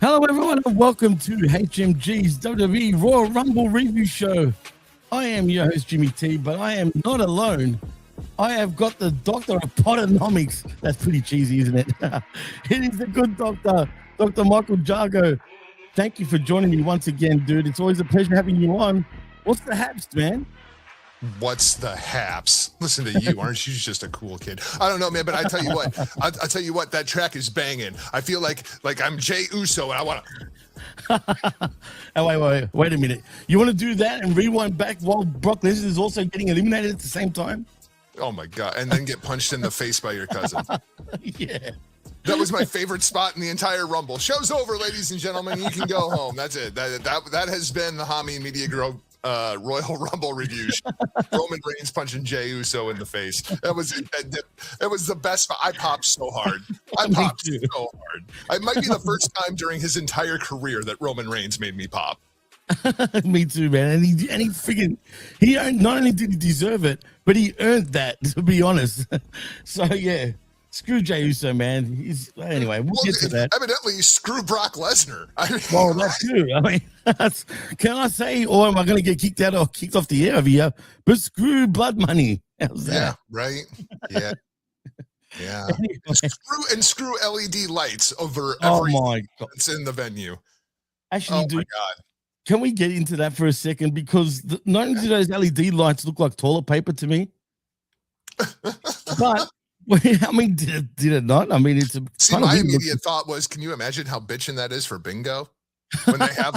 Hello, everyone, and welcome to HMG's WWE Royal Rumble Review Show. I am your host, Jimmy T, but I am not alone. I have got the Doctor of Potonomics. That's pretty cheesy, isn't it? It is the good doctor, Dr. Michael Jargo. Thank you for joining me once again, dude. It's always a pleasure having you on. What's the haps, man? What's the haps? Listen to you, aren't you just a cool kid? I don't know, man, but I tell you what, I'll tell you what, that track is banging. I feel like I'm Jey Uso, and I want to. Oh, wait a minute. You want to do that and rewind back while Brock Lesnar is also getting eliminated at the same time? Oh my God! And then get punched in the face by your cousin. Yeah. That was my favorite spot in the entire Rumble. Show's over, ladies and gentlemen. You can go home. That's it. That has been the Hami Media Group Royal Rumble review. Roman Reigns punching Jey Uso in the face. It was the best. I popped so hard. I popped so hard. It might be the first time during his entire career that Roman Reigns made me pop. Me too, man. Not only did he deserve it, but he earned that, to be honest. So yeah. Screw Jey Uso, man. Anyway, we'll get to that. Evidently, screw Brock Lesnar. Well, that too. I mean, can I say, or am I going to get kicked out or kicked off the air over here? But screw blood money. How's that? Yeah, right. Yeah, yeah. Anyway. Screw LED lights over everything that's in the venue. Actually, dude, my God. Can we get into that for a second? Because not only do those LED lights look like toilet paper to me, but. I mean, did it not? I mean, it's See, my immediate thought was, can you imagine how bitching that is for bingo? When they have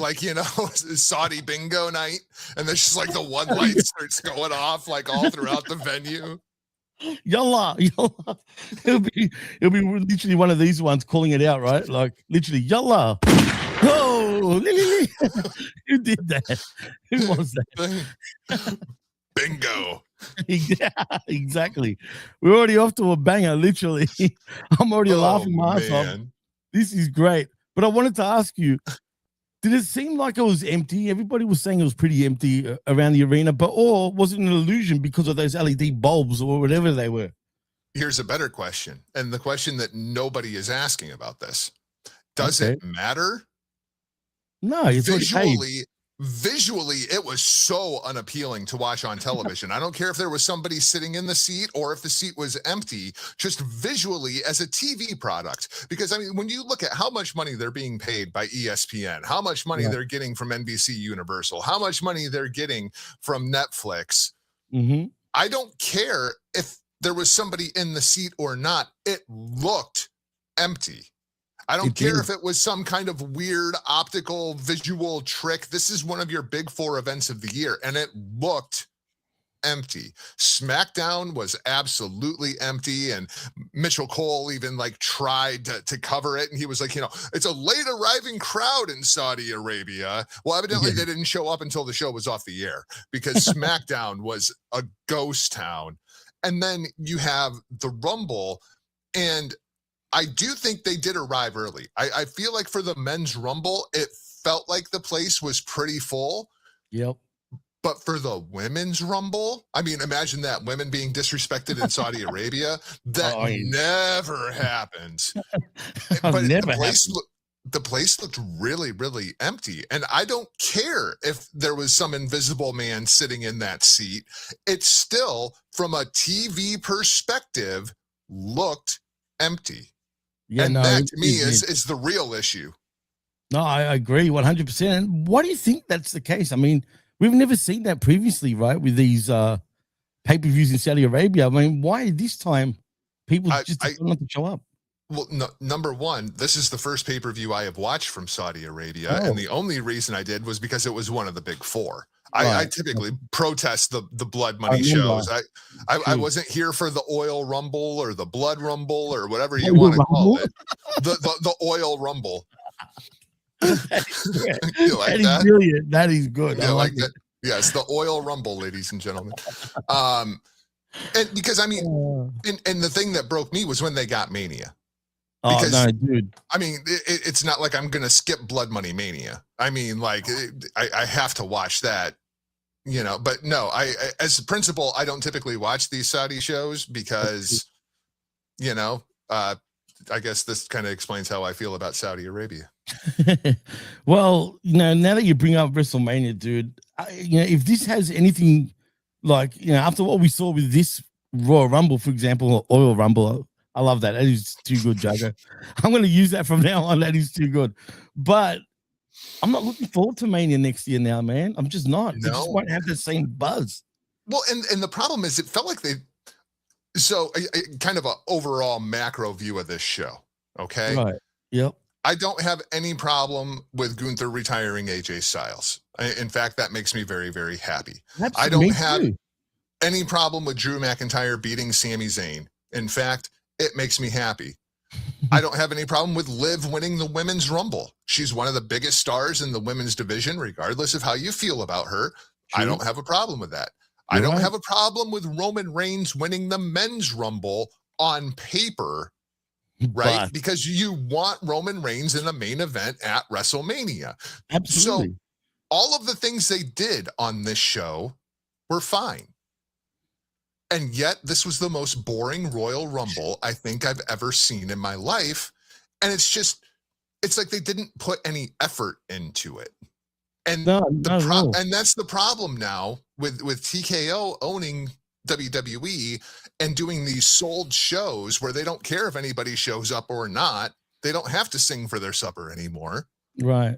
Saudi bingo night, and there's just like the one light starts going off like all throughout the venue. Yallah. It'll be literally one of these ones calling it out, right? Like literally, yallah. Oh, who did that? Who was that? Bingo. Yeah, exactly. We're already off to a banger, literally. I'm already laughing my ass off. This is great. But I wanted to ask you, did it seem like it was empty? Everybody was saying it was pretty empty around the arena, or was it an illusion because of those LED bulbs or whatever they were? Here's a better question, and the question that nobody is asking about this. Does it matter? No, it's Visually, it was so unappealing to watch on television. I don't care if there was somebody sitting in the seat or if the seat was empty, just visually as a TV product. Because, I mean, when you look at how much money they're being paid by ESPN, how much money they're getting from NBC Universal, how much money they're getting from Netflix, I don't care if there was somebody in the seat or not. It looked empty. I don't care if it was some kind of weird optical visual trick. This is one of your big four events of the year, and it looked empty. SmackDown was absolutely empty, and Mitchell Cole even tried to cover it, and he was like, it's a late arriving crowd in Saudi Arabia. Well, evidently they didn't show up until the show was off the air because SmackDown was a ghost town. And then you have the Rumble, and I do think they did arrive early. I feel like for the men's Rumble, it felt like the place was pretty full. Yep. But for the women's Rumble, I mean, imagine that, women being disrespected in Saudi Arabia. That never happens. But the place looked really, really empty. And I don't care if there was some invisible man sitting in that seat. It still, from a TV perspective, looked empty. Yeah, and that to me is the real issue. No, I agree 100%. And why do you think that's the case? I mean, we've never seen that previously, right? With these pay-per-views in Saudi Arabia. I mean, why this time people just don't want to show up? Well, no, number one, this is the first pay-per-view I have watched from Saudi Arabia. And the only reason I did was because it was one of the big four. I typically protest the blood money shows. I wasn't here for the oil rumble or the blood rumble or whatever you want to call it. The oil rumble. You like that? Brilliant. That is good. I like it. Yes, the oil rumble, ladies and gentlemen. And because I mean, and the thing that broke me was when they got Mania. Because, no, dude. I mean, it's not like I'm going to skip Blood Money Mania. I mean, I have to watch that, but no, as a principal, I don't typically watch these Saudi shows because, I guess this kind of explains how I feel about Saudi Arabia. Well, now that you bring up WrestleMania, dude, if this has anything like, after what we saw with this Royal Rumble, for example, or Oil Rumble, I love that. That is too good, Jargo. I'm going to use that from now on. That is too good. But I'm not looking forward to Mania next year now, man. I'm just not. It just won't have the same buzz. Well, and the problem is it felt like so kind of an overall macro view of this show. Okay. Right. Yep. I don't have any problem with Gunther retiring AJ Styles. In fact, that makes me very, very happy. I don't have any problem with Drew McIntyre beating Sami Zayn. In fact, it makes me happy. I don't have any problem with Liv winning the Women's Rumble. She's one of the biggest stars in the women's division, regardless of how you feel about her. True. I don't have a problem with that. I don't have a problem with Roman Reigns winning the Men's Rumble on paper, right? Because you want Roman Reigns in the main event at WrestleMania. Absolutely. So all of the things they did on this show were fine. And yet this was the most boring Royal Rumble I think I've ever seen in my life. And it's like they didn't put any effort into it. And and that's the problem now with TKO owning WWE and doing these sold shows where they don't care if anybody shows up or not. They don't have to sing for their supper anymore. Right.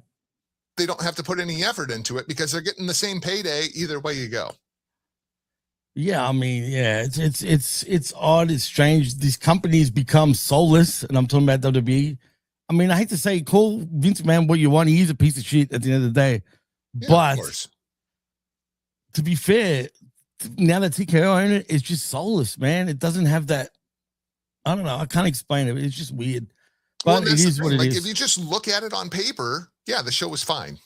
They don't have to put any effort into it because they're getting the same payday either way you go. Yeah, I mean, yeah, it's odd, it's strange. These companies become soulless, and I'm talking about WWE. I mean, I hate to say, call Vince McMahon what you want. He's a piece of shit at the end of the day. Yeah, but to be fair, now that TKO own it, it's just soulless, man. It doesn't have that. I don't know. I can't explain it. It's just weird. But it is what it is. If you just look at it on paper, yeah, the show was fine.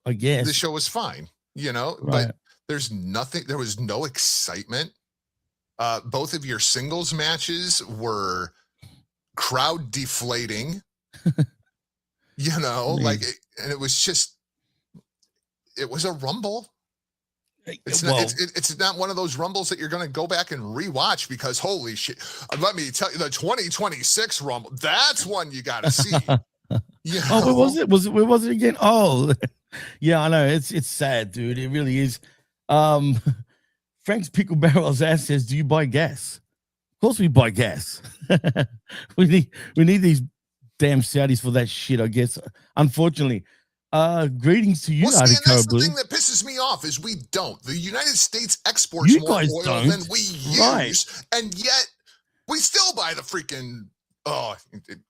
I guess the show was fine, right. But there's nothing. There was no excitement. Both of your singles matches were crowd deflating. And it was just. It was a rumble. It's not one of those rumbles that you're going to go back and rewatch because holy shit. Let me tell you, the 2026 rumble, that's one you got to see. Oh, where was it? Where was it again? Oh, yeah, I know. It's sad, dude. It really is. Frank's Pickle Barrel's ass says, do you buy gas? Of course we buy gas. we need these damn Saudis for that shit, I guess. Unfortunately. Greetings to you, that's the thing that pisses me off is we don't. The United States exports more oil than we use, and yet we still buy the freaking.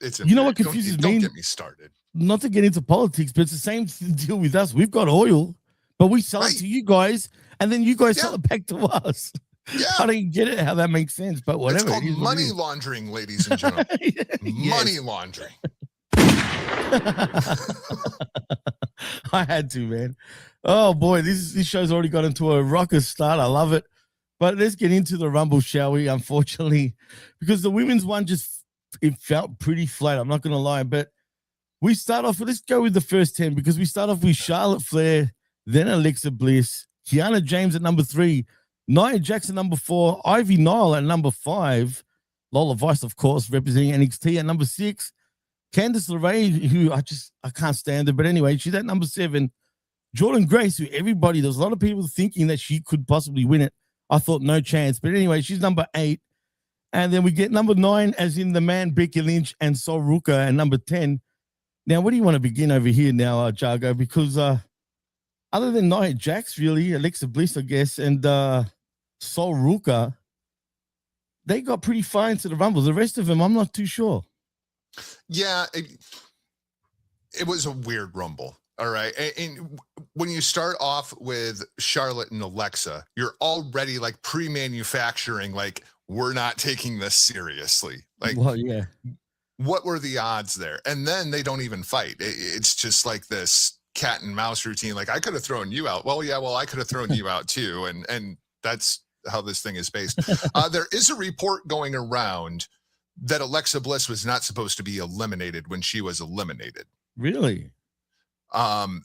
It's what confuses me? Don't get me started. Not to get into politics, but it's the same deal with us. We've got oil, but we sell it to you guys, and then you guys sell it back to us. Yeah. I don't get it how that makes sense, but whatever. It's called money laundering, ladies and gentlemen. Money laundering. I had to, man. Oh boy, this show's already got into a rocker start. I love it. But let's get into the Rumble, shall we? Unfortunately, because the women's one it felt pretty flat. I'm not gonna lie, but we start off. Let's go with the first 10 because we start off with Charlotte Flair, then Alexa Bliss, Kiana James at number 3, Nia Jax at number 4, Ivy Nile at number 5, Lola Vice, of course, representing NXT at number 6. Candice LeRae, who I can't stand her, but anyway, she's at number 7. Jordan Grace, who there was a lot of people thinking that she could possibly win it. I thought no chance, but anyway, she's number 8. And then we get number 9, as in the man Becky Lynch and Sol Ruka, and number 10. Now, what do you want to begin over here now, Jargo? Because other than Nia Jax, really, Alexa Bliss, I guess, and Sol Ruka, they got pretty far into the Rumble. The rest of them, I'm not too sure. Yeah, it was a weird Rumble. All right. And when you start off with Charlotte and Alexa, you're already like pre-manufacturing, like, we're not taking this seriously. Like, well, yeah. What were the odds there? And then they don't even fight. It's just like this cat and mouse routine. Like, I could have thrown you out. Well, yeah, I could have thrown you out too. And that's how this thing is based. There is a report going around that Alexa Bliss was not supposed to be eliminated when she was eliminated. Really?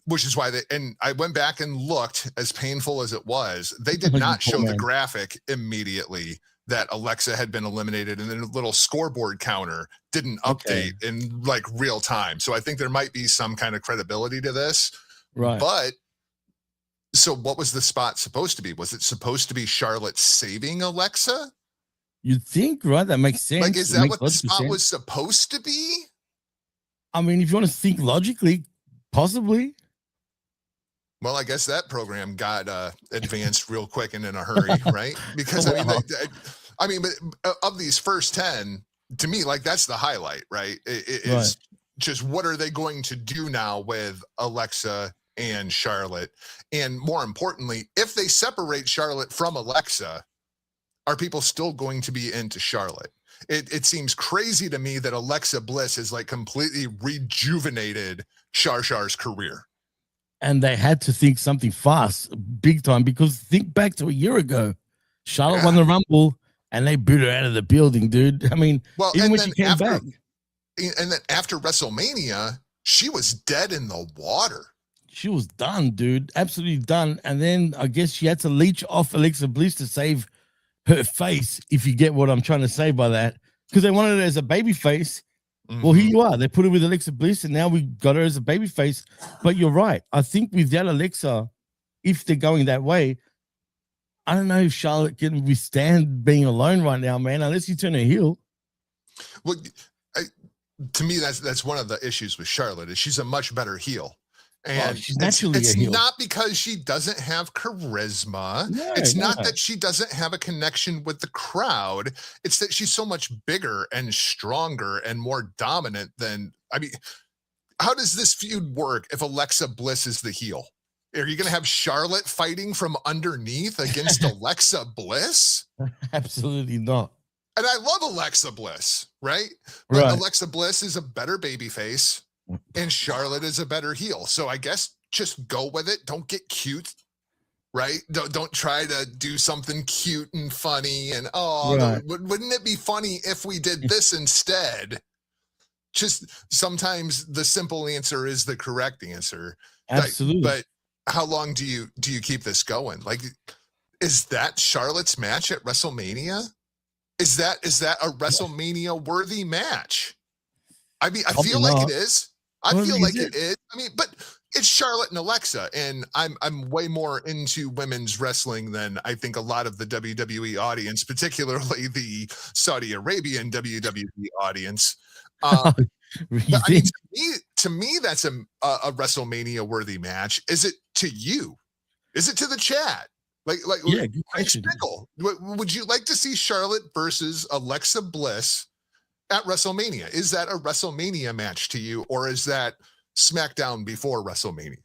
Which is why and I went back and looked, as painful as it was, they did not show the graphic immediately that Alexa had been eliminated, and then a little scoreboard counter didn't update in like real time. So I think there might be some kind of credibility to this. Right. But so what was the spot supposed to be? Was it supposed to be Charlotte saving Alexa? You'd think, right? That makes sense. Like, is that what the spot was supposed to be? I mean, if you want to think logically, possibly. Well, I guess that program got advanced real quick and in a hurry, right? Because I mean, but of these first 10, to me, like that's the highlight, right? It's just what are they going to do now with Alexa and Charlotte? And more importantly, if they separate Charlotte from Alexa, are people still going to be into Charlotte? It seems crazy to me that Alexa Bliss has like completely rejuvenated Char's career. And they had to think something fast, big time, because think back to a year ago. Charlotte won the Rumble and they booed her out of the building, dude. I mean, well, even when she came back. And then after WrestleMania, she was dead in the water. She was done, dude. Absolutely done. And then I guess she had to leech off Alexa Bliss to save her face, if you get what I'm trying to say by that. Because they wanted her as a baby face. Well, here you are. They put her with Alexa Bliss, and now we got her as a baby face. But you're right. I think without Alexa, if they're going that way, I don't know if Charlotte can withstand being alone right now, man, unless you turn her heel. Well, to me, that's one of the issues with Charlotte is she's a much better heel. And she's naturally it's a heel. not because she doesn't have charisma. No, it's not that she doesn't have a connection with the crowd. It's that she's so much bigger and stronger and more dominant than, I mean, how does this feud work if Alexa Bliss is the heel? Are you going to have Charlotte fighting from underneath against Alexa Bliss? Absolutely not. And I love Alexa Bliss, right? But Alexa Bliss is a better babyface. And Charlotte is a better heel. So I guess just go with it. Don't get cute, right? Don't try to do something cute and funny. And, wouldn't it be funny if we did this instead? Just sometimes the simple answer is the correct answer. Absolutely. But how long do you keep this going? Like, is that Charlotte's match at WrestleMania? Is that a WrestleMania worthy match? I mean, I feel like it is. I feel like it is. I mean, but it's Charlotte and Alexa, and I'm way more into women's wrestling than I think a lot of the WWE audience, particularly the Saudi Arabian WWE audience. But, I mean, to me, that's a WrestleMania worthy match. Is it to you? Is it to the chat? Yeah, good question. Would you like to see Charlotte versus Alexa Bliss at WrestleMania? Is that a WrestleMania match to you, or is that SmackDown before WrestleMania?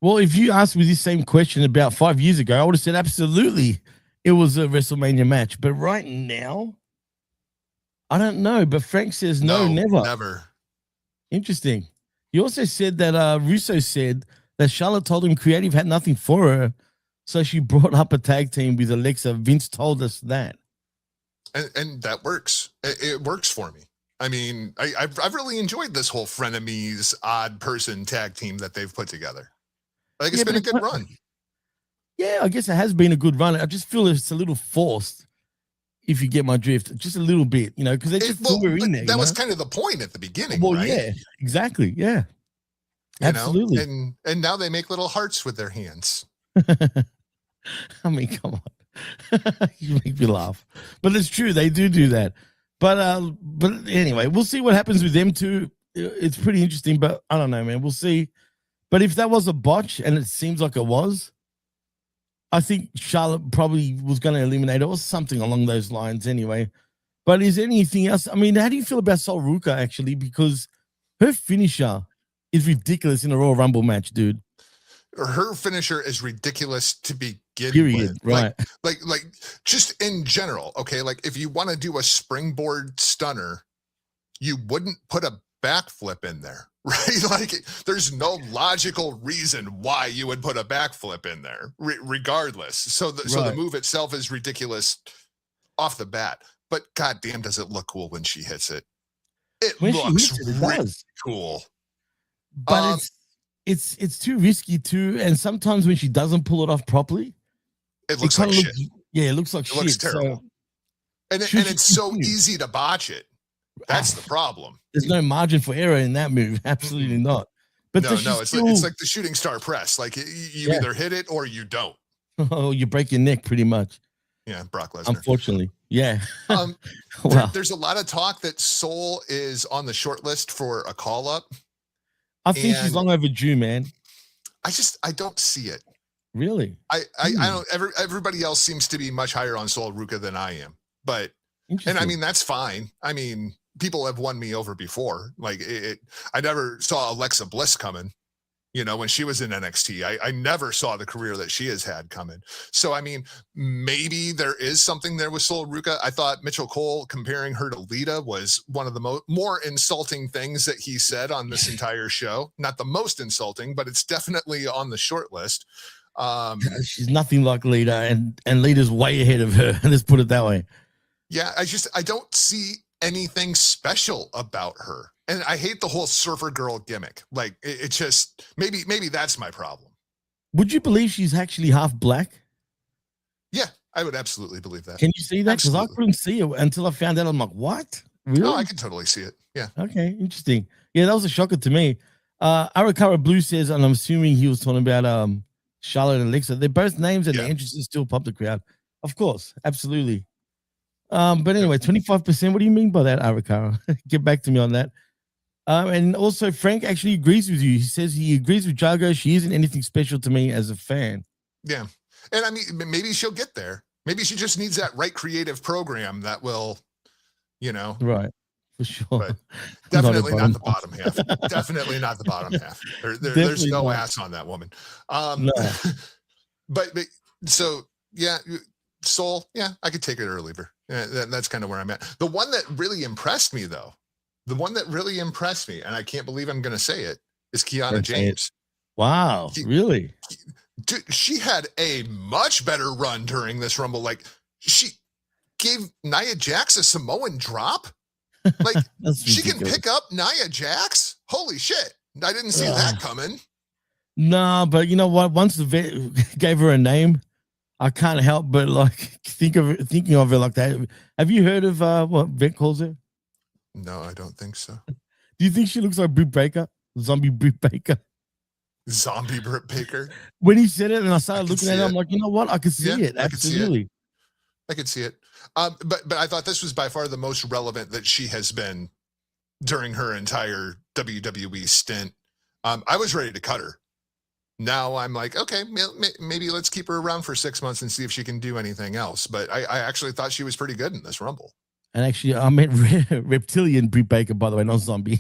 Well, if you asked me this same question about 5 years ago, I would have said absolutely it was a WrestleMania match. But right now, I don't know. But Frank says no, never. Interesting. He also said that Russo said that Charlotte told him creative had nothing for her, so she brought up a tag team with Alexa. Vince told us that. And that works. It works for me. I mean, I've really enjoyed this whole frenemies, odd person tag team that they've put together. I think it's been a good run. Yeah, I guess it has been a good run. I just feel it's a little forced, if you get my drift, just a little bit, because they just threw her in there. That was kind of the point at the beginning, well, right? Yeah, exactly. Yeah, absolutely. And now they make little hearts with their hands. I mean, come on. You make me laugh, but it's true, they do that. But anyway, we'll see what happens with them too. It's pretty interesting, but I don't know, man. We'll see. But if that was a botch, and it seems like it was, I think Charlotte probably was going to eliminate it or something along those lines anyway. But is there anything else? I mean, how do you feel about Sol Ruka actually? Because her finisher is ridiculous in a Royal Rumble match, dude. Her finisher is ridiculous to begin with. Right. Like just in general, okay? Like if you want to do a springboard stunner, you wouldn't put a backflip in there, right? Like there's no logical reason why you would put a backflip in there, regardless. So the move itself is ridiculous off the bat, but goddamn, does it look cool when she hits it? It looks really cool. But it's too risky too, and sometimes when she doesn't pull it off properly, it looks like shit. Yeah, it looks like shit. Looks terrible. And it's so easy to botch it. That's the problem. There's no margin for error in that move. Absolutely not. But no, it's like the shooting star press. Like you either hit it or you don't. Oh, you break your neck pretty much. Yeah, Brock Lesnar. Unfortunately, yeah. There's a lot of talk that Soul is on the short list for a call up. I think she's long overdue, man. I don't see it. Really? I don't. Everybody else seems to be much higher on Sol Ruca than I am. But and I mean that's fine. I mean, people have won me over before. Like I never saw Alexa Bliss coming. You know, when she was in NXT, I never saw the career that she has had coming. So, I mean, maybe there is something there with Sol Ruca. I thought Mitchell Cole comparing her to Lita was one of the more insulting things that he said on this entire show. Not the most insulting, but it's definitely on the short list. She's nothing like Lita, and Lita's way ahead of her. Let's put it that way. Yeah, I don't see anything special about her. And I hate the whole surfer girl gimmick. Like it just maybe that's my problem. Would you believe she's actually half black? Yeah, I would absolutely believe that. Can you see that? Because I couldn't see it until I found out. I'm like, what? Really? Oh, I can totally see it. Yeah. Okay, interesting. Yeah, that was a shocker to me. Arakara Blue says, and I'm assuming he was talking about Charlotte and Alexa. They're both names and the entrances still pop the crowd. Of course, absolutely. But anyway, 25%. What do you mean by that, Arakara? Get back to me on that. And also, Frank actually agrees with you. He says he agrees with Jargo. She isn't anything special to me as a fan. Yeah. And I mean, maybe she'll get there. Maybe she just needs that right creative program that will, you know. Right. For sure. But definitely not the bottom half. Definitely not the bottom half. There's no ass on that woman. No. But so, yeah, Soul, yeah, I could take it or leave her. Yeah, that's kind of where I'm at. The one that really impressed me, though, and I can't believe I'm going to say it, is Kiana James. Wow, really? Dude, she had a much better run during this Rumble. Like, she gave Nia Jax a Samoan drop. Like, she can pick up Nia Jax? Holy shit. I didn't see that coming. No, but you know what? Once the vet gave her a name, I can't help but like thinking of her like that. Have you heard of what Vet calls her? No, I don't think so. Do you think she looks like Britt Baker? Zombie Britt Baker? Zombie Britt Baker? When he said it and I started looking at it, I'm like, you know what? I could see it. Absolutely. I could see it. But I thought this was by far the most relevant that she has been during her entire WWE stint. I was ready to cut her. Now I'm like, okay, maybe let's keep her around for 6 months and see if she can do anything else. But I actually thought she was pretty good in this Rumble. And actually, I meant reptilian Britt Baker, by the way, not zombie.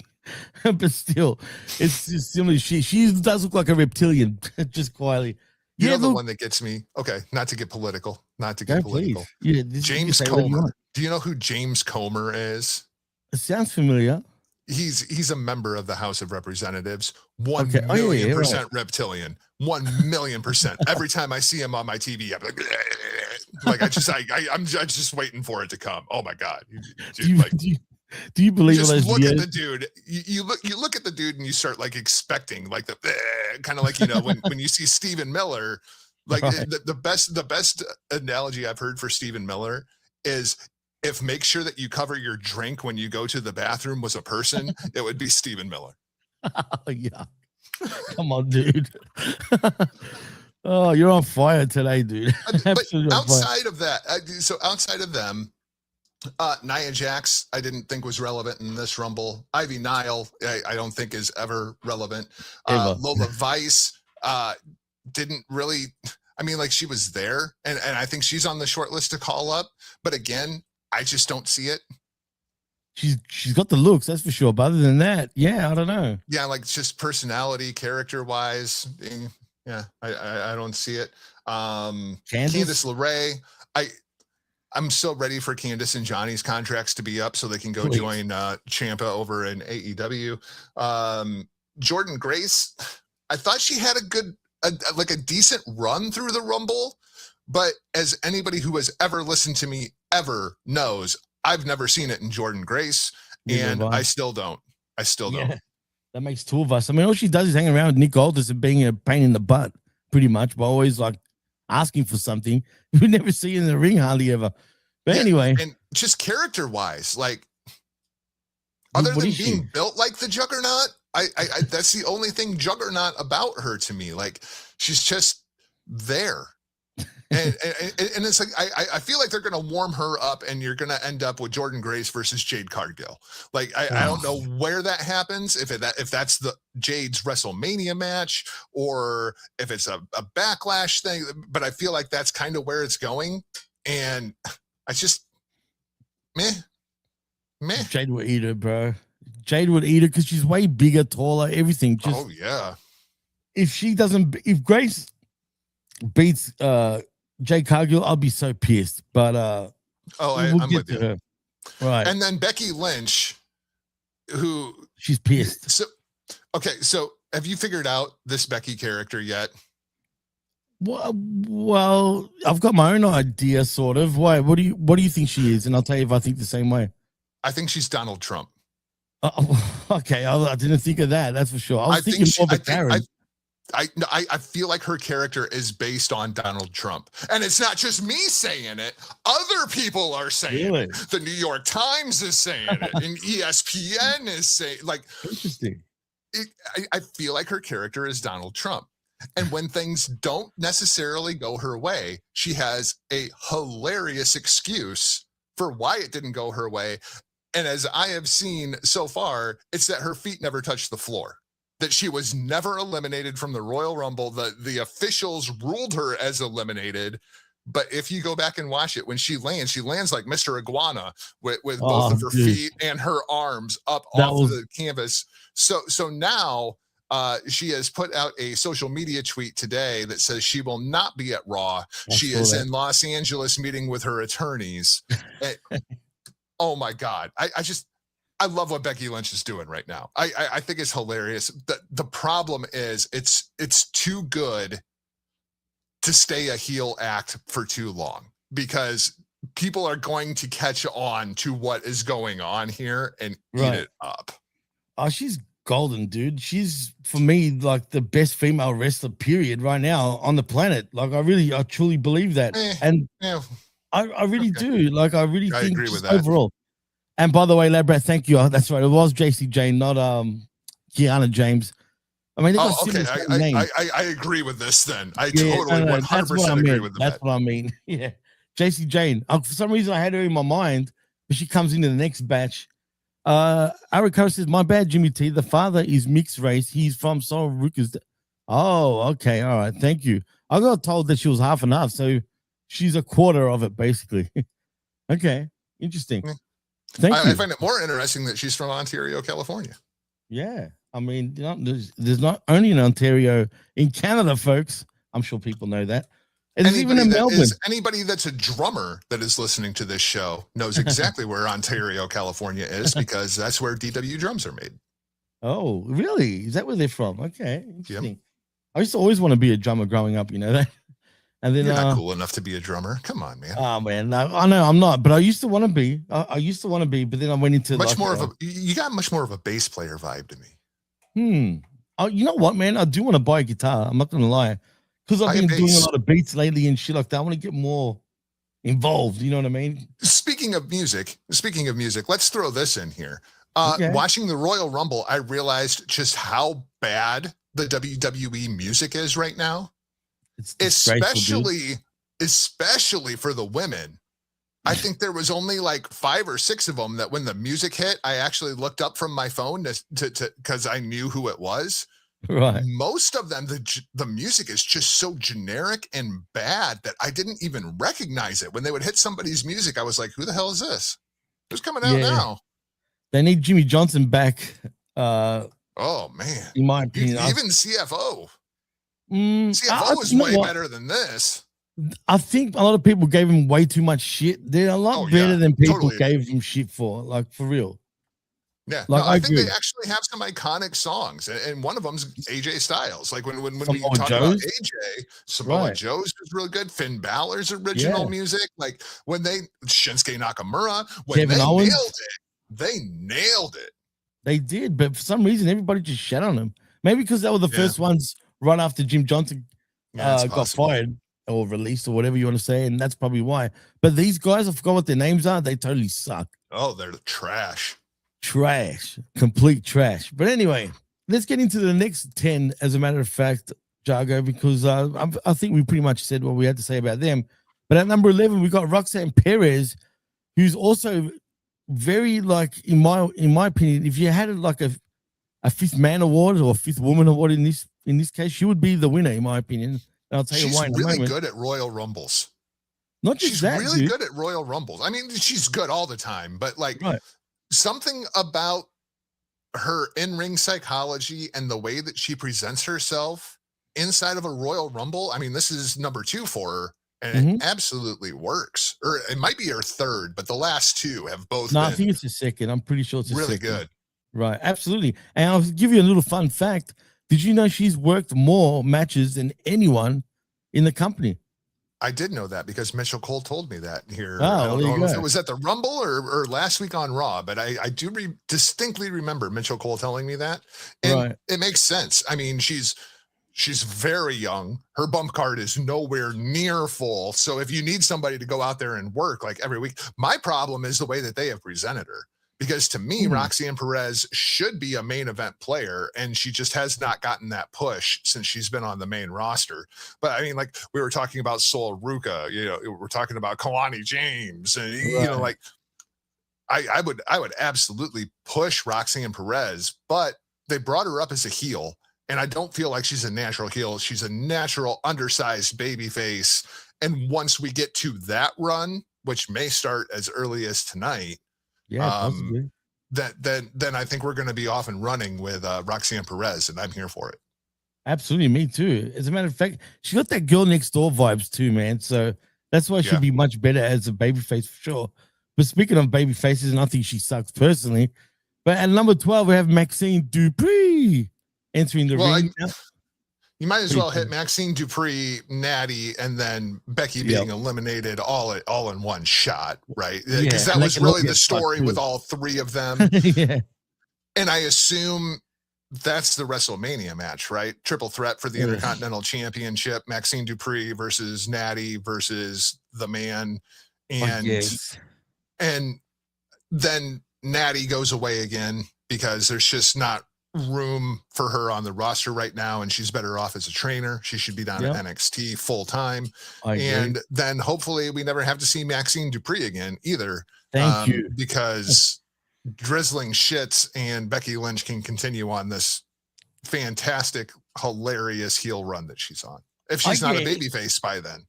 But still, it's just similar. She does look like a reptilian, just quietly. You know the one that gets me? Okay, not to get political. Please. Yeah, James Comer. Do you know who James Comer is? It sounds familiar. He's a member of the House of Representatives. 1,000,000% reptilian. 1,000,000%. Every time I see him on my TV, I'm like I'm just waiting for it to come. Oh my god! Dude, do you believe? Just look at the dude. You look at the dude and you start like expecting like the kind of like when you see Stephen Miller. Like the best analogy I've heard for Stephen Miller is, if make sure that you cover your drink when you go to the bathroom was a person, it would be Stephen Miller. Oh, yeah. Come on, dude. Oh, you're on fire today, dude. But outside of that, outside of them, Nia Jax, I didn't think was relevant in this Rumble. Ivy Nile, I don't think is ever relevant. Lola Vice didn't really, I mean, like she was there, and I think she's on the short list to call up. But again, I just don't see it. She's got the looks, that's for sure. But other than that, yeah, I don't know. Yeah, like just personality, character wise, yeah, I don't see it. Candice LeRae, I'm so ready for Candice and Johnny's contracts to be up so they can go join Ciampa over in AEW. Jordan Grace, I thought she had a decent run through the Rumble, but as anybody who has ever listened to me ever knows, I've never seen it in Jordan Grace, and I still don't. That makes two of us. I mean, all she does is hang around with Nick Aldis and being a pain in the butt, pretty much, but always like asking for something. We never see her in the ring hardly ever. But anyway, and just character wise, like what other than is she? being built like the Juggernaut, I that's the only thing Juggernaut about her to me. Like she's just there. And it's like I feel like they're gonna warm her up, and you're gonna end up with Jordan Grace versus Jade Cargill. Like I don't know where that happens, if that's the Jade's WrestleMania match or if it's a backlash thing, but I feel like that's kind of where it's going. And I just meh. Jade would eat her, bro. Jade would eat her because she's way bigger, taller, everything. Just Oh yeah. If Grace beats Jade Cargill, I'll be so pissed. But I'm with you. Her. Right. And then Becky Lynch, who she's pissed. So have you figured out this Becky character yet? Well, I've got my own idea, sort of. Why? What do you think she is? And I'll tell you if I think the same way. I think she's Donald Trump. Okay, I didn't think of that. That's for sure. I was thinking more of a Karen. I feel like her character is based on Donald Trump. And it's not just me saying it. Other people are saying it. The New York Times is saying it. And ESPN is saying, like, interesting. I feel like her character is Donald Trump. And when things don't necessarily go her way, she has a hilarious excuse for why it didn't go her way. And as I have seen so far, it's that her feet never touched the floor. That she was never eliminated from the Royal Rumble. The officials ruled her as eliminated. But if you go back and watch it, when she lands like Mr. Iguana with both of her feet and her arms up off the canvas. So now she has put out a social media tweet today that says she will not be at Raw. She is in Los Angeles meeting with her attorneys. Oh my God. I love what Becky Lynch is doing right now. I think it's hilarious. The problem is it's too good to stay a heel act for too long, because people are going to catch on to what is going on here and eat it up. Oh, she's golden, dude. She's, for me, like the best female wrestler, period, right now on the planet. Like I truly believe that. I really do. Like I really think agree with that. Overall. And by the way, Labrat, thank you. That's right. It was JC Jane, not Kiana James. I mean, I agree with this then. I totally 100% agree with that. That's what I mean. Yeah. JC Jane. For some reason, I had her in my mind, but she comes into the next batch. Ariko says, my bad, Jimmy T. The father is mixed race. He's from Sol Rukas. Oh, okay. All right. Thank you. I got told that she was half and half, so she's a quarter of it, basically. Okay. Interesting. I find it more interesting that she's from Ontario, California. Yeah. I mean, there's not only in Ontario, in Canada, folks. I'm sure people know that. And even in Melbourne. Anybody that's a drummer that is listening to this show knows exactly where Ontario, California is, because that's where DW drums are made. Oh, really? Is that where they're from? Okay. Interesting. Yep. I used to always want to be a drummer growing up, you know that? And then you're not cool enough to be a drummer. Come on, man. Oh man, no, I know I'm not, but I used to want to be. I used to want to be, but then I went into you got much more of a bass player vibe to me. Oh, you know what, man? I do want to buy a guitar. I'm not gonna lie, because I've been doing a lot of beats lately and shit like that. I want to get more involved. You know what I mean? Speaking of music, let's throw this in here. Watching the Royal Rumble, I realized just how bad the WWE music is right now. Especially for the women. I think there was only like 5 or 6 of them that when the music hit, I actually looked up from my phone to because I knew who it was. Right. Most of them, the music is just so generic and bad that I didn't even recognize it. When they would hit somebody's music, I was like, who the hell is this? Who's coming out now? They need Jimmy Johnson back. Oh man. In my opinion. Even CFO. CFO was way better than this. I think a lot of people gave him way too much shit. They're a lot better than people gave him shit for, like for real. Yeah, like, I think they actually have some iconic songs, and one of them's AJ Styles. Like when we talk about AJ, Samoa Joe's was real good. Finn Balor's original music, like when Shinsuke Nakamura, when Kevin Owens, they nailed it. They did, but for some reason everybody just shat on him. Maybe because they were the first ones right after Jim Johnson got fired. or released or whatever you want to say, and that's probably why. But these guys, I forgot what their names are. They totally suck. Oh, they're trash. Trash, complete trash. But anyway, let's get into the next 10. As a matter of fact, Jargo, because I think we pretty much said what we had to say about them. But at number 11, we got Roxanne Perez, who's also very, like, in my opinion, if you had like a fifth man award or a fifth woman award in this case, she would be the winner, in my opinion. And I'll tell you why in a moment. She's really good at Royal Rumbles. Not just she's that, really dude. good at Royal Rumbles. I mean, she's good all the time, but like Right. something about her in-ring psychology and the way that she presents herself inside of a Royal Rumble. I mean, this is number 2 for her, and it absolutely works. Or it might be her third, but the last 2 have both been I think it's a second. I'm pretty sure it's really second. good. Right, absolutely. And I'll give you a little fun fact. Did you know she's worked more matches than anyone in the company? I did know that because Mitchell Cole told me that here. Oh, I don't know if it was at the Rumble or last week on Raw, but I do distinctly remember Mitchell Cole telling me that. And it makes sense. I mean, she's very young. Her bump card is nowhere near full. So if you need somebody to go out there and work like every week, my problem is the way that they have presented her. Because to me, Roxanne Perez should be a main event player, and she just has not gotten that push since she's been on the main roster. But I mean, like we were talking about Sol Ruka, we're talking about Kalani James, and like I would absolutely push Roxanne Perez, but they brought her up as a heel, and I don't feel like she's a natural heel. She's a natural undersized baby face. And once we get to that run, which may start as early as tonight, possibly. Then I think we're going to be off and running with Roxanne Perez, and I'm here for it. Absolutely, me too. As a matter of fact, she got that girl next door vibes too, man. So that's why she'd be much better as a babyface for sure. But speaking of baby faces, and I think she sucks personally. But at number 12, we have Maxine Dupree entering the ring. You might as well hit Maxine Dupree, Natty, and then Becky being eliminated all in one shot, right? Because that was really the story with all 3 of them. And I assume that's the WrestleMania match, right? Triple threat for the Intercontinental Championship. Maxine Dupree versus Natty versus the Man. And then Natty goes away again because there's just not room for her on the roster right now, and she's better off as a trainer. She should be down at NXT full time. And then hopefully we never have to see Maxine Dupree again either. Thank you. Because Drizzling Shits and Becky Lynch can continue on this fantastic, hilarious heel run that she's on. If she's not a babyface by then.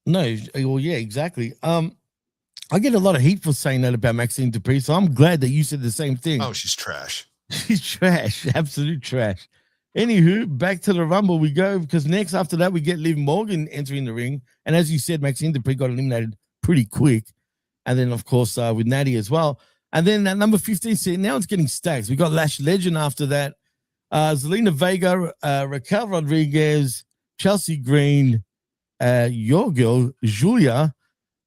No, well, yeah, exactly. I get a lot of heat for saying that about Maxine Dupree, so I'm glad that you said the same thing. Oh, she's trash. She's trash, absolute trash. Anywho, back to the Rumble we go, because next after that we get Liv Morgan entering the ring, and as you said, Maxine Dupree got eliminated pretty quick, and then of course with Natty as well, and then at number 15, see, now it's getting stacked. We got Lash Legend after that, Zelina Vega, Raquel Rodriguez, Chelsea Green, your girl Julia,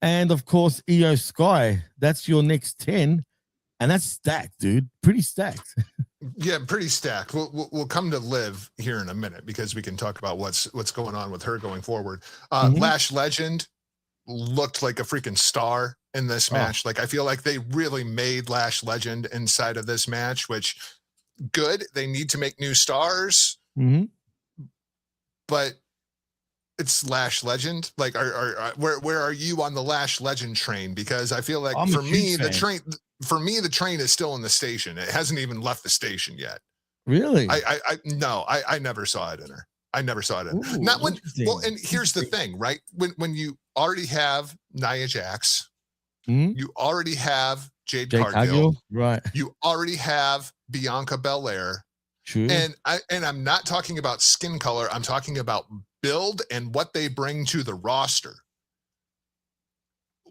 and of course Io Sky. That's your next 10. And that's stacked, dude. Pretty stacked. Yeah, pretty stacked. We'll come to Liv here in a minute because we can talk about what's going on with her going forward. Lash Legend looked like a freaking star in this match. Like I feel like they really made Lash Legend inside of this match, which good. They need to make new stars, but it's Lash Legend. Like, where are you on the Lash Legend train? Because I feel like for me the train is still in the station. It hasn't even left the station yet. Really? I never saw it in her. I never saw it in her. Not when. Well, and here's the thing, right? When you already have Nia Jax, you already have Jade Cargill, right? You already have Bianca Belair. True. And I'm not talking about skin color. I'm talking about build and what they bring to the roster.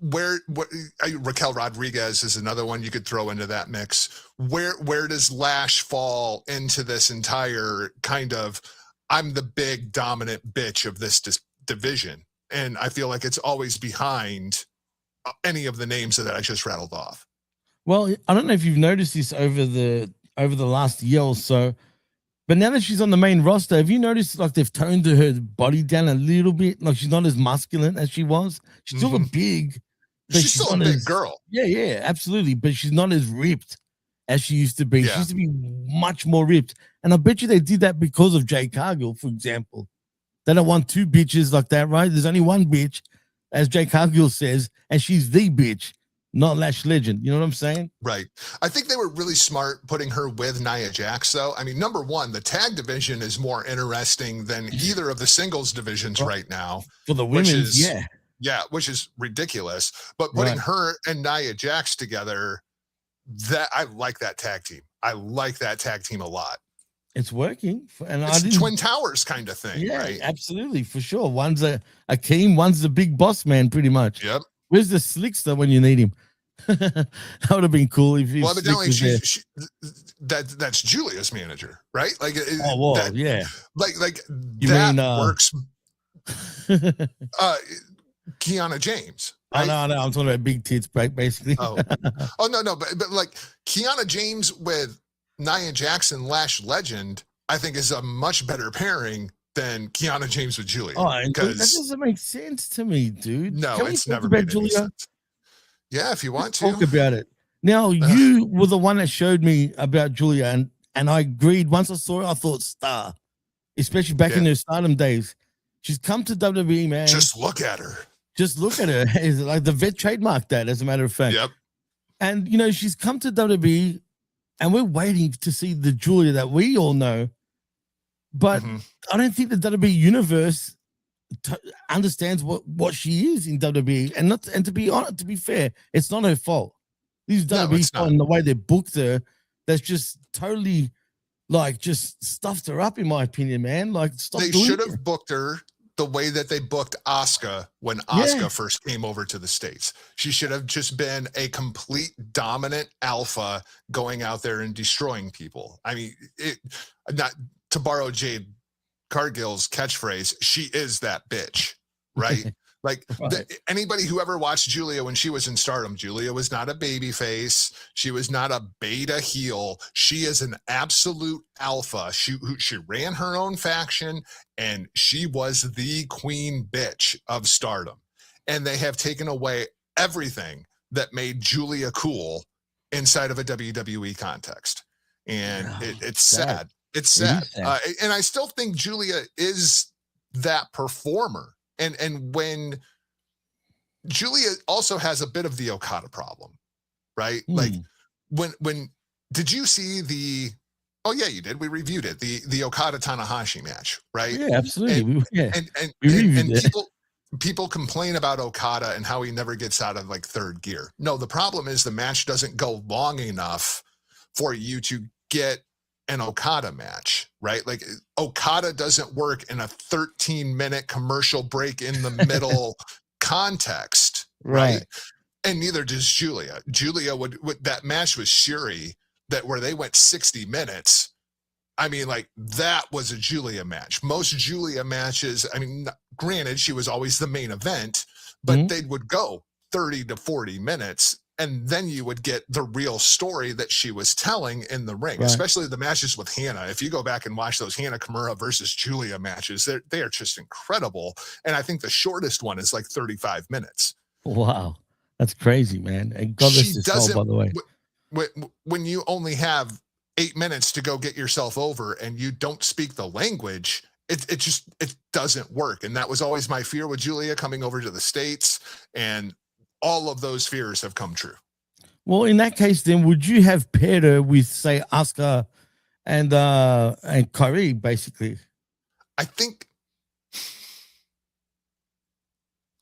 Raquel Rodriguez is another one you could throw into that mix. Where does Lash fall into this entire kind of, I'm the big dominant bitch of this division? And I feel like it's always behind any of the names that I just rattled off. Well, I don't know if you've noticed this over the last year or so. But now that she's on the main roster, have you noticed like they've toned her body down a little bit? Like she's not as masculine as she was. She's still big, but She's still a big girl. Yeah, absolutely. But she's not as ripped as she used to be. Yeah. She used to be much more ripped. And I bet you they did that because of Jade Cargill, for example. They don't want two bitches like that, right? There's only one bitch, as Jade Cargill says, and she's the bitch, not Lash Legend. You know what I'm saying? Right. I think they were really smart putting her with Nia Jax, though. I mean, number one, the tag division is more interesting than either of the singles divisions right now. For the women's, Yeah, which is ridiculous. But putting her and Nia Jax together, that I like that tag team. I like that tag team a lot. It's working. And it's Twin Towers kind of thing, right? Absolutely, for sure. One's a Akeem, one's the big boss man, pretty much. Yep. Where's the Slickster when you need him? That would have been cool if you. Well, evidently, that's Julia's manager, right? Like, yeah. Like you that mean, works. Kiana James. Right? No, I'm talking about big tits, basically. Oh no, but like Kiana James with Nia Jackson, Lash Legend, I think is a much better pairing than Kiana James with Julia. Oh, that doesn't make sense to me, dude. No, it's never made any sense. Yeah, if you want to talk about it. Now, you were the one that showed me about Julia, and I agreed. Once I saw it, I thought star, especially back in her Stardom days. She's come to WWE, man. Just look at her. Just look at her. It's like the vet trademarked that, as a matter of fact. Yep. And, you know, she's come to WWE, and we're waiting to see the Julia that we all know. But I don't think the WWE universe understands what she is in WWE. And to be honest, to be fair, it's not her fault. These WWE fault in the way they booked her. That's just totally just stuffed her up, in my opinion, man. Like, they should have booked her the way that they booked Asuka when Asuka first came over to the States. She should have just been a complete dominant alpha going out there and destroying people. I mean, not to borrow Jade Cargill's catchphrase, she is that bitch, right? Like anybody who ever watched Julia when she was in Stardom, Julia was not a baby face. She was not a beta heel. She is an absolute alpha. She ran her own faction, and she was the queen bitch of Stardom. And they have taken away everything that made Julia cool inside of a WWE context. And it's sad. It's sad. And I still think Julia is that performer. And when Julia also has a bit of the Okada problem, right? Like when did you see oh yeah, you did. We reviewed it. The Okada Tanahashi match, right? Yeah, absolutely. And people complain about Okada and how he never gets out of like third gear. No, the problem is the match doesn't go long enough for you to get an Okada match, right? Like Okada doesn't work in a 13-minute commercial break in the middle context, right? And neither does Julia. Julia would that match with Shuri where they went 60 minutes. I mean, like that was a Julia match. Most Julia matches, I mean, granted, she was always the main event, but they would go 30 to 40 minutes. And then you would get the real story that she was telling in the ring, especially the matches with Hannah. If you go back and watch those Hannah Kimura versus Julia matches, they are just incredible. And I think the shortest one is like 35 minutes. Wow. That's crazy, man. And God bless his soul, by the way. When you only have 8 minutes to go get yourself over and you don't speak the language, it doesn't work. And that was always my fear with Julia coming over to the States. And all of those fears have come true. Well, in that case, then would you have paired her with, say, Asuka and Kyrie, basically? I think.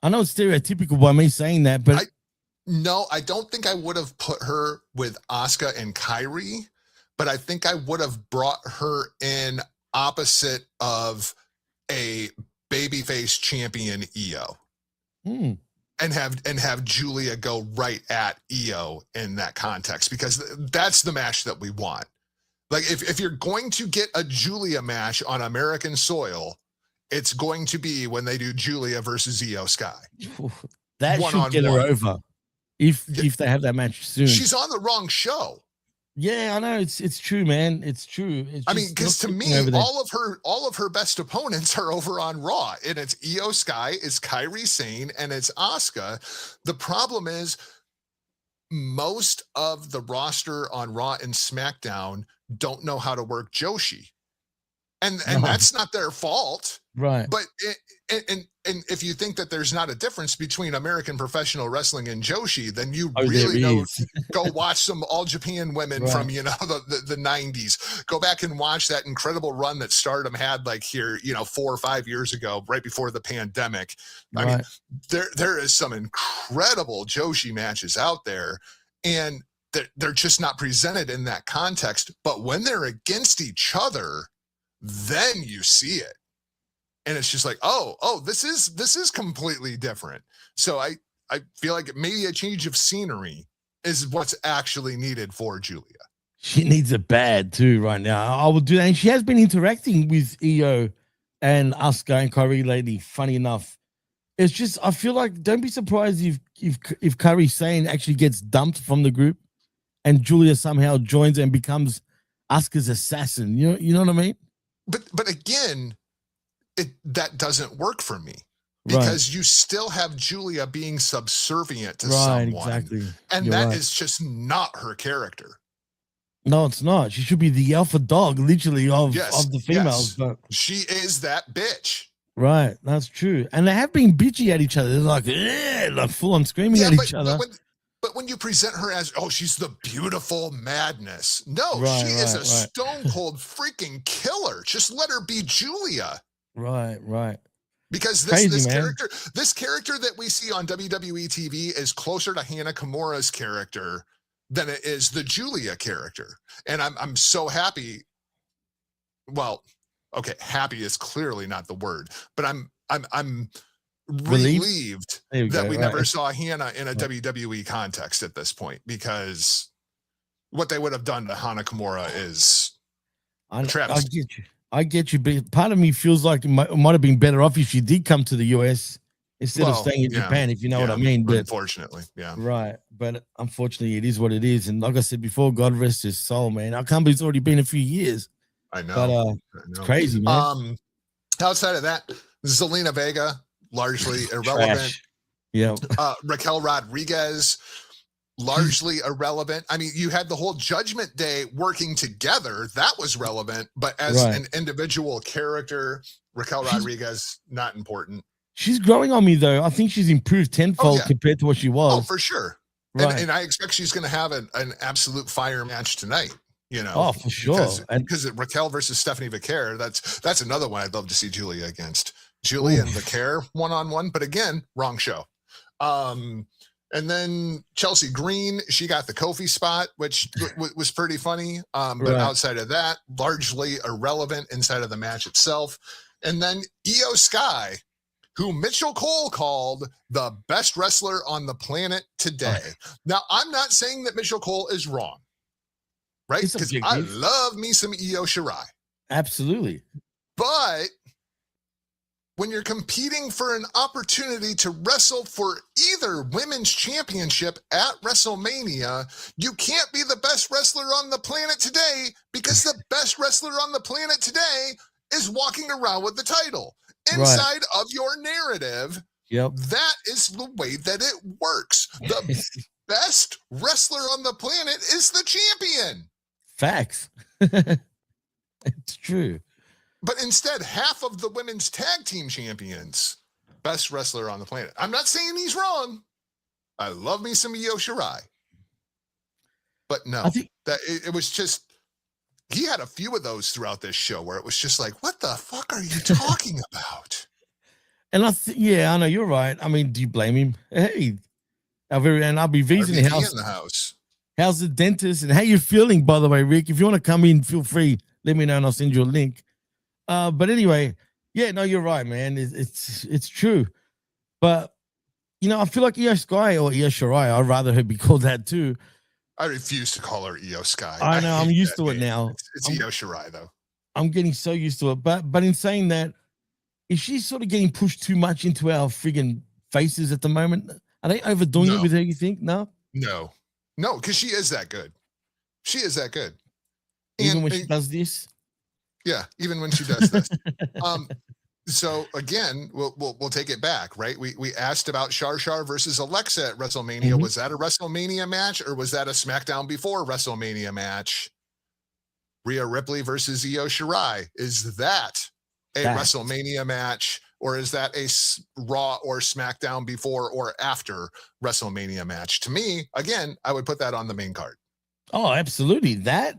I know it's stereotypical by me saying that, but I don't think I would have put her with Asuka and Kyrie, but I think I would have brought her in opposite of a babyface champion Io. And have Julia go right at Io in that context, because that's the match that we want. Like if you're going to get a Julia match on American soil, it's going to be when they do Julia versus Io Sky. That should get her over if they have that match soon. She's on the wrong show. Yeah, I know it's true, man. It's true. It's I mean, just not because to clicking me, over there. all of her best opponents are over on Raw, and it's Io Sky, it's Kairi Sane, and it's Asuka. The problem is most of the roster on Raw and SmackDown don't know how to work Joshi. And No, that's not their fault. right. But and if you think that there's not a difference between American professional wrestling and Joshi, then you Oh, there really know is. go watch some All Japan women Right. from the 90s. Go back and watch that incredible run that Stardom had like here 4 or 5 years ago, right before the pandemic. I mean, Right. there is some incredible Joshi matches out there, and they're just not presented in that context. But when they're against each other, then you see it. And it's just like, oh, this is completely different. So I feel like maybe a change of scenery is what's actually needed for Julia. She needs it bad too right now. I will do that. And she has been interacting with Io and Asuka and Kairi lately. Funny enough. It's just I feel like don't be surprised if Kairi Sane actually gets dumped from the group and Julia somehow joins and becomes Asuka's assassin. You know what I mean? But again, that doesn't work for me because you still have Julia being subservient to someone, exactly. And that is just not her character. No, it's not. She should be the alpha dog, literally, of the females. But she is that bitch. Right, that's true. And they have been bitchy at each other. They're like full on screaming at each other. But when you present her as, she's the beautiful madness. No, she is a stone cold freaking killer. Just let her be Julia. Right. Because this character that we see on WWE TV is closer to Hana Kimura's character than it is the Julia character. And I'm so happy. Well, okay, happy is clearly not the word, but I'm relieved that we never saw Hana in a WWE context at this point, because what they would have done to Hana Kimura is travesty. I get you, but part of me feels like it might have been better off if she did come to the US instead of staying in Japan, if you know what I mean. But unfortunately, right. But unfortunately, it is what it is. And like I said before, God rest his soul, man. I can't believe it's already been a few years. I know. But it's crazy, man. Outside of that, Zelina Vega, largely irrelevant. Yeah. Raquel Rodriguez, largely irrelevant. I mean, you had the whole Judgment Day working together. That was relevant. But as an individual character, Raquel Rodriguez, not important. She's growing on me, though. I think she's improved tenfold compared to what she was. Oh, for sure. Right. And I expect she's going to have an absolute fire match tonight. Oh, for sure. Because Raquel versus Stephanie Vicaire, that's another one I'd love to see Julia against. Julia and Vicaire one-on-one, but again, wrong show. And then Chelsea Green, she got the Kofi spot, which was pretty funny. But outside of that, largely irrelevant inside of the match itself. And then Io Sky, who Mitchell Cole called the best wrestler on the planet today. Now, I'm not saying that Mitchell Cole is wrong, right? Because I love me some Io Shirai. Absolutely. But when you're competing for an opportunity to wrestle for either women's championship at WrestleMania, you can't be the best wrestler on the planet today, because the best wrestler on the planet today is walking around with the title. Inside of your narrative, that is the way that it works. The best wrestler on the planet is the champion. Facts. It's true. But instead, half of the women's tag team champions, best wrestler on the planet. I'm not saying he's wrong. I love me some Io Shirai. But no, that it was just, he had a few of those throughout this show where it was just like, what the fuck are you talking about? And I know you're right. I mean, do you blame him? Hey, and I'll be visiting the house. How's the dentist and how you feeling, by the way, Rick? If you want to come in, feel free. Let me know and I'll send you a link. But anyway, no, you're right, man. It's true. But I feel like Io Sky or Io Shirai, I'd rather her be called that too. I refuse to call her Io Sky. I know, I'm used to it now. It's Io Shirai, though. I'm getting so used to it. But in saying that, is she sort of getting pushed too much into our friggin' faces at the moment? Are they overdoing it with her, you think? No? No, because she is that good. She is that good. Even when she does this. Yeah, even when she does this. So again, we'll take it back, right? We asked about Shar versus Alexa at WrestleMania. Mhm. Was that a WrestleMania match or was that a SmackDown before WrestleMania match? Rhea Ripley versus Io Shirai. Is that a WrestleMania match or is that a Raw or SmackDown before or after WrestleMania match? To me, again, I would put that on the main card. Oh, absolutely. That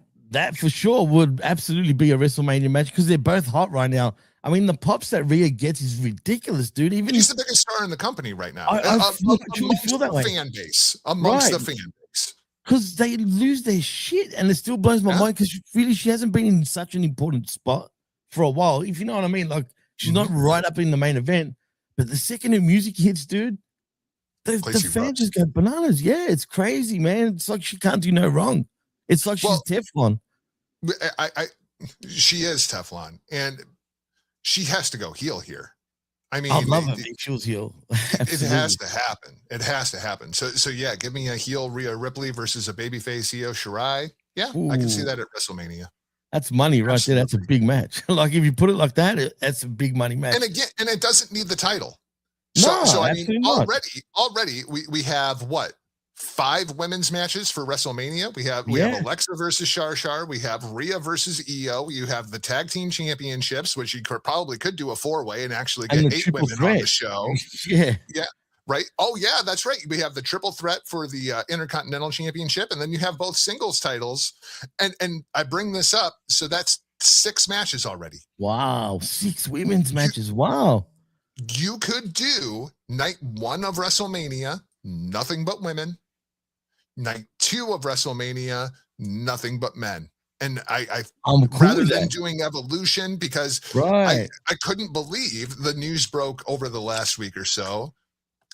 for sure would absolutely be a WrestleMania match because they're both hot right now. I mean, the pops that Rhea gets is ridiculous, dude. Even she's the biggest star in the company right now. I truly feel that way. Fan base, amongst the fan base. Because they lose their shit, and it still blows my mind because really she hasn't been in such an important spot for a while. If you know what I mean, like she's not right up in the main event, but the second her music hits, dude, the fans just go bananas. Yeah, it's crazy, man. It's like she can't do no wrong. It's like she's Teflon. She is Teflon, and she has to go heel here. I mean, I love her if she was heel. It has to happen. It has to happen. So yeah, give me a heel Rhea Ripley versus a babyface Io Shirai. Yeah, Ooh. I can see that at WrestleMania. That's money right there. That's a big match. Like if you put it like that, that's a big money match. And again, and it doesn't need the title. So I mean, already we have what? 5 women's matches for WrestleMania. We have Alexa versus Shar. We have Rhea versus Io. You have the tag team championships, which you probably could do a 4-way and actually get 8 women on the show. Yeah. Right. Oh yeah, that's right. We have the triple threat for the Intercontinental Championship, and then you have both singles titles. And I bring this up, so that's 6 matches already. Wow, 6 women's matches. Wow. You could do night 1 of WrestleMania, nothing but women. Night 2 of WrestleMania, nothing but men. And I'm cool rather than doing Evolution, because I couldn't believe the news broke over the last week or so.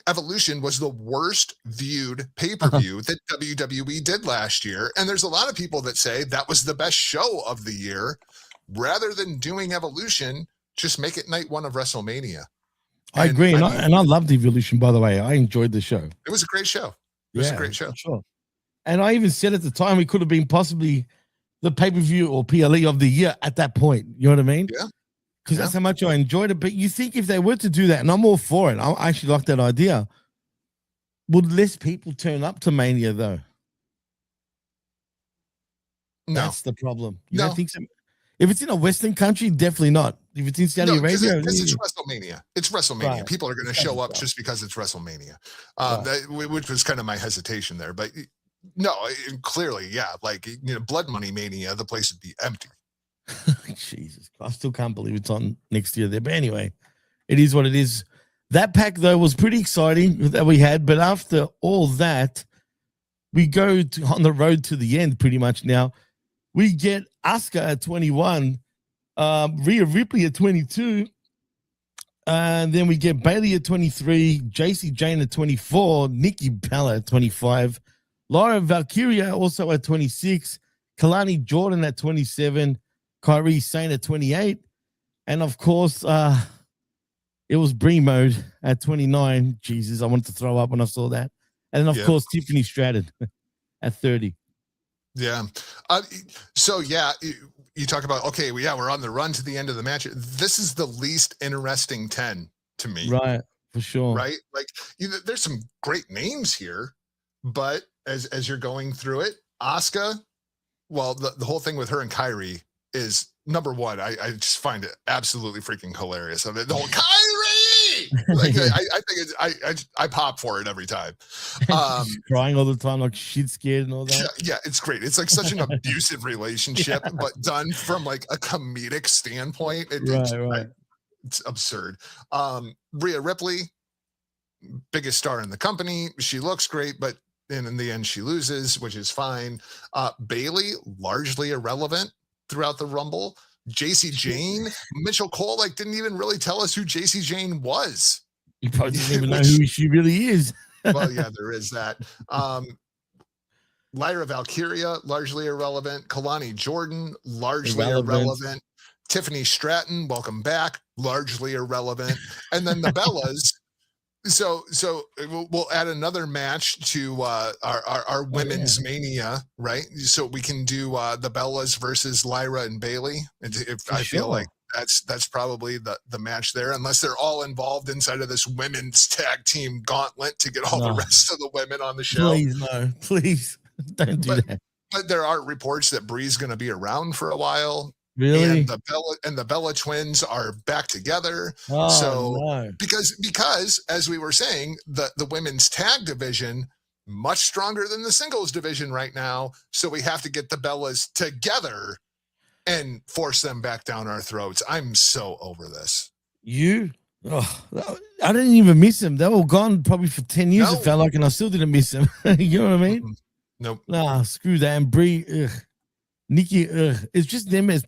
Evolution was the worst viewed pay-per-view that WWE did last year. And there's a lot of people that say that was the best show of the year. Rather than doing Evolution, just make it night 1 of WrestleMania. I agree. And I loved Evolution, by the way. I enjoyed the show. It was a great show. It was a great show. Sure. And I even said at the time it could have been possibly the pay-per-view or PLE of the year at that point. You know what I mean? Yeah. Because that's how much I enjoyed it. But you think if they were to do that, and I'm all for it, I actually like that idea, would less people turn up to Mania, though? No. That's the problem. You don't think so? If it's in a Western country, definitely not. If it's in Saudi Arabia, it's WrestleMania. It's WrestleMania. Right. People are going to show up just because it's WrestleMania, which was kind of my hesitation there. But no, clearly, like Blood Money Mania, the place would be empty. Jesus, I still can't believe it's on next year there. But anyway, it is what it is. That pack though was pretty exciting that we had. But after all that, we go on the road to the end pretty much now. We get Asuka at 21, Rhea Ripley at 22, and then we get Bayley at 23, JC Jane at 24, Nikki Bella at 25, Laura Valkyria also at 26, Kalani Jordan at 27, Kairi Sane at 28, and of course, it was Brie Mode at 29. Jesus, I wanted to throw up when I saw that. And then, of course, Tiffany Stratton at 30. Yeah. So, you talk about, we're on the run to the end of the match. This is the least interesting 10 to me. Right. For sure. Right. Like, there's some great names here, but as you're going through it, Asuka, well, the whole thing with her and Kairi is number one. I just find it absolutely freaking hilarious. I mean, the whole Kairi! Like, I think I pop for it every time. Crying all the time, like shit scared and all that. Yeah, it's great. It's like such an abusive relationship, but done from like a comedic standpoint. It's absurd. Rhea Ripley, biggest star in the company. She looks great, but in the end, she loses, which is fine. Bayley, largely irrelevant throughout the Rumble. JC Jane, Mitchell Cole, didn't even really tell us who JC Jane was. You probably didn't even know who she really is. Well, yeah, there is that. Lyra Valkyria, largely irrelevant. Kalani Jordan, largely irrelevant. Tiffany Stratton, welcome back, largely irrelevant. And then the Bellas, So we'll add another match to our women's mania, right? So we can do the Bellas versus Lyra and Bailey. If For I feel like sure. that's probably the match there, unless they're all involved inside of this women's tag team gauntlet to get all the No, rest of the women on the show. please, no, please don't do But that. there are reports that Bree's going to be around for a while. Really? And the Bella twins are back together. Oh So no. because as we were saying, the women's tag division much stronger than the singles division right now. So we have to get the Bellas together and force them back down our throats. I'm so over this. Oh, I didn't even miss him. They were gone probably for 10 years, No. it felt like, and I still didn't miss him. You know what I mean? Nope. Nah, screw that. And Brie, Nikki, it's just them as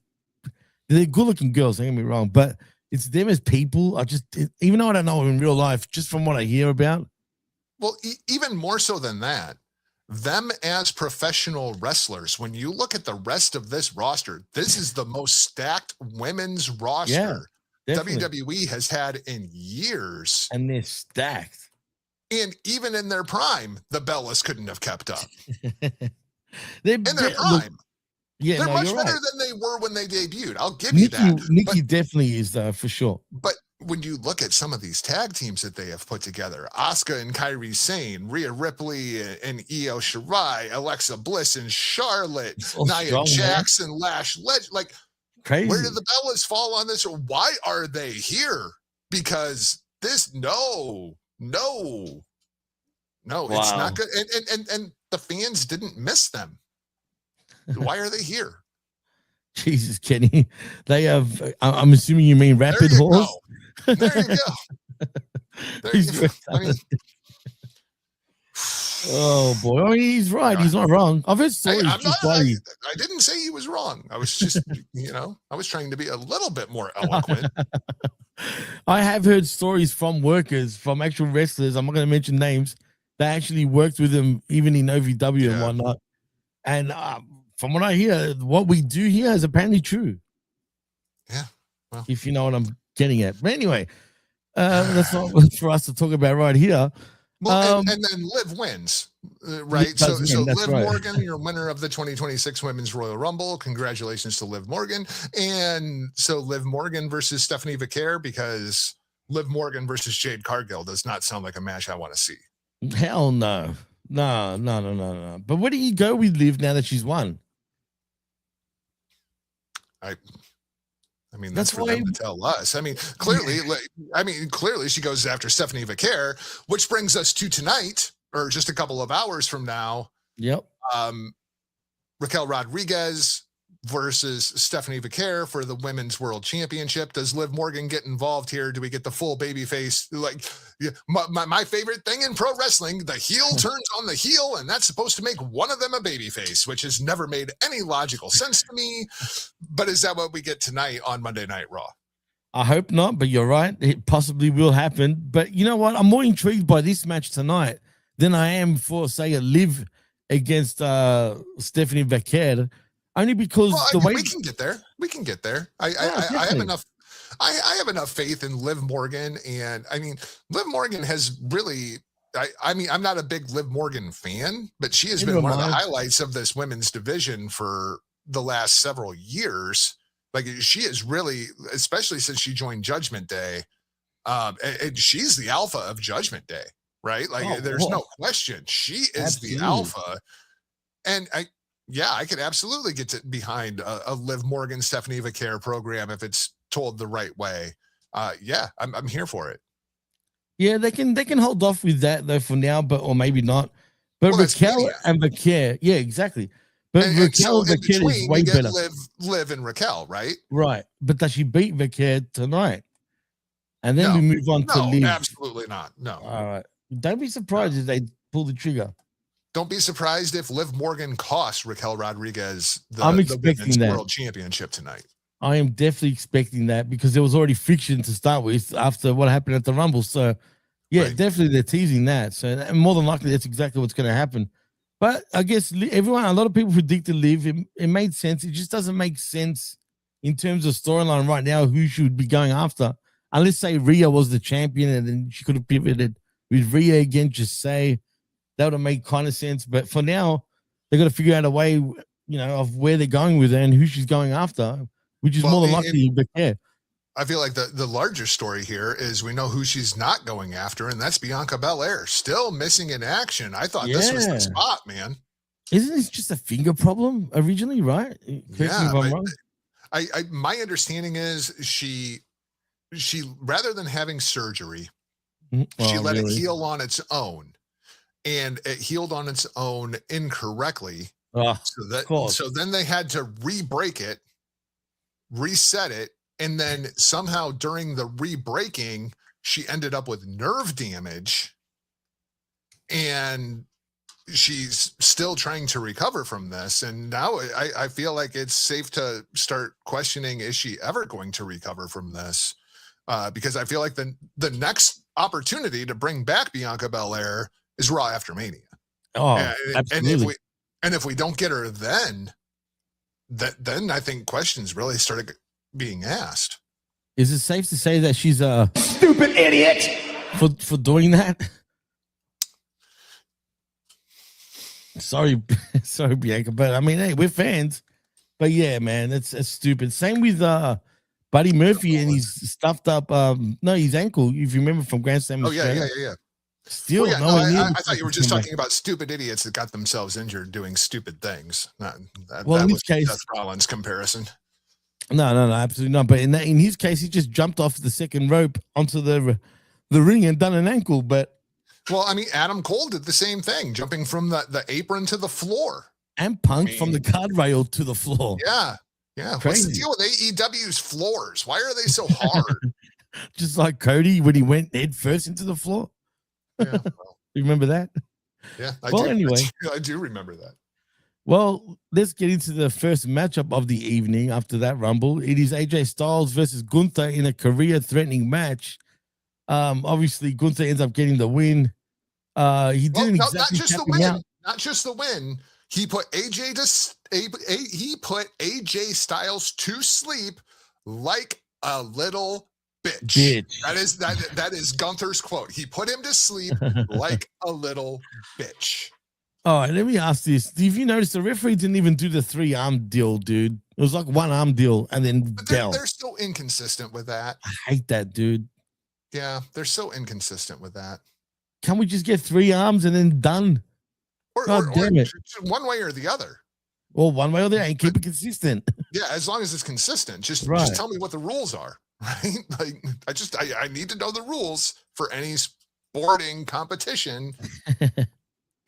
they're good looking girls, don't get me wrong, but it's them as people. Even though I don't know them in real life, just from what I hear about. Well, even more so than that, them as professional wrestlers, when you look at the rest of this roster, this is the most stacked women's roster WWE has had in years. And they're stacked. And even in their prime, the Bellas couldn't have kept up. They're in their prime. Yeah, they're much better than they were when they debuted. I'll give you that. Nikki definitely is, for sure. But when you look at some of these tag teams that they have put together, Asuka and Kairi Sane, Rhea Ripley and Io Shirai, Alexa Bliss and Charlotte, Nia Jax and Lash Legend, like crazy. Where did the Bellas fall on this? Or why are they here? Because this, no, wow. It's not good. And the fans didn't miss them. Why are they here? Jesus, Kenny. They have, I'm assuming you mean Rapid Horse? There you go. There you go. I mean, oh boy. I mean, he's right. He's not wrong. I've heard stories. I didn't say he was wrong. I was just, I was trying to be a little bit more eloquent. I have heard stories from workers, from actual wrestlers. I'm not going to mention names. That actually worked with them, even in OVW and whatnot. And from what I hear, what we do here is apparently true. Yeah. Well, if you know what I'm getting at. But anyway, that's not for us to talk about right here. Well, and then Liv wins, right? So Liv Morgan, you're winner of the 2026 Women's Royal Rumble. Congratulations to Liv Morgan. And so Liv Morgan versus Stephanie Vaquer, because Liv Morgan versus Jade Cargill does not sound like a match I want to see. Hell no. No. But where do you go with Liv now that she's won? I mean, that's for them to tell us. I mean, clearly she goes after Stephanie Vaquer, which brings us to tonight, or just a couple of hours from now. Yep. Raquel Rodriguez versus Stephanie Vaquer for the Women's World Championship. Does Liv Morgan get involved here? Do we get the full baby face? Like my favorite thing in pro wrestling, the heel turns on the heel, and that's supposed to make one of them a baby face, which has never made any logical sense to me. But is that what we get tonight on Monday Night Raw? I hope not, but you're right. It possibly will happen. But you know what? I'm more intrigued by this match tonight than I am for, say, a Liv against Stephanie Vaquer. Only because we can get there. We can get there. I have enough. I have enough faith in Liv Morgan, and I mean, Liv Morgan has really. I mean, I'm not a big Liv Morgan fan, but she has been one of the highlights of this women's division for the last several years. Like, she is really, especially since she joined Judgment Day, and she's the alpha of Judgment Day, right? Like, there's no question, she is the alpha, and I could absolutely get behind a Liv Morgan, Stephanie Vaquer program if it's told the right way. I'm here for it. Yeah, they can hold off with that though for now, or maybe not. But Raquel and Vaquer, yeah, exactly. But Raquel and Vaquer is way better. Liv and Raquel, right? Right. But does she beat Vaquer tonight? And then we move on to Liv. Absolutely not. No. All right. Don't be surprised if they pull the trigger. Don't be surprised if Liv Morgan costs Raquel Rodriguez the Women's World Championship tonight. I am definitely expecting that because there was already friction to start with after what happened at the Rumble. So, definitely they're teasing that. So, and more than likely, that's exactly what's going to happen. But I guess a lot of people predicted Liv. It made sense. It just doesn't make sense in terms of storyline right now who should be going after. Unless, say, Rhea was the champion and then she could have pivoted with Rhea again, just say that would have made kind of sense. But for now, they got to figure out a way, of where they're going with her and who she's going after, which is more than likely. But yeah, I feel like the larger story here is we know who she's not going after, and that's Bianca Belair. Still missing in action. I thought this was the spot, man. Isn't this just a finger problem originally, right? Yeah, my understanding is she rather than having surgery, she let it heal on its own, and it healed on its own incorrectly. So then they had to re-break it, reset it, and then somehow during the re-breaking, she ended up with nerve damage, and she's still trying to recover from this. And now I feel like it's safe to start questioning, is she ever going to recover from this? Because I feel like the next opportunity to bring back Bianca Belair is Raw after Mania. Absolutely. And if we don't get her then I think questions really started being asked. Is it safe to say that she's a stupid idiot for doing that? Sorry, Bianca, but I mean, hey, we're fans. But yeah, man, it's stupid. Same with Buddy Murphy and his stuffed up his ankle. If you remember from Grand Slam. Yeah. Still, I thought you were just talking about stupid idiots that got themselves injured doing stupid things. That was Seth Rollins' comparison. No, absolutely not. But in his case, he just jumped off the second rope onto the ring and done an ankle. But I mean, Adam Cole did the same thing, jumping from the apron to the floor, and Punk from the guardrail to the floor. Yeah. Crazy. What's the deal with AEW's floors? Why are they so hard? Just like Cody when he went head first into the floor. Yeah, you remember that? Yeah. Anyway, I do remember that. Well, let's get into the first matchup of the evening after that Rumble. It is AJ Styles versus Gunther in a career-threatening match. Obviously, Gunther ends up getting the win. He didn't exactly not just the win. Not just the win. He put AJ Styles to sleep like a little bitch. That is Gunther's quote. He put him to sleep like a little bitch. All right, let me ask this. If you notice, the referee didn't even do the 3-arm deal, dude. It was like 1-arm deal and then they're so inconsistent with that. I hate that, dude. Yeah, they're so inconsistent with that. Can we just get 3 arms and then done? Damn it. One way or the other. Well, one way or the other, and keep it consistent. Yeah, as long as it's consistent. Just tell me what the rules are, right? Like, I need to know the rules for any sporting competition.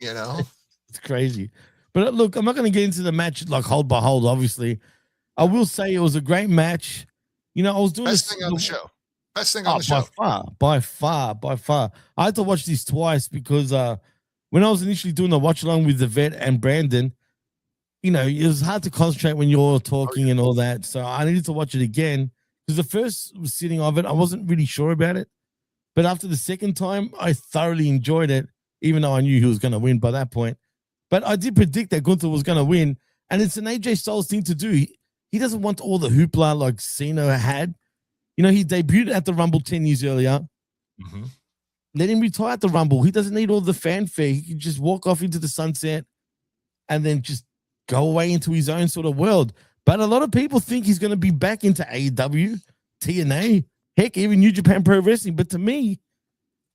It's crazy. But look, I'm not going to get into the match like hold by hold, obviously. I will say it was a great match. I was doing Best thing on the show. Best thing on the show. By far. I had to watch this twice because when I was initially doing the watch along with the vet and Brandon, it was hard to concentrate when you're talking and all that. So I needed to watch it again because the first sitting of it, I wasn't really sure about it. But after the second time, I thoroughly enjoyed it, even though I knew he was going to win by that point. But I did predict that Gunther was going to win. And it's an AJ Styles thing to do. He doesn't want all the hoopla like Cena had. He debuted at the Rumble 10 years earlier. Mm-hmm. Let him retire at the Rumble. He doesn't need all the fanfare. He can just walk off into the sunset and then just go away into his own sort of world. But a lot of people think he's going to be back into AEW, TNA, heck, even New Japan Pro Wrestling. But to me,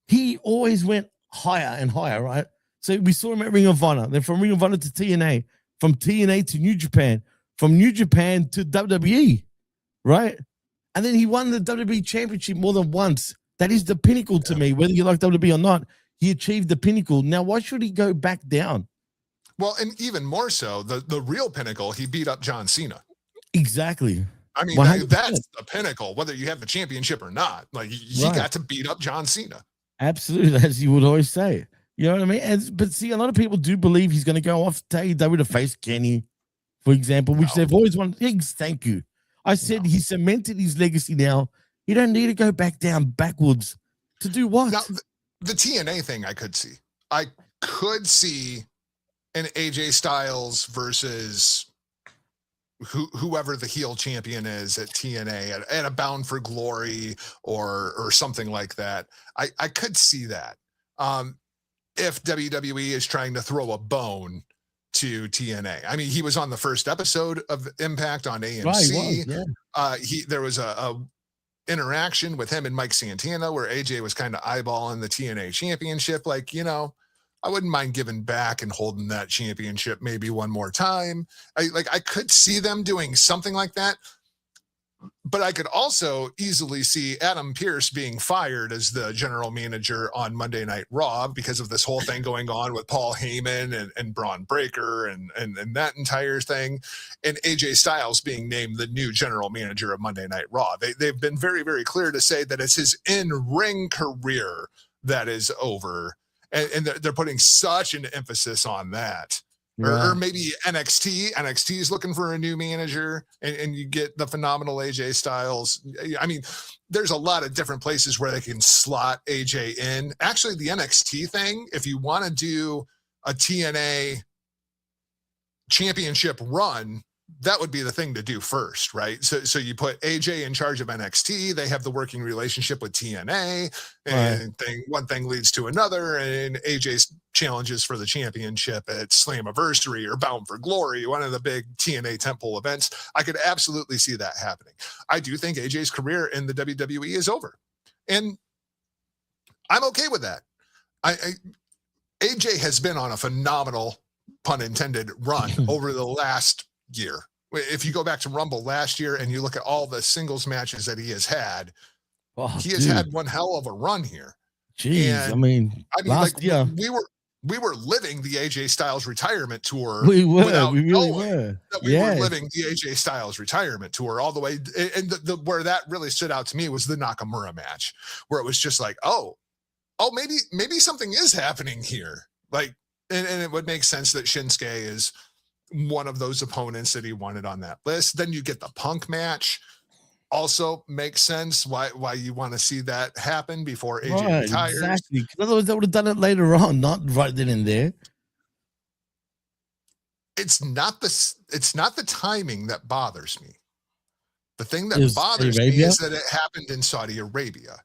he always went higher and higher, right? So we saw him at Ring of Honor, then from Ring of Honor to TNA, from TNA to New Japan, from New Japan to WWE, right? And then he won the WWE Championship more than once. That is the pinnacle to me, whether you like WWE or not. He achieved the pinnacle. Now, why should he go back down? Well, and even more so, the real pinnacle, he beat up John Cena. Exactly. I mean, that's the pinnacle, whether you have the championship or not. Like, he got to beat up John Cena. Absolutely, as you would always say. You know what I mean? But see, a lot of people do believe he's going to go off to AEW to face Kenny, for example, which they've always wanted. Thank you. I said he cemented his legacy now. You don't need to go back down backwards to do what? Now, the TNA thing I could see. I could see an AJ Styles versus whoever the heel champion is at TNA at a Bound for Glory or something like that. I could see that. if WWE is trying to throw a bone to TNA. I mean, he was on the first episode of Impact on AMC. Right, yeah. There was a interaction with him and Mike Santana where AJ was kind of eyeballing the TNA championship. Like, I wouldn't mind giving back and holding that championship maybe one more time. I could see them doing something like that. But I could also easily see Adam Pearce being fired as the general manager on Monday Night Raw because of this whole thing going on with Paul Heyman and Braun Breaker and that entire thing, and AJ Styles being named the new general manager of Monday Night Raw. They've been very, very clear to say that it's his in-ring career that is over, and they're putting such an emphasis on that. Yeah. Or maybe NXT is looking for a new manager, and you get the phenomenal AJ Styles. I mean, there's a lot of different places where they can slot AJ in. Actually, the NXT thing, if you want to do a TNA championship run, that would be the thing to do first, right? So you put AJ in charge of NXT. They have the working relationship with TNA, and one thing leads to another, and AJ's challenges for the championship at Slammiversary or Bound for Glory, one of the big TNA tentpole events. I could absolutely see that happening. I do think AJ's career in the WWE is over, and I'm okay with that. AJ has been on a phenomenal, pun intended, run over the last year. If you go back to Rumble last year and you look at all the singles matches that he has had, he has had one hell of a run here. Jeez, and, I mean last year we were living the AJ Styles retirement tour. We really were. We were living the AJ Styles retirement tour all the way. And where that really stood out to me was the Nakamura match, where it was just like, oh, maybe something is happening here. Like, and it would make sense that Shinsuke is one of those opponents that he wanted on that list. Then you get the Punk match. Also makes sense why you want to see that happen before AJ retires. Exactly. Otherwise, they would have done it later on, not right then and there. It's not the timing that bothers me. The thing that bothers me is that it happened in Saudi Arabia.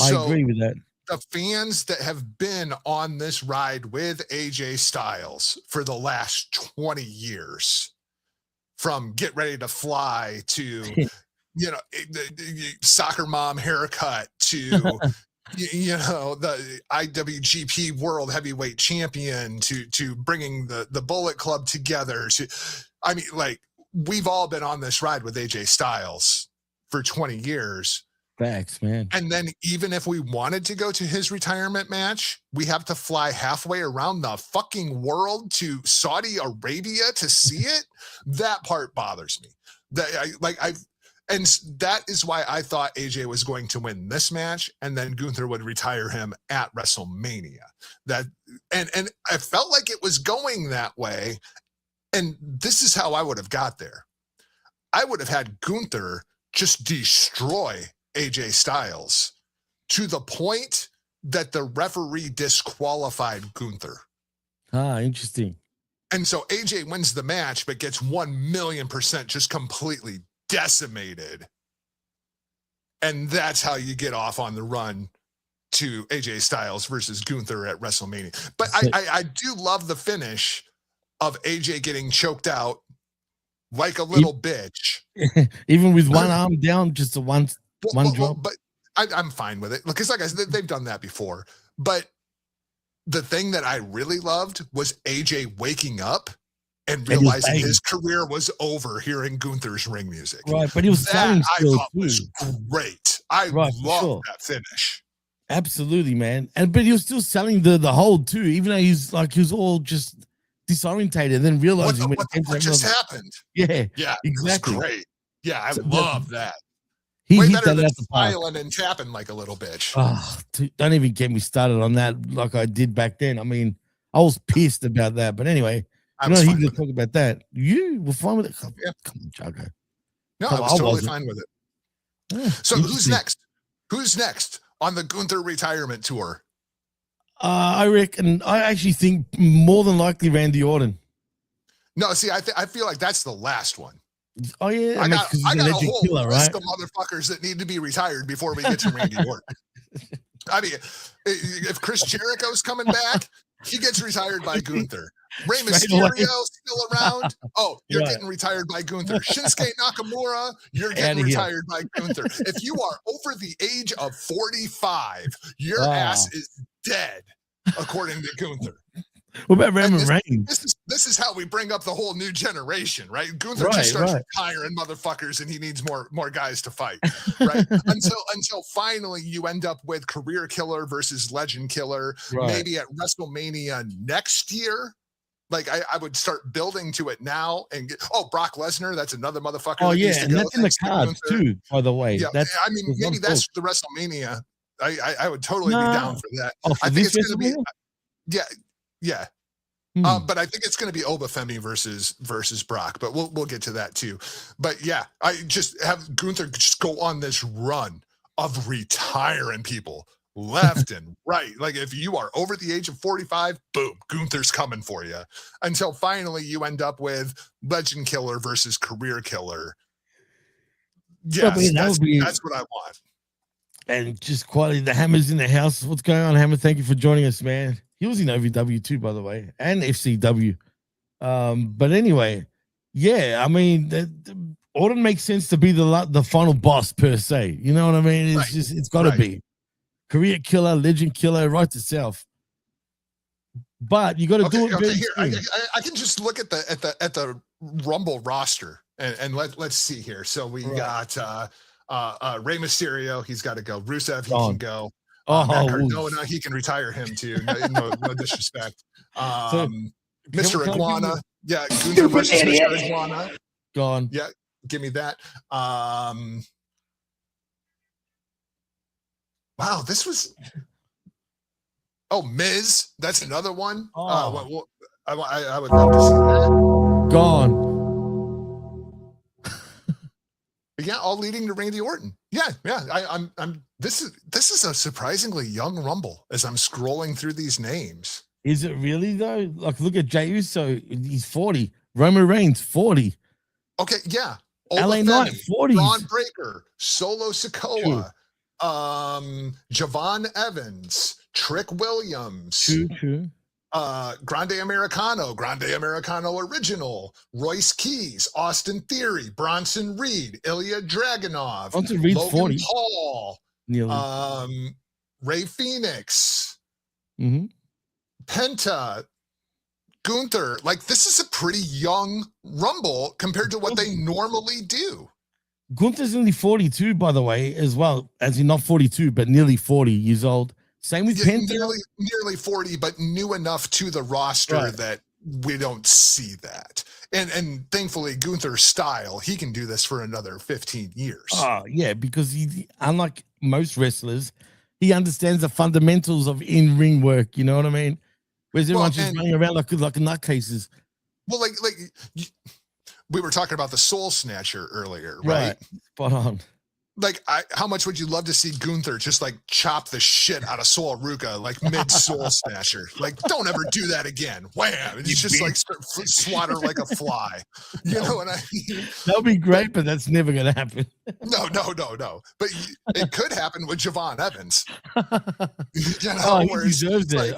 I agree with that. The fans that have been on this ride with AJ Styles for the last 20 years, from Get Ready to Fly to, the soccer mom haircut to, the IWGP World Heavyweight Champion to bringing the Bullet Club together. We've all been on this ride with AJ Styles for 20 years. Facts, man. And then even if we wanted to go to his retirement match, we have to fly halfway around the fucking world to Saudi Arabia to see it. That part bothers me. And that is why I thought AJ was going to win this match, and then Gunther would retire him at WrestleMania. And I felt like it was going that way. And this is how I would have got there. I would have had Gunther just destroy AJ Styles to the point that the referee disqualified Gunther. Interesting. And so AJ wins the match, but gets 1,000,000% just completely decimated. And that's how you get off on the run to AJ Styles versus Gunther at WrestleMania. But I do love the finish of AJ getting choked out like a little bitch. Even with one arm down, just one drop. But I'm fine with it. Because like I said, they've done that before. But the thing that I really loved was AJ waking up and realizing his career was over hearing Gunther's ring music. Right, but he was selling still. I thought was great. I love that finish. Absolutely, man. But he was still selling the hold too, even though he was all just disorientated, and then realizing what just happened. Yeah, exactly. It was great. Yeah, I love that. Way better than smiling and tapping like a little bitch. Oh, don't even get me started on that like I did back then. I mean, I was pissed about that. But anyway, I'm not here to talk about that. You were fine with it? Come on, Jargo. No, I was totally fine with it. Yeah, so who's next? Who's next on the Gunther retirement tour? I actually think more than likely Randy Orton. No, see, I feel like that's the last one. Oh yeah, I got a whole list of motherfuckers that need to be retired before we get to Randy Orton. I mean, if Chris Jericho's coming back, he gets retired by Gunther. Rey Mysterio still around. Oh, you're getting retired by Gunther. Shinsuke Nakamura, you're getting retired by Gunther. If you are over the age of 45, your ass is dead, according to Gunther. What about Roman Reigns? This is how we bring up the whole new generation, right? Gunther just starts retiring motherfuckers, and he needs more guys to fight, right? until finally you end up with career killer versus legend killer, maybe at WrestleMania next year. Like I would start building to it now and get, Brock Lesnar, that's another motherfucker. Oh yeah, and that's in the cards too, by the way. Yeah, I mean maybe that's the WrestleMania. I would totally be down for that. I think it's going to be yeah. But I think it's going to be Obafemi versus Brock, but we'll get to that too. But yeah, I just have Gunther just go on this run of retiring people left and right. Like if you are over the age of 45, boom, Gunther's coming for you. Until finally you end up with legend killer versus career killer. Yes, that's what I want. And just quality, the Hammer's in the house. What's going on, Hammer? Thank you for joining us, man. He was in OVW too, by the way, and FCW. But anyway, yeah, I mean, Orton makes sense to be the final boss per se. You know what I mean? It's got to be career killer, legend killer, right itself. But you got to do it. Okay, here I can just look at the Rumble roster and let's see here. So we got Rey Mysterio, he's got to go. Rusev, he can go. Matt Cardona, he can retire him too. No disrespect. Mr. Iguana, Gunther versus Mr. Iguana. Gone. Yeah, give me that. Wow, this was. Miz, that's another one. I would love to see that. Gone. Yeah, all leading to Randy Orton. Yeah. I'm. This is a surprisingly young Rumble as I'm scrolling through these names. Is it really though? Like, look at Jey Uso. He's 40. Roman Reigns 40. Okay, yeah. LA Knight 40. Braun Breaker, Solo Sikoa, Javon Evans, Trick Williams. True. Grande Americano Original, Royce Keys, Austin Theory, Bronson Reed, Ilya Dragunov, Logan 40. Paul, Ray Phoenix, Penta, Gunther. Like, this is a pretty young Rumble compared to what they normally do. Gunther's only 42, by the way, as well, as he's not 42, but nearly 40 years old. Same with Penta. Nearly 40, but new enough to the roster that we don't see that. And thankfully, Gunther's style, he can do this for another 15 years. Oh, yeah, because he, unlike most wrestlers, he understands the fundamentals of in-ring work, you know what I mean? Whereas everyone's just running around like nutcases. Well, like we were talking about the Soul Snatcher earlier, right? Spot on. Like, how much would you love to see Gunther just like chop the shit out of Sol Ruka, like mid Soul Snatcher? Like, don't ever do that again. Wham! And he's just like swat her like a fly. You know what I mean? That'll be great, but that's never going to happen. No. But it could happen with Javon Evans. You know, he deserves it.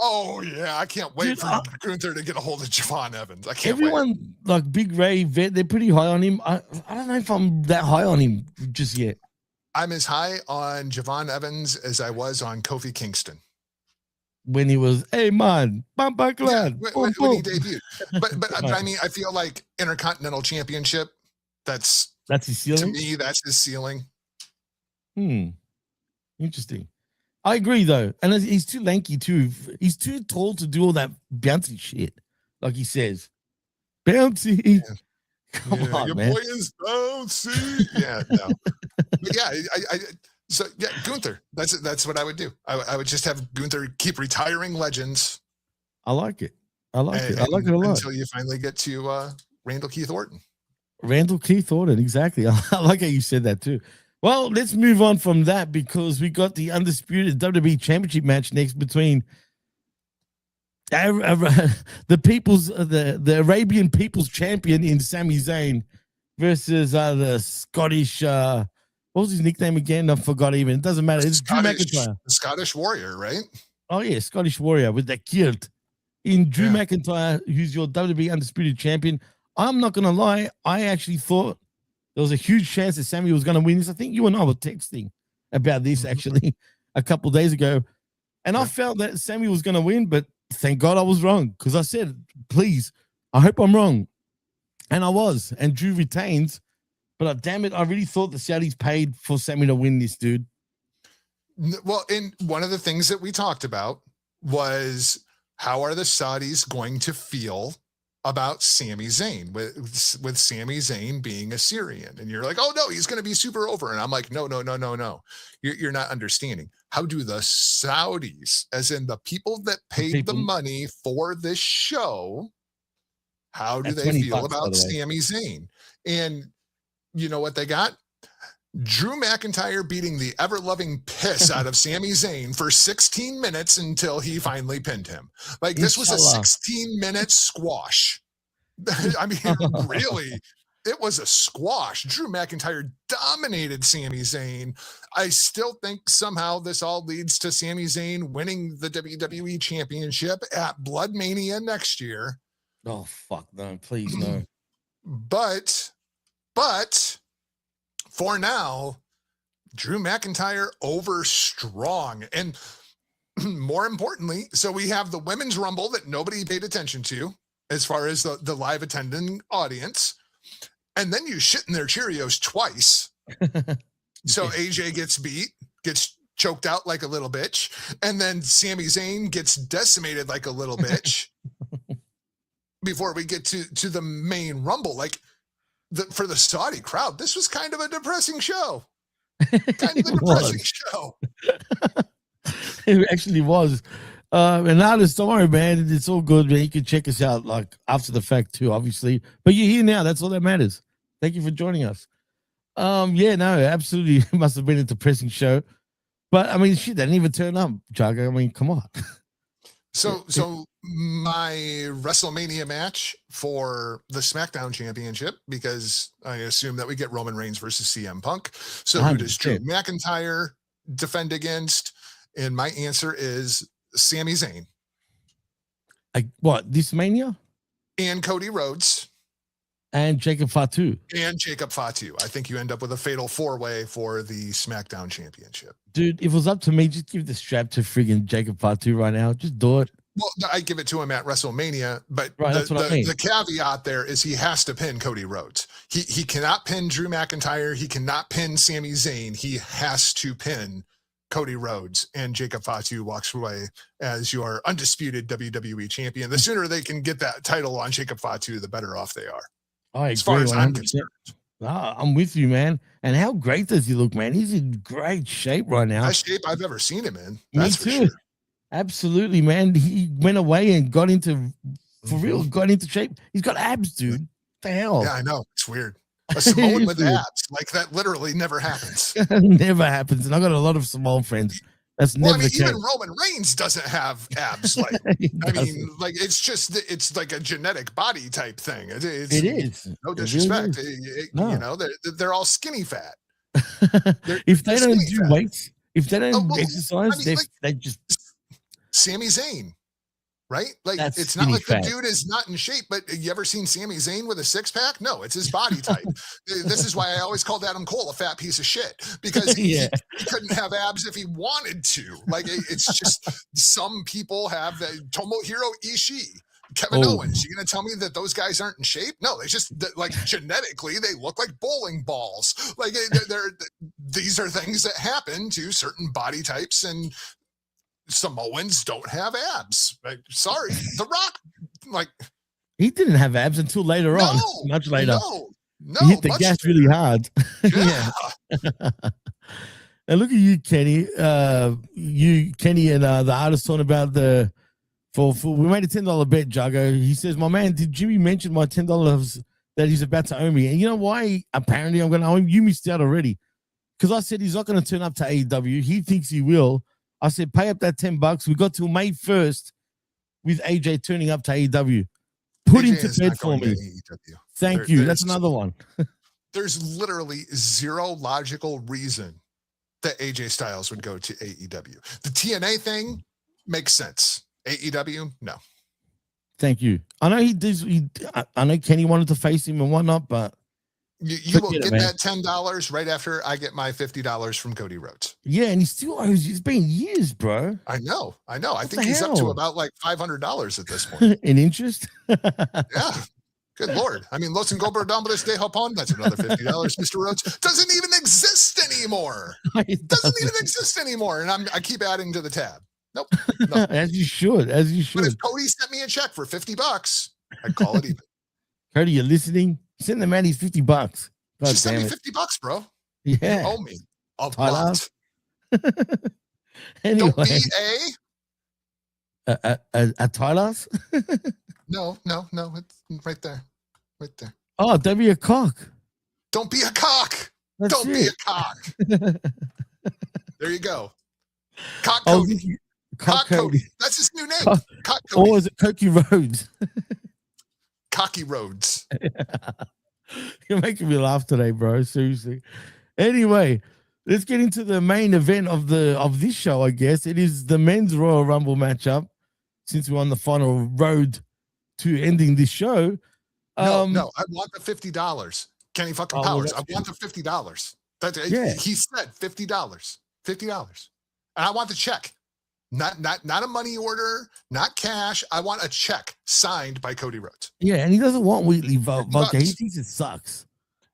Oh yeah, I can't wait for Gunther to get a hold of Javon Evans. I can't Everyone, wait. Like Big Ray, they're pretty high on him. I don't know if I'm that high on him just yet. I'm as high on Javon Evans as I was on Kofi Kingston. When he was, hey man, bump back lad. When he debuted. But I mean, I feel like Intercontinental Championship, that's his ceiling? To me, that's his ceiling. Interesting. I agree though, and he's too lanky too. He's too tall to do all that bouncy shit, like he says. Bouncy, yeah. Come on, your man. boy is bouncy. Yeah, no. But yeah, Gunther. That's what I would do. I would just have Gunther keep retiring legends. I like it. I like it a lot. Until you finally get to Randall Keith Orton. Randall Keith Orton, exactly. I like how you said that too. Well, let's move on from that because we got the undisputed WWE Championship match next between the Arabian People's Champion in Sami Zayn versus the Scottish what was his nickname again? I forgot even. It doesn't matter. It's Drew McIntyre. The Scottish Warrior, right? Oh, yeah, Scottish Warrior with that kilt. In Drew Yeah. McIntyre, who's your WWE Undisputed Champion. I'm not going to lie. I actually thought there was a huge chance that Sammy was going to win this. I think you and I were texting about this actually a couple of days ago. And I felt that Sammy was going to win, but thank God I was wrong because I said, please, I hope I'm wrong. And I was. And Drew retains. But damn it, I really thought the Saudis paid for Sammy to win this, dude. Well, and one of the things that we talked about was how are the Saudis going to feel about Sami Zayn with Sami Zayn being a Syrian? And you're like, oh no, he's going to be super over. And I'm like, no. You're not understanding. How do the Saudis, as in the people that paid the money for this show, how do they feel about Sami Zayn? And you know what they got? Drew McIntyre beating the ever-loving piss out of Sami Zayn for 16 minutes until he finally pinned him. Like, this was a 16-minute squash. I mean, really, it was a squash. Drew McIntyre dominated Sami Zayn. I still think somehow this all leads to Sami Zayn winning the WWE Championship at Blood Mania next year. Oh, fuck, no, please, no. But for now, Drew McIntyre over strong. And more importantly, so we have the Women's Rumble that nobody paid attention to as far as the live attending audience. And then you shit in their Cheerios twice. So AJ gets beat, gets choked out like a little bitch. And then Sami Zayn gets decimated like a little bitch before we get to the main Rumble. Like, for the Saudi crowd, this was kind of a depressing show. Show. It actually was. And now this story, man, it's all good, man. You can check us out like after the fact too, obviously. But you're here now. That's all that matters. Thank you for joining us. Yeah, no, absolutely. It must have been a depressing show. But I mean, shit, they didn't even turn up, Jargo. I mean, come on. So my WrestleMania match for the SmackDown Championship, because I assume that we get Roman Reigns versus CM Punk. So who does Drew McIntyre defend against? And my answer is Sami Zayn. What, this Mania? And Cody Rhodes. And Jacob Fatu. I think you end up with a fatal four-way for the SmackDown Championship. Dude, if it was up to me, just give the strap to friggin' Jacob Fatu right now. Just do it. Well, I give it to him at WrestleMania, but the caveat there is he has to pin Cody Rhodes. He cannot pin Drew McIntyre. He cannot pin Sami Zayn. He has to pin Cody Rhodes, and Jacob Fatu walks away as your undisputed WWE champion. The sooner they can get that title on Jacob Fatu, the better off they are. As far as I'm concerned. I'm with you, man. And how great does he look, man? He's in great shape right now. Best shape I've ever seen him in. That's Me too. For sure. Absolutely, man. He went away and got into shape. He's got abs, dude. What the hell? Yeah, I know. It's weird. A Samoan with abs. Like, that literally never happens. Never happens. And I got a lot of Samoan friends. That's never the case. Even Roman Reigns doesn't have abs. Like, it's like a genetic body type thing. It is. No disrespect. You know, they're all skinny fat. If they don't do weights, if they don't exercise, they just. Sami Zayn, right? Like, it's not like the dude is not in shape, but you ever seen Sami Zayn with a six-pack? No, it's his body type. This is why I always called Adam Cole a fat piece of shit, because he couldn't have abs if he wanted to. Like, it's just some people have that. Tomohiro Ishii, Kevin Owens. You're going to tell me that those guys aren't in shape? No, they just, like, genetically, they look like bowling balls. Like, these are things that happen to certain body types, and Samoans don't have abs. Like, sorry, The Rock, like, he didn't have abs until later on. Much later. No, he hit the gas really hard. Yeah. And look at you, Kenny. Kenny, and the artist talking about we made a $10 bet, Jargo. He says, my man, did Jimmy mention my $10 that he's about to owe me? And you know why? Apparently, I'm going to owe him. You missed out already, because I said he's not going to turn up to AEW. He thinks he will. I said, pay up that $10. We got till May 1st with AJ turning up to AEW. Put him to bed for me. Thank you. That's another one. There's literally zero logical reason that AJ Styles would go to AEW. The TNA thing makes sense. AEW, no. Thank you. I know he does. I know Kenny wanted to face him and whatnot, but you will get that $10 right after I get my $50 from Cody Rhodes. Yeah, and he still owes. It's been years, bro. I know. I think he's up to about like $500 at this point. In interest? Yeah. Good Lord. I mean, Los Ingobernables de Japón, that's another $50, Mr. Rhodes. Doesn't even exist anymore. Doesn't even exist anymore. And I keep adding to the tab. Nope. As you should. But if Cody sent me a check for $50, I'd call it even. Cody, you're listening? Send the man his $50. God Just send me $50, bro. Yeah. You owe me a lot. Anyway. Don't be a Tyler's? No. It's right there. Right there. Oh, don't be a cock. Don't be a cock. Don't be a cock. There you go. Cock Cody. Cock Cody. That's his new name. Cock Cody. Or is it Cocky Rhodes? Cocky Rhodes. You're making me laugh today, bro. Seriously. Anyway, let's get into the main event of this show, I guess. It is the men's Royal Rumble matchup, since we're on the final road to ending this show. No, I want the $50. Kenny fucking Powers. I want the $50. He said $50. $50. And I want the check. Not a money order, not cash. I want a check signed by Cody Rhodes. Yeah, and he doesn't want Wheatley vodka. He thinks it sucks.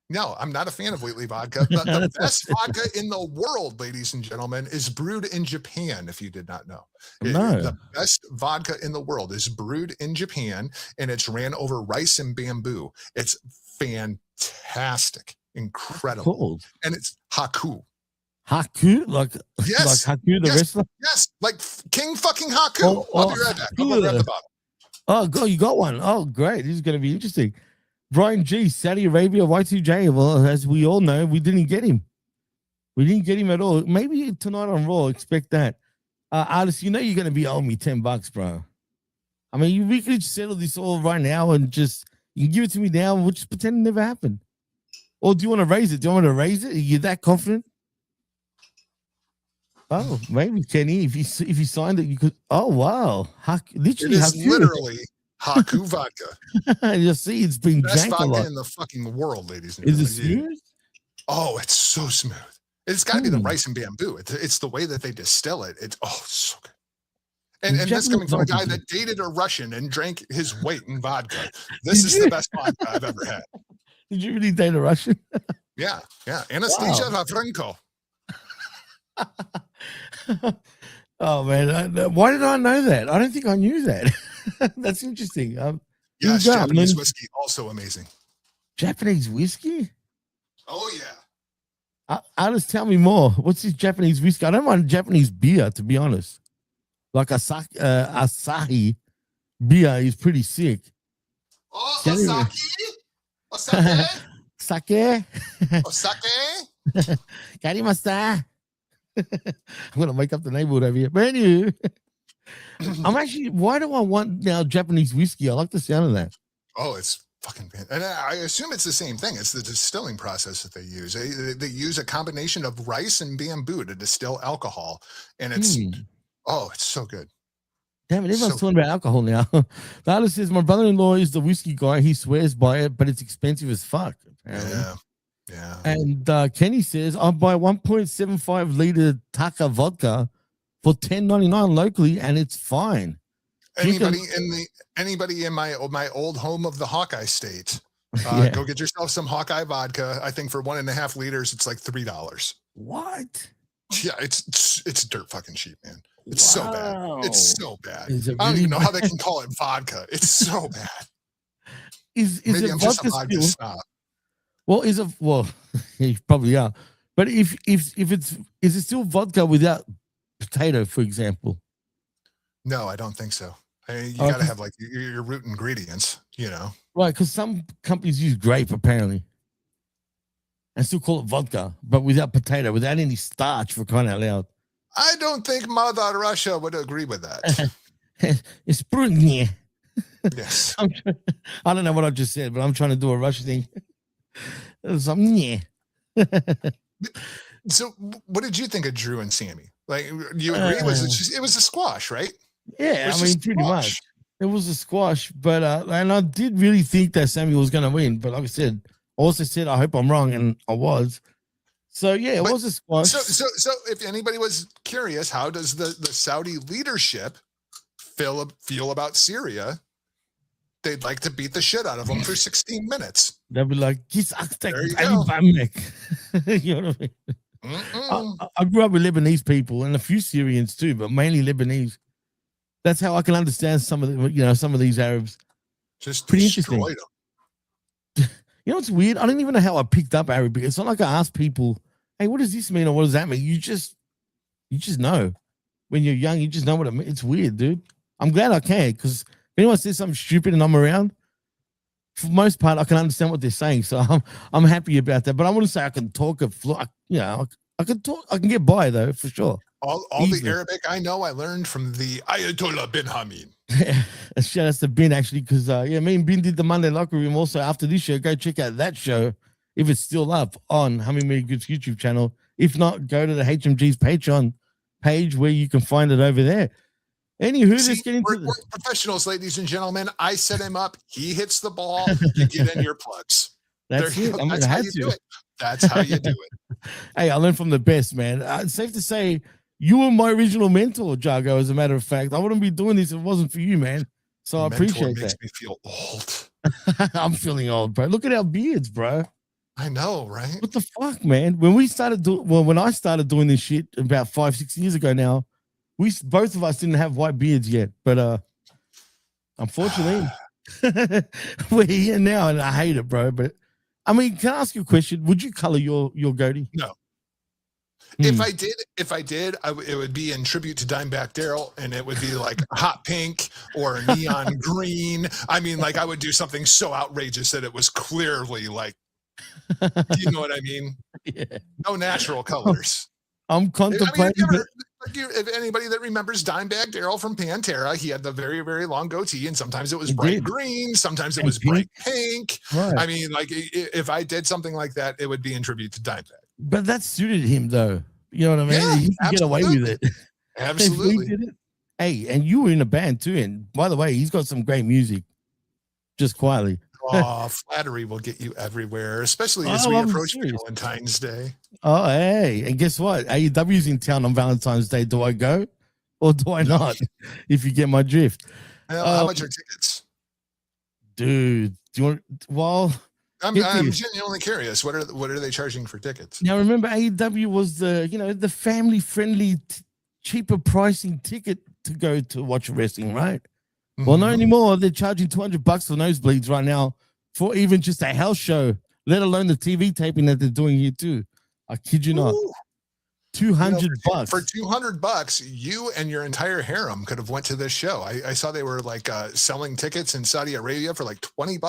No, I'm not a fan of Wheatley vodka. The best vodka in the world, ladies and gentlemen, is brewed in Japan, if you did not know. No. The best vodka in the world is brewed in Japan, and it's ran over rice and bamboo. It's fantastic. Incredible. Cool. And it's Haku. Haku? Like Haku the wrestler? Yes, like King fucking Haku. I'll be right back. I'm going to grab the bottle. Oh, God, you got one. Oh, great. This is going to be interesting. Brian G, Saudi Arabia, Y2J. Well, as we all know, we didn't get him. We didn't get him at all. Maybe tonight on Raw, expect that. Artist, you know you're going to be owing me $10, bro. I mean, we could settle this all right now and you can give it to me now and we'll just pretend it never happened. Or do you want to raise it? Do you want me to raise it? Are you that confident? Oh, maybe Kenny, if you signed it, you could. Oh, wow. Literally, it is literally Haku vodka. You'll see, it's been best vodka in the fucking world, ladies and gentlemen. Is it smooth? Oh, it's so smooth. It's got to be the rice and bamboo. It's the way that they distill it. It's so good. And this coming from a guy that dated a Russian and drank his weight in vodka. This is the best vodka I've ever had. Did you really date a Russian? Yeah. Anastasia Lavrenko. Oh man, why did I know that? I don't think I knew that. That's interesting. Yes, Japanese whiskey, also amazing. Japanese whiskey? Oh yeah. Alice, tell me more. What's this Japanese whiskey? I don't mind Japanese beer, to be honest. Like Asahi beer is pretty sick. Oh, Osake? Sake? Osake? Karimasta. I'm gonna make up the neighborhood over here. But anyway, why do I want now Japanese whiskey? I like the sound of that. Oh, it's fucking fantastic. And I assume it's the same thing. It's the distilling process that they use. They use a combination of rice and bamboo to distill alcohol. And it's it's so good. Damn it, everyone's talking about alcohol now. The artist says, my brother-in-law is the whiskey guy. He swears by it, but it's expensive as fuck, apparently. Yeah. And Kenny says, I'll buy 1.75 liter Taka vodka for $10.99 locally, and it's fine. Anybody in my old home of the Hawkeye State, go get yourself some Hawkeye vodka. I think for 1.5 liters, it's like $3. What? Yeah, it's dirt fucking cheap, man. It's so bad. It's so bad. Really I don't even know how they can call it vodka. It's so bad. Maybe I'm just a vodka snob. Well, you probably are. But is it still vodka without potato, for example? No, I don't think so. You got to have like your root ingredients, you know. Right, because some companies use grape apparently, and still call it vodka, but without potato, without any starch, for crying out loud. I don't think Mother Russia would agree with that. It's Brunye. Yes. I don't know what I just said, but I'm trying to do a Russian thing. Yeah. So, what did you think of Drew and Sammy? Like, you agree? It was a squash, right? It Yeah, I was mean, just pretty much. squash. It was a squash, but and I did really think that Sammy was going to win. But like I said, I also said I hope I'm wrong, and I was. So yeah, it But was a squash. so if anybody was curious, how does the Saudi leadership feel about Syria? They'd like to beat the shit out of them for 16 minutes. They'll be like, "Gis Aztec, There you go. you know what I mean? I grew up with Lebanese people and a few Syrians too, but mainly Lebanese. That's how I can understand some of the, some of these Arabs. Just Pretty destroyed interesting. them. You know what's weird? I don't even know how I picked up Arabic. It's not like I asked people, "Hey, what does this mean or what does that mean?" You just know. When you're young, you just know what it means. It's weird, dude. I'm glad I can, because if anyone says something stupid and I'm around, for the most part, I can understand what they're saying. So I'm happy about that. But I wouldn't say I can talk I can talk. I can get by though, for sure. All the Arabic I know, I learned from the Ayatollah bin Hamid. Shout out to Ben, actually, because me and Ben did the Monday Locker Room. Also, after this show, go check out that show if it's still up on Hummingbird Good's YouTube channel. If not, go to the HMG's Patreon page where you can find it over there. Anywho, let's get into we're professionals, ladies and gentlemen. I set him up. He hits the ball. You get in your plugs. That's it. That's how you do it. That's how you do it. Hey, I learned from the best, man. It's safe to say you were my original mentor, Jargo, as a matter of fact. I wouldn't be doing this if it wasn't for you, man. So I appreciate that. Makes me feel old. I'm feeling old, bro. Look at our beards, bro. I know, right? What the fuck, man? When I started doing this shit about 5-6 years ago now, both of us didn't have white beards yet, but unfortunately, we're here now, and I hate it, bro. But I mean, can I ask you a question? Would you color your goatee? No. If I did, it would be in tribute to Dimebag Darrell, and it would be like hot pink or neon green. I mean, like I would do something so outrageous that it was clearly like, you know what I mean? Yeah. No natural colors. I'm contemplating. If anybody that remembers Dimebag Darrell from Pantera, he had the very, very long goatee, and sometimes it was bright green, sometimes it was bright pink. Right. I mean, like if I did something like that, it would be in tribute to Dimebag. But that suited him, though. You know what I mean? Yeah, he could get away with it. Absolutely. Hey, and you were in a band too. And by the way, he's got some great music. Just quietly. Oh, flattery will get you everywhere, especially as we approach Valentine's Day. Oh, hey. And guess what? AEW's in town on Valentine's Day. Do I go or do I not? If you get my drift. How much are tickets? Dude, do you want, well... I'm genuinely curious. What are they charging for tickets? Now, remember, AEW was the family-friendly, cheaper pricing ticket to go to watch wrestling, right? Mm-hmm. Well, not anymore. They're charging $200 for nosebleeds right now for even just a house show, let alone the TV taping that they're doing here too. I kid you not. $200 for $200. You and your entire harem could have went to this show. I saw they were like selling tickets in Saudi Arabia for like $20.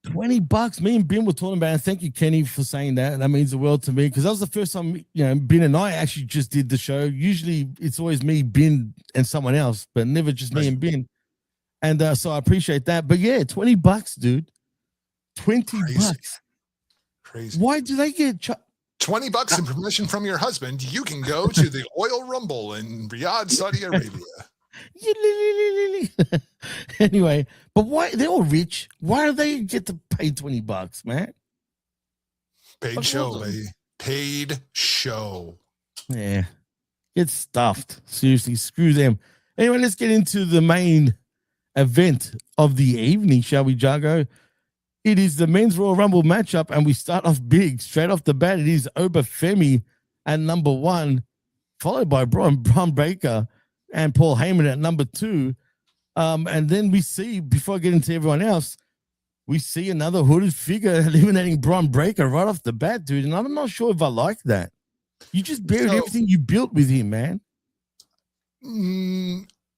$20. Me and Ben were talking about it. Thank you, Kenny, for saying that. That means the world to me, because that was the first time Ben and I actually just did the show. Usually it's always me, Ben, and someone else, but never just me and Ben. And so I appreciate that. But yeah, $20, dude. $20. Crazy. Why do they get $20 and permission from your husband? You can go to the Oil Rumble in Riyadh, Saudi Arabia. Anyway, but why they're all rich? Why do they get to pay $20, man? Paid show, baby. Paid show. Yeah, get stuffed. Seriously, screw them. Anyway, let's get into the main event of the evening, shall we, Jargo? It is the men's Royal Rumble matchup, and we start off big. Straight off the bat, it is Obafemi at number 1, followed by Braun Breaker and Paul Heyman at number 2. And then we see, before I get into everyone else, we see another hooded figure eliminating Braun Breaker right off the bat, dude. And I'm not sure if I like that. You just buried everything you built with him, man.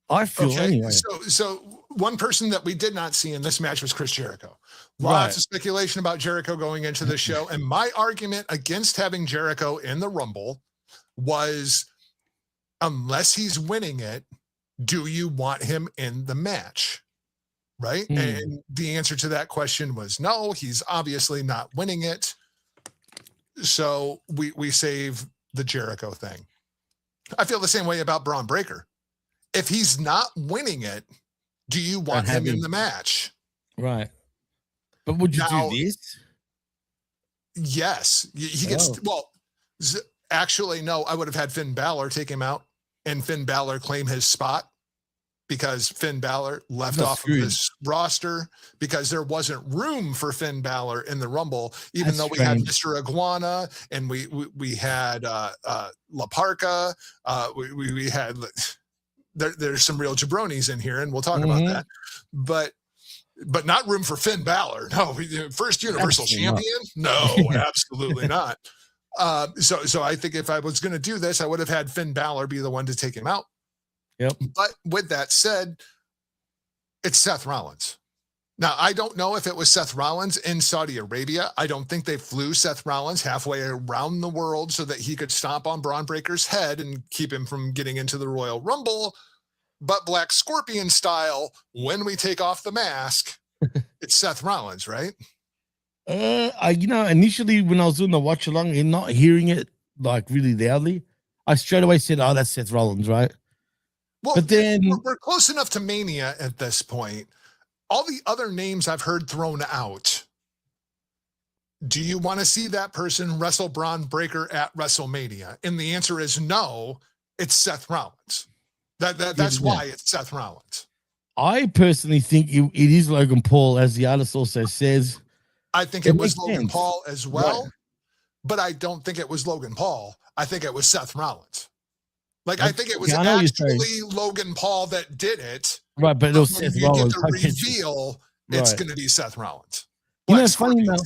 I feel anyway. So one person that we did not see in this match was Chris Jericho. Lots of speculation about Jericho going into the show. And my argument against having Jericho in the Rumble was, unless he's winning it, do you want him in the match? right? And the answer to that question was no, he's obviously not winning it. So we save the Jericho thing. I feel the same way about Braun Breaker. If he's not winning it, do you want him in the match? Right. But would you do this? Yes. He gets, well, actually, no, I would have had Finn Balor take him out and Finn Balor claim his spot because Finn Balor left off of this roster because there wasn't room for Finn Balor in the Rumble, even though we had Mr. Iguana and we had La Parca. We had, there's some real jabronis in here and we'll talk about that. But not room for Finn Balor. No, first Universal Champion? No, absolutely not. So I think if I was going to do this, I would have had Finn Balor be the one to take him out. Yep. But with that said, it's Seth Rollins. Now, I don't know if it was Seth Rollins in Saudi Arabia. I don't think they flew Seth Rollins halfway around the world so that he could stomp on Braun Breaker's head and keep him from getting into the Royal Rumble. But Black Scorpion style, when we take off the mask, it's Seth Rollins, right? Initially when I was doing the watch along and not hearing it like really loudly, I straight away said, "Oh, that's Seth Rollins, right?" Well, but then we're close enough to Mania at this point. All the other names I've heard thrown out. Do you want to see that person wrestle Braun Breaker at WrestleMania? And the answer is no. It's Seth Rollins. That's why it's Seth Rollins. I personally think it is Logan Paul, as the artist also says. I think it was Logan Paul as well, but I don't think it was Logan Paul. I think it was Seth Rollins. I think it was actually Logan Paul that did it. Right, but it was Seth Rollins. Get the reveal, it's going to be Seth Rollins. It's funny enough.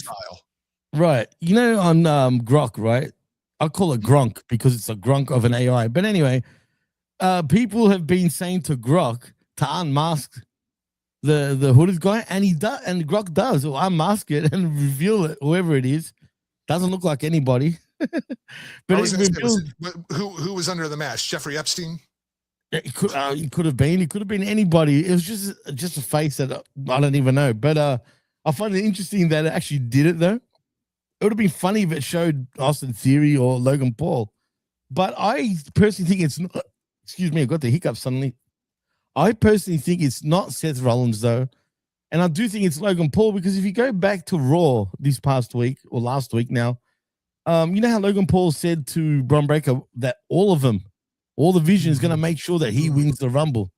Right. On Grok, right? I call it Gronk because it's a Gronk of an AI. But anyway, people have been saying to Grok to unmask the hooded guy, and he does, and Grok does, or unmask it and reveal it, whoever it is. Doesn't look like anybody. But who was under the mask? Jeffrey Epstein? It could have been. It could have been anybody. It was just a face that I don't even know. But I find it interesting that it actually did it, though. It would have been funny if it showed Austin Theory or Logan Paul. But I personally think it's not. Excuse me, I got the hiccup suddenly. I personally think it's not Seth Rollins, though. And I do think it's Logan Paul because if you go back to Raw this past week or last week now, you know how Logan Paul said to Braun Breaker that all the Vision is going to make sure that he wins the Rumble.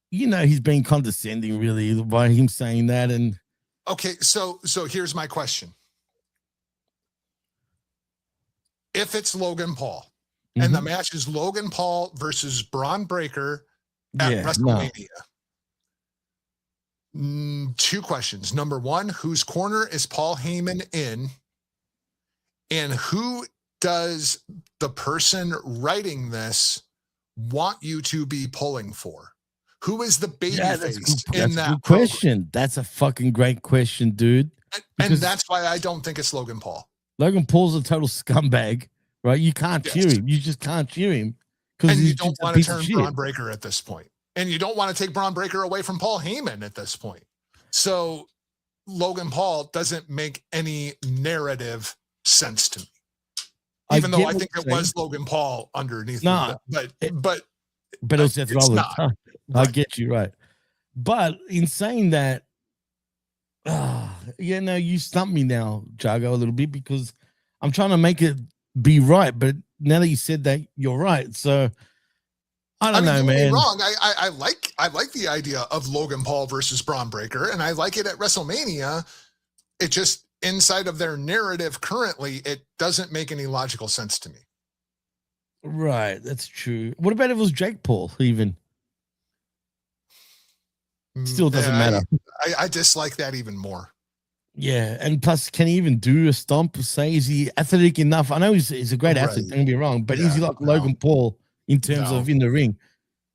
He's being condescending really by him saying that. And okay, so here's my question. If it's Logan Paul and the match is Logan Paul versus Braun Breaker at WrestleMania, two questions. Number one, whose corner is Paul Heyman in? And who does the person writing this want you to be pulling for? Who is the babyface in that? Good question. That's a fucking great question, dude. And that's why I don't think it's Logan Paul. Logan Paul's a total scumbag, right? You can't cheer him. You just can't cheer him. And you don't want to turn Braun Breaker at this point. And you don't want to take Braun Breaker away from Paul Heyman at this point. So Logan Paul doesn't make any narrative sense to me. Even though I think it was Logan Paul underneath. But it was Seth Rollins. I get you, right. But in saying that, you stumped me now, Jargo, a little bit because I'm trying to make it be right. But now that you said that, you're right. So I don't know, man. Wrong. I like the idea of Logan Paul versus Braun Breaker, and I like it at WrestleMania. It just inside of their narrative currently, it doesn't make any logical sense to me. Right, that's true. What about if it was Jake Paul even? Still doesn't matter. I dislike that even more. Yeah, and plus, can he even do a stomp? Say, is he athletic enough? I know he's a great athlete, don't get me wrong, but is he like Logan Paul in terms of in the ring?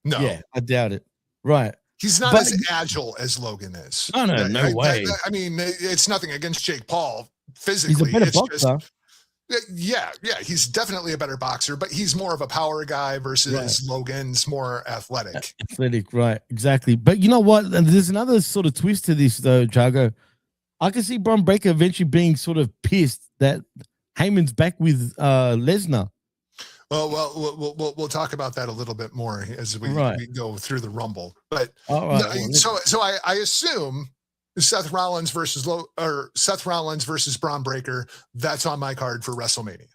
No. Yeah, I doubt it. Right. He's not as agile as Logan is. No way. I mean, it's nothing against Jake Paul physically. He's a better boxer. Yeah, he's definitely a better boxer, but he's more of a power guy versus Logan's more athletic. Athletic, right? Exactly. But you know what? There's another sort of twist to this, though, Jargo. I can see Bron Breakker eventually being sort of pissed that Heyman's back with Lesnar. Well, we'll talk about that a little bit more as we go through the Rumble. But so I assume Seth Rollins versus Bron Breakker. That's on my card for WrestleMania.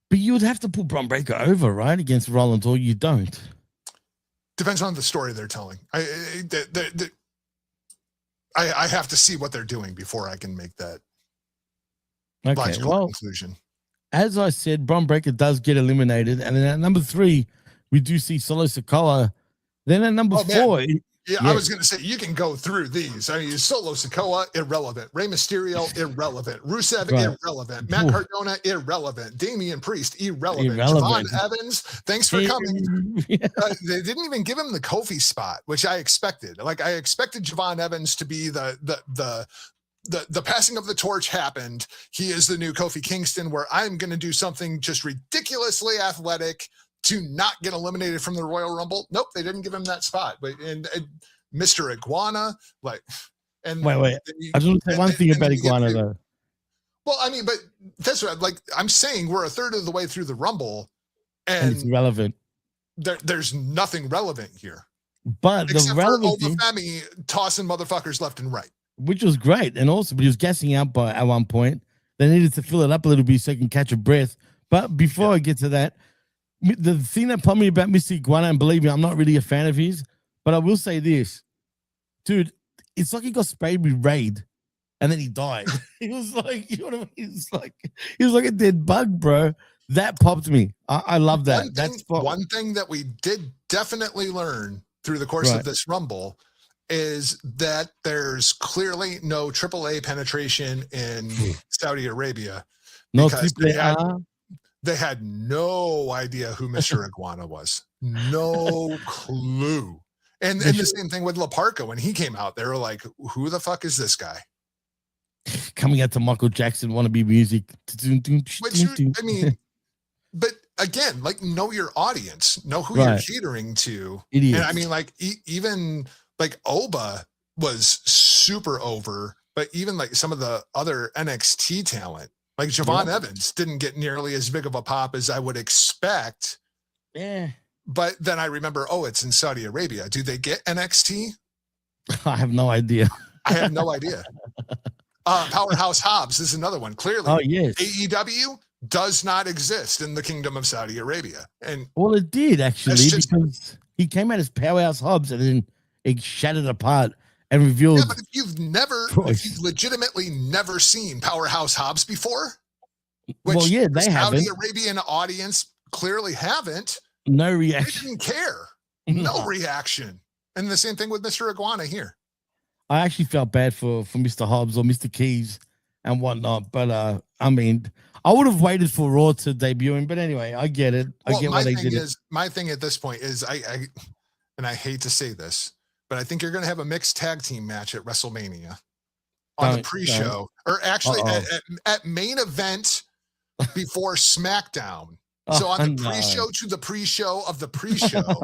But you would have to put Bron Breakker over, right, against Rollins, or you don't. Depends on the story they're telling. I have to see what they're doing before I can make that logical conclusion. As I said, Bron Breakker does get eliminated, and then at number 3, we do see Solo Sikoa. Then at number 4, I was going to say you can go through these. I mean, Solo Sikoa, irrelevant. Rey Mysterio, irrelevant. Rusev, irrelevant. Matt Cardona, irrelevant. Damian Priest, irrelevant. Javon Evans, thanks for coming. They didn't even give him the Kofi spot, which I expected. Like I expected Javon Evans to be the passing of the torch happened. He is the new Kofi Kingston, where I'm going to do something just ridiculously athletic to not get eliminated from the Royal Rumble. Nope, they didn't give him that spot. But and Mr. Iguana, wait. I just want to say one thing about Iguana though. Well, I mean, but that's what I'm saying. We're a third of the way through the Rumble, and it's relevant. There's nothing relevant here. But except the relevant for Obafemi tossing motherfuckers left and right, which was great, and also, but he was gassing out at one point. They needed to fill it up a little bit so he can catch a breath. But before I get to that, the thing that pumped me about Mr. Iguana, and believe me, I'm not really a fan of his, but I will say this, dude, it's like he got sprayed with Raid and then he died. He was like, you know what I mean? He was like a dead bug, bro. That popped me. I love that. One thing that we did definitely learn through the course of this Rumble is that there's clearly no AAA penetration in Saudi Arabia. No AAA. They had no idea who Mr. Iguana was. No clue. And the same thing with La Parka. When he came out, they were like, who the fuck is this guy? Coming out to Michael Jackson wannabe music. I mean, but again, like, know your audience. Know who you're catering to. Idiots. And I mean, like, even like Oba was super over, but even like some of the other NXT talent, like Javon Evans didn't get nearly as big of a pop as I would expect. Yeah. But then I remember, it's in Saudi Arabia. Do they get NXT? I have no idea. I have no idea. Powerhouse Hobbs is another one. Clearly, AEW does not exist in the Kingdom of Saudi Arabia. And it did actually, because he came out as Powerhouse Hobbs and then it shattered apart and revealed. Yeah, but if you've legitimately never seen Powerhouse Hobbs before, which they haven't. Saudi Arabian audience clearly haven't. No reaction. They didn't care. No reaction. And the same thing with Mr. Iguana here. I actually felt bad for Mr. Hobbs or Mr. Keys and whatnot, but I mean, I would have waited for Raw to debut him. But anyway, I get it. I get why they did it. My thing at this point is I hate to say this, but I think you're going to have a mixed tag team match at WrestleMania on the pre-show, or actually at main event before SmackDown. So on the pre-show to the pre-show of the pre-show,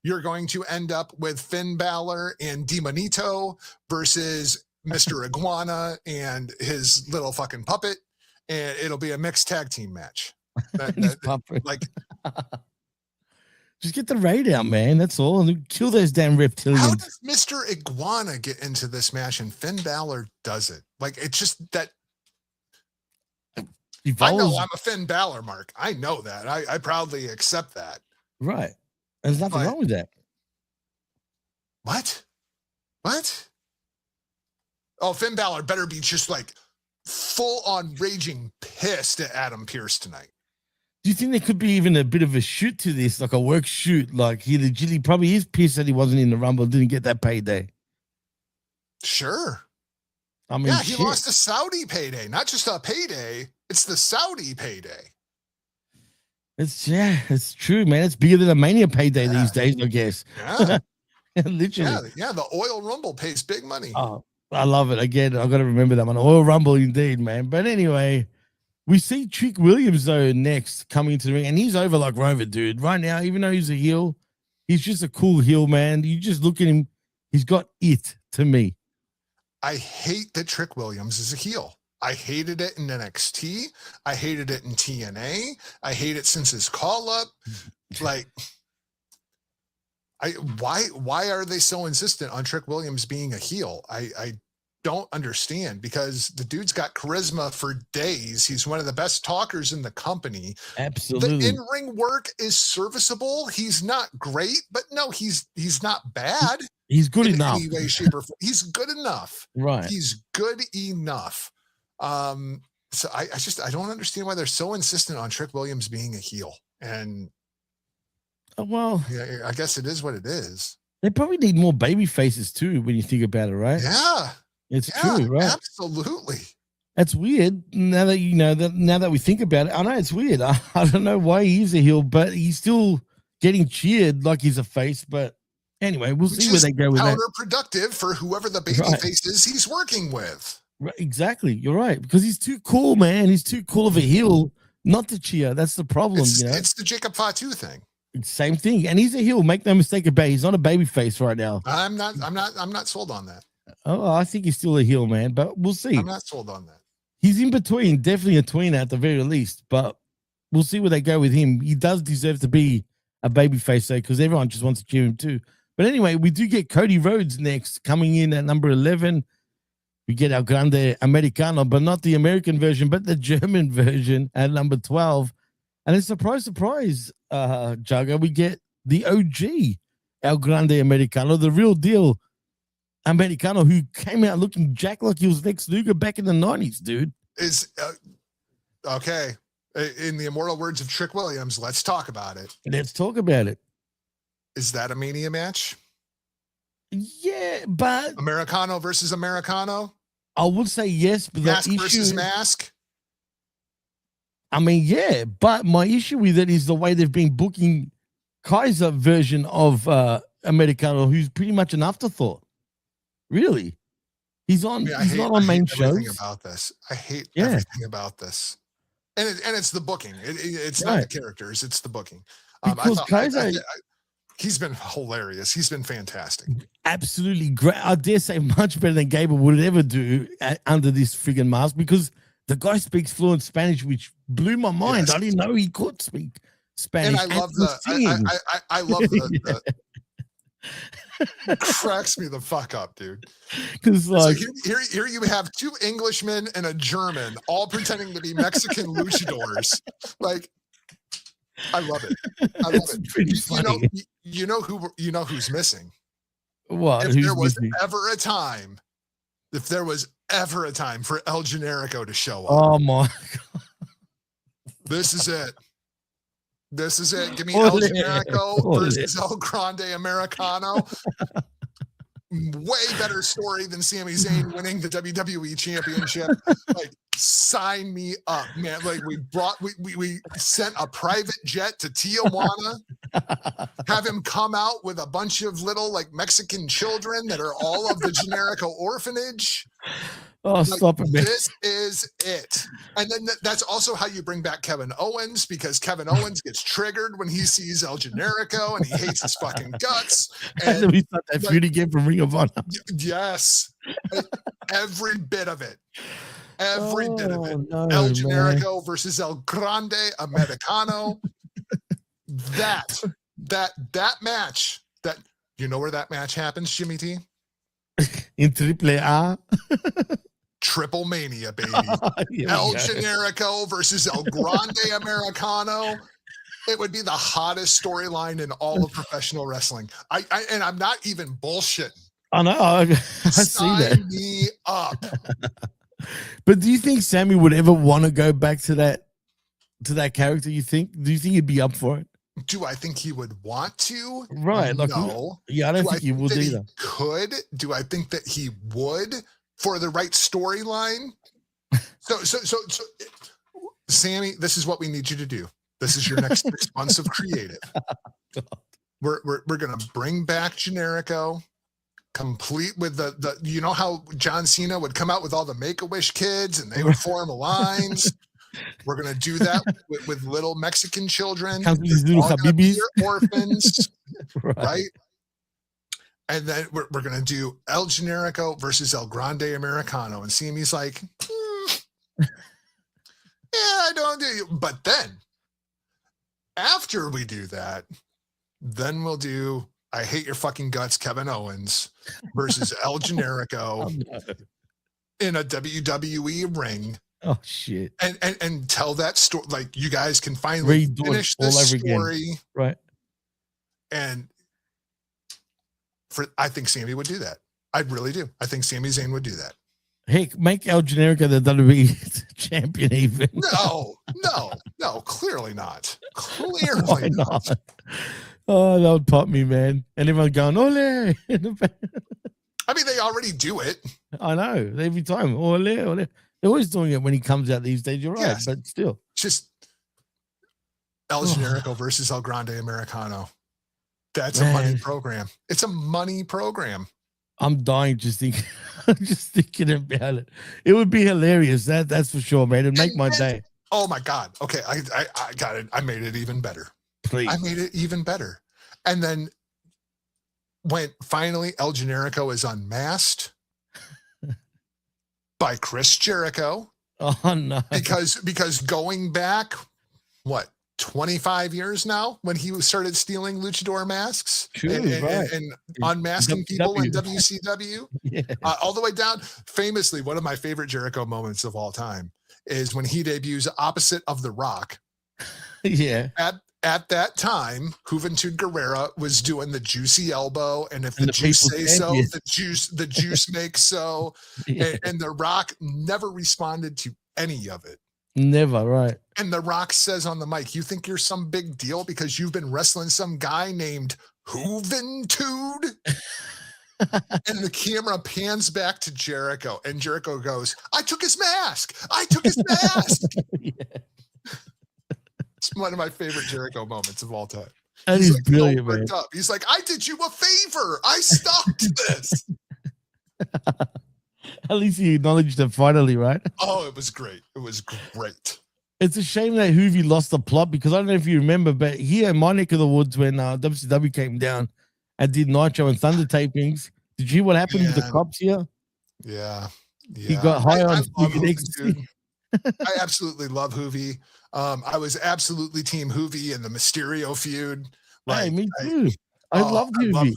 you're going to end up with Finn Balor and Demonito versus Mr. Iguana and his little fucking puppet, and it'll be a mixed tag team match. Just get the raid out, man. That's all. Kill those damn reptilians. How does Mr. Iguana get into this match and Finn Balor does it? Like, it's just that. I know I'm a Finn Balor mark. I know that. I proudly accept that. Right. There's nothing wrong with that. What? Oh, Finn Balor better be just like full on raging pissed at Adam Pearce tonight. Do you think there could be even a bit of a shoot to this, like a work shoot? Like he legitimately probably is pissed that he wasn't in the Rumble, didn't get that payday. Sure. I mean, he lost a Saudi payday, not just a payday. It's the Saudi payday. It's true, man. It's bigger than a Mania payday these days, I guess. Yeah. Literally. Yeah, the Oil Rumble pays big money. Oh, I love it. Again, I got to remember that one. Oil Rumble indeed, man. But anyway, We see Trick Williams though next coming into the ring, and he's over like Rover, dude. Right now, even though he's a heel, he's just a cool heel, man. You just look at him; he's got it to me. I hate that Trick Williams is a heel. I hated it in NXT. I hated it in TNA. I hate it since his call up. Like, why are they so insistent on Trick Williams being a heel? I don't understand, because the dude's got charisma for days. He's one of the best talkers in the company. Absolutely. The in-ring work is serviceable. He's not great, but no, he's not bad. He's good enough. Any way, shape, or form. He's good enough. Right. He's good enough. So I don't understand why they're so insistent on Trick Williams being a heel. And well, yeah, I guess it is what it is. They probably need more baby faces too, when you think about it, right? Yeah. It's true, right? Absolutely. That's weird. Now that you know that, now that we think about it, I know it's weird. I don't know why he's a heel, but he's still getting cheered like he's a face. But anyway, we'll see where they go with that. Counterproductive for whoever the baby face is he's working with. Right, exactly. You're right, because he's too cool, man. He's too cool of a heel not to cheer. That's the problem. It's the Jacob Fatu thing. Same thing, and he's a heel. Make no mistake about it. He's not a baby face right now. I'm not sold on that. Oh, I think he's still a heel, man, but we'll see. I'm not sold on that. He's in between, definitely a tweener at the very least, but we'll see where they go with him. He does deserve to be a baby face, though, because everyone just wants to cheer him too. But anyway, we do get Cody Rhodes next, coming in at number 11. We get El Grande Americano, but not the American version, but the German version at number 12. And it's surprise, Jargo, we get the OG El Grande Americano, the real deal Americano, who came out looking jacked like he was Lex Luger back in the 90s, dude. Is okay. In the immortal words of Trick Williams, let's talk about it. Let's talk about it. Is that a Mania match? Yeah, but Americano versus Americano? I would say yes, but mask versus mask? I mean, yeah, but my issue with it is the way they've been booking Kaiser version of Americano, who's pretty much an afterthought. Really, he's on. He's not on main shows. Everything about this, I hate everything about this, and it's the booking. It's not the characters; it's the booking. Because Kaiser, he's been hilarious. He's been fantastic. Absolutely great. I dare say much better than Gable would ever do under this friggin' mask, because the guy speaks fluent Spanish, which blew my mind. Yes. I didn't know he could speak Spanish. And I love I love the cracks me the fuck up, dude. Because like here you have two Englishmen and a German all pretending to be Mexican luchadors. Like, I love it. I love it. Pretty funny. You know who's missing. What? If there was ever a time for El Generico to show up. Oh my God. This is it. This is it. Give me El Generico versus El Grande Americano. Way better story than Sami Zayn winning the WWE Championship. Like, sign me up, man. Like, we sent a private jet to Tijuana, have him come out with a bunch of little like Mexican children that are all of the Generico orphanage. Oh, like, stop it, man. This is it. And then that's also how you bring back Kevin Owens, because Kevin Owens gets triggered when he sees El Generico and he hates his fucking guts. And then we thought that feud again from Ring of Honor. Yes. Every bit of it. Every bit of it. No, El Generico versus El Grande Americano. That match, you know where that match happens, Jimmy T? In AAA. Triple Mania, baby. El Generico versus El Grande Americano. It would be the hottest storyline in all of professional wrestling. And I'm not even bullshitting. I know. I see that. Sign me up. But do you think Sammy would ever want to go back to that character? You think? Do you think he'd be up for it? Do I think he would want to? Right. Like, no. Yeah, I don't think he would either. Could? Do I think that he would for the right storyline? So, Sammy, this is what we need you to do. This is your next 6 months of creative. We're gonna bring back Generico, complete with the you know how John Cena would come out with all the Make-A-Wish kids and they would form lines. We're gonna do that with little Mexican children. Comes with They're these little all gonna be habibis. your orphans, Right. right? And then we're gonna do El Generico versus El Grande Americano, and Sammy's like, yeah, I don't do you. But then after we do that, then we'll do I Hate Your Fucking Guts, Kevin Owens versus El Generico Oh, no. in a WWE ring. Oh shit. And tell that story. Like, you guys can finally Redo it finish all this over again. story. Right. And I think Sammy would do that. I really do. I think Sami Zayn would do that. Heck, make El Generico the WWE champion even. No, clearly not. Why Clearly not. not? Oh, that would pop me, man. And everyone going, ole. I mean, they already do it. I know. Every time. Ole, ole. They're always doing it when he comes out these days. You're right. Yes. But still. Just El Generico versus El Grande Americano. That's a money program. It's a money program. I'm dying just thinking about it. It would be hilarious. That's for sure, man. It'd make my day. Oh my God. Okay. I got it. I made it even better. Please. I made it even better. And then when finally El Generico is unmasked by Chris Jericho. Oh no. Because going back, what, 25 years now, when he started stealing luchador masks and unmasking people in WCW, yeah. All the way down. Famously, one of my favorite Jericho moments of all time is when he debuts opposite of The Rock. Yeah. At that time, Juventud Guerrera was doing the juicy elbow, and if the juice say so, the juice makes so. Yeah. And The Rock never responded to any of it. Never, right. And The Rock says on the mic, you think you're some big deal because you've been wrestling some guy named Juventud? And the camera pans back to Jericho, and Jericho goes, I took his mask. Yeah. It's one of my favorite Jericho moments of all time. That is brilliant, man. He's like, I did you a favor. I stopped this. At least he acknowledged it finally, right? Oh, it was great. It was great. It's a shame that Hoovy lost the plot, because I don't know if you remember, but here in my neck of the woods, when WCW came down and did Nitro and Thunder tapings, did you hear what happened with the cops here? Yeah. He got high on Hoovy. I absolutely love Hoovy. I was absolutely team Hoovy in the Mysterio feud. Like, hey, me too. I loved Hoovy.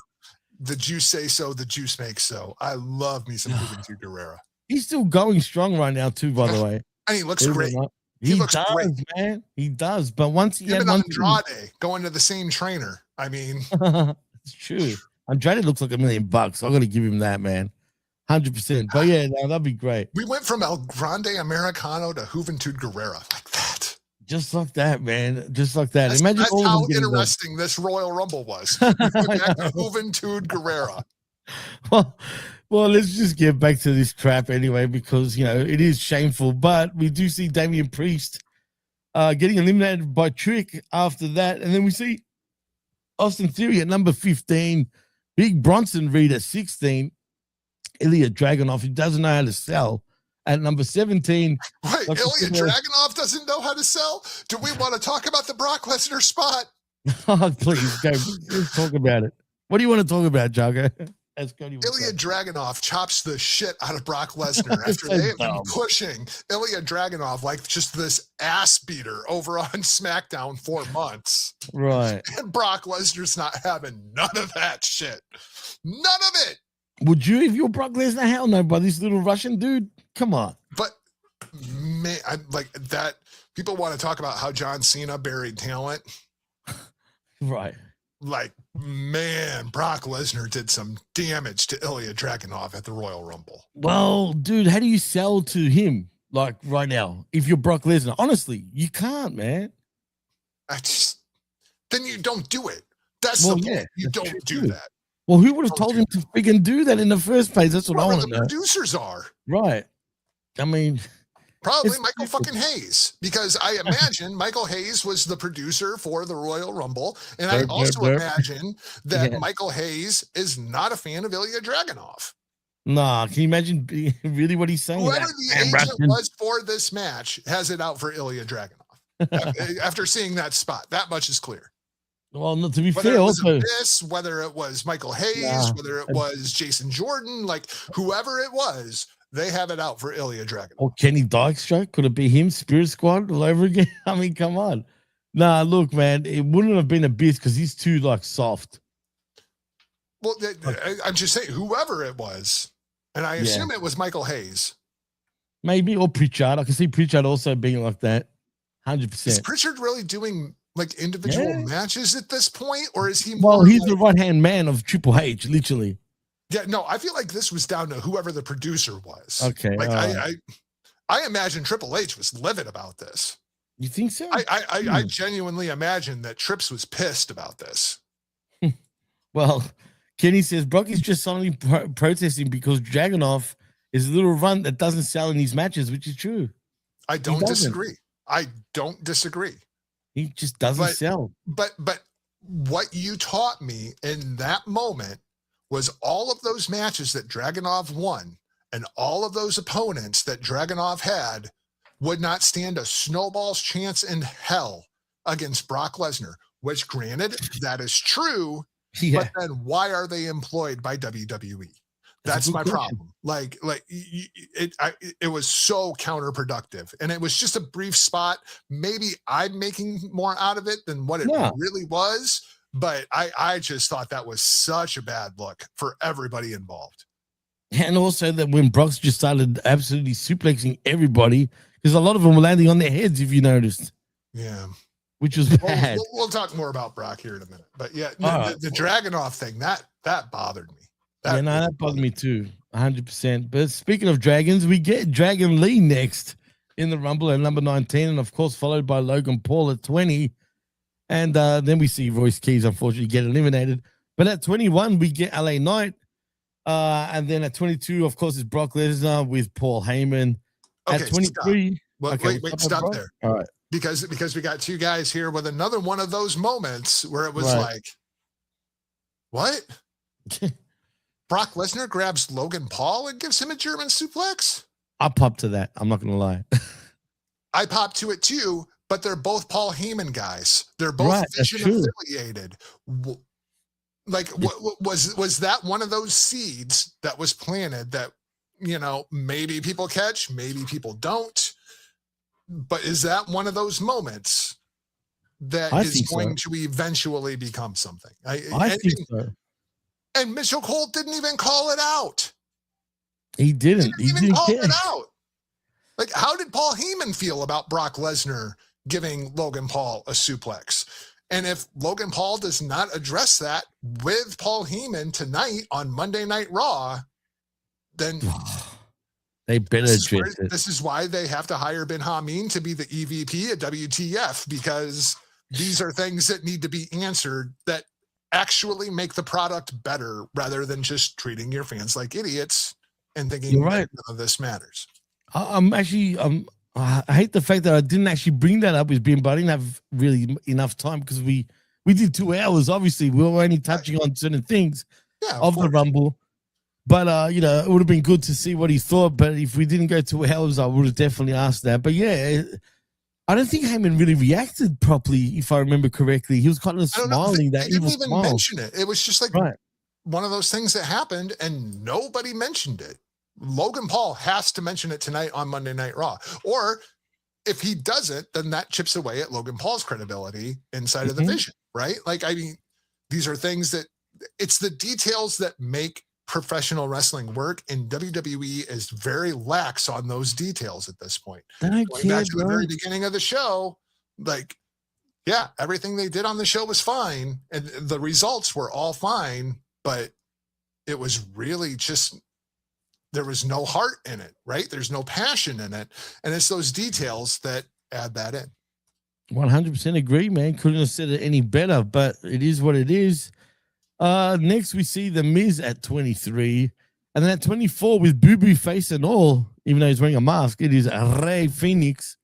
The juice say so, the juice makes so. I love me some Juventud Guerrera. He's still going strong right now too, by the way. And he looks great. He looks great, man. He does. But once he had Andrade going to the same trainer. I mean, it's true. Andrade looks like $1 million. I got to give him that, man. 100%. But yeah, no, that'd be great. We went from El Grande Americano to Juventud Guerrera like that. Just like that, man. Just like that. Imagine that's how interesting this Royal Rumble was. Juventud Guerrera. Well, let's just get back to this trap anyway, because it is shameful. But we do see Damian Priest getting eliminated by Trick after that, and then we see Austin Theory at number 15, Big Bronson Reed at 16, Ilya Dragunov, who doesn't know how to sell, at number 17. Wait, Ilya Dragunov doesn't know how to sell? Do we want to talk about the Brock Lesnar spot? Oh, please, go. Let's talk about it. What do you want to talk about, Jargo? Ilya Dragunov chops the shit out of Brock Lesnar after they have been pushing Ilya Dragunov like just this ass beater over on SmackDown for months. Right. And Brock Lesnar's not having none of that shit. None of it. Would you if you're Brock Lesnar? Hell no, by this little Russian dude. Come on. But man, I'm like that. People want to talk about how John Cena buried talent. Right. Like, man, Brock Lesnar did some damage to Ilya Dragunov at the Royal Rumble. Well, dude, how do you sell to him like right now if you're Brock Lesnar? Honestly, you can't, man. Then you don't do it. That's the point. You don't do that. Well, who would have told him to freaking do that in the first place? That's what I want to know. The producers are. Right. I mean, probably Michael fucking Hayes, because I imagine Michael Hayes was the producer for the Royal Rumble. And I also imagine that Michael Hayes is not a fan of Ilya Dragunov. Nah, can you imagine really what he's saying? Whoever That the Sam agent Rustin. was for this match has it out for Ilya Dragunov. After seeing that spot, that much is clear. Well, no, to be Whether fair, it was also, Abyss, whether it was Michael Hayes, nah, whether it was Jason Jordan, like whoever it was, they have it out for Ilya Dragunov. or Kenny Dykstra, could it be him? Spirit Squad all over again? I mean, come on. Nah, look, man, it wouldn't have been Abyss because he's too like soft. Well, I'm just saying, whoever it was, and I assume it was Michael Hayes. Maybe, or Pritchard. I can see Pritchard also being like that. 100%. Is Pritchard really doing like individual matches at this point, or is he? Well, he's the right hand man of Triple H, literally. Yeah, no, I feel like this was down to whoever the producer was. Okay, like I imagine Triple H was livid about this. You think so? I genuinely imagine that Trips was pissed about this. Well, Kenny says Brock is just suddenly protesting because Dragunov is a little runt that doesn't sell in these matches, which is true. I don't disagree. I don't disagree. He just doesn't sell. But what you taught me in that moment was all of those matches that Dragunov won and all of those opponents that Dragunov had would not stand a snowball's chance in hell against Brock Lesnar, which granted, that is true. Yeah. But then why are they employed by WWE? That's my problem. Like it was so counterproductive, and it was just a brief spot. Maybe I'm making more out of it than what it really was, but I just thought that was such a bad look for everybody involved. And also that when Brock's just started absolutely suplexing everybody, because a lot of them were landing on their heads, if you noticed. Yeah. Which was bad. We'll talk more about Brock here in a minute. But yeah, the Dragunov thing, that bothered me. That bothered me too, 100%. But speaking of dragons, we get Dragon Lee next in the Rumble at number 19, and of course followed by Logan Paul at 20. And then we see Royce Keys unfortunately get eliminated. But at 21, we get LA Knight. And then at 22, of course, it's Brock Lesnar with Paul Heyman. Okay, at 23, wait, stop there. All right. Because we got two guys here with another one of those moments where it was like, what? Brock Lesnar grabs Logan Paul and gives him a German suplex? I popped to that. I'm not going to lie. I popped to it too, but they're both Paul Heyman guys. They're both Vision affiliated. Like, was that one of those seeds that was planted that, maybe people catch, maybe people don't? But is that one of those moments that is going to eventually become something? I think so. And Mitchell Cole didn't even call it out. He didn't even call it out. Like, how did Paul Heyman feel about Brock Lesnar giving Logan Paul a suplex? And if Logan Paul does not address that with Paul Heyman tonight on Monday Night Raw, then they better address it. This is why they have to hire Ben Hameen to be the EVP at WTF, because these are things that need to be answered that actually make the product better rather than just treating your fans like idiots and thinking none of this matters. I hate the fact that I didn't actually bring that up with Ben, but I didn't have really enough time because we did 2 hours. Obviously, we were only touching on certain things of the Rumble. But, it would have been good to see what he thought. But if we didn't go 2 hours, I would have definitely asked that. But, yeah, I don't think Heyman really reacted properly, if I remember correctly. He was kind of smiling. That he didn't even mention it. It was just like one of those things that happened, and nobody mentioned it. Logan Paul has to mention it tonight on Monday Night Raw. Or if he doesn't, then that chips away at Logan Paul's credibility inside of the Vision, right? Like, I mean, these are things that it's the details that make professional wrestling work, and WWE is very lax on those details at this point. Going back to the very beginning of the show, like, yeah, everything they did on the show was fine, and the results were all fine, but it was really just, there was no heart in it, right? There's no passion in it, and it's those details that add that in. 100% agree, man. Couldn't have said it any better, but it is what it is. Next, we see The Miz at 23. And then at 24, with boo-boo face and all, even though he's wearing a mask, it is Rey Fenix.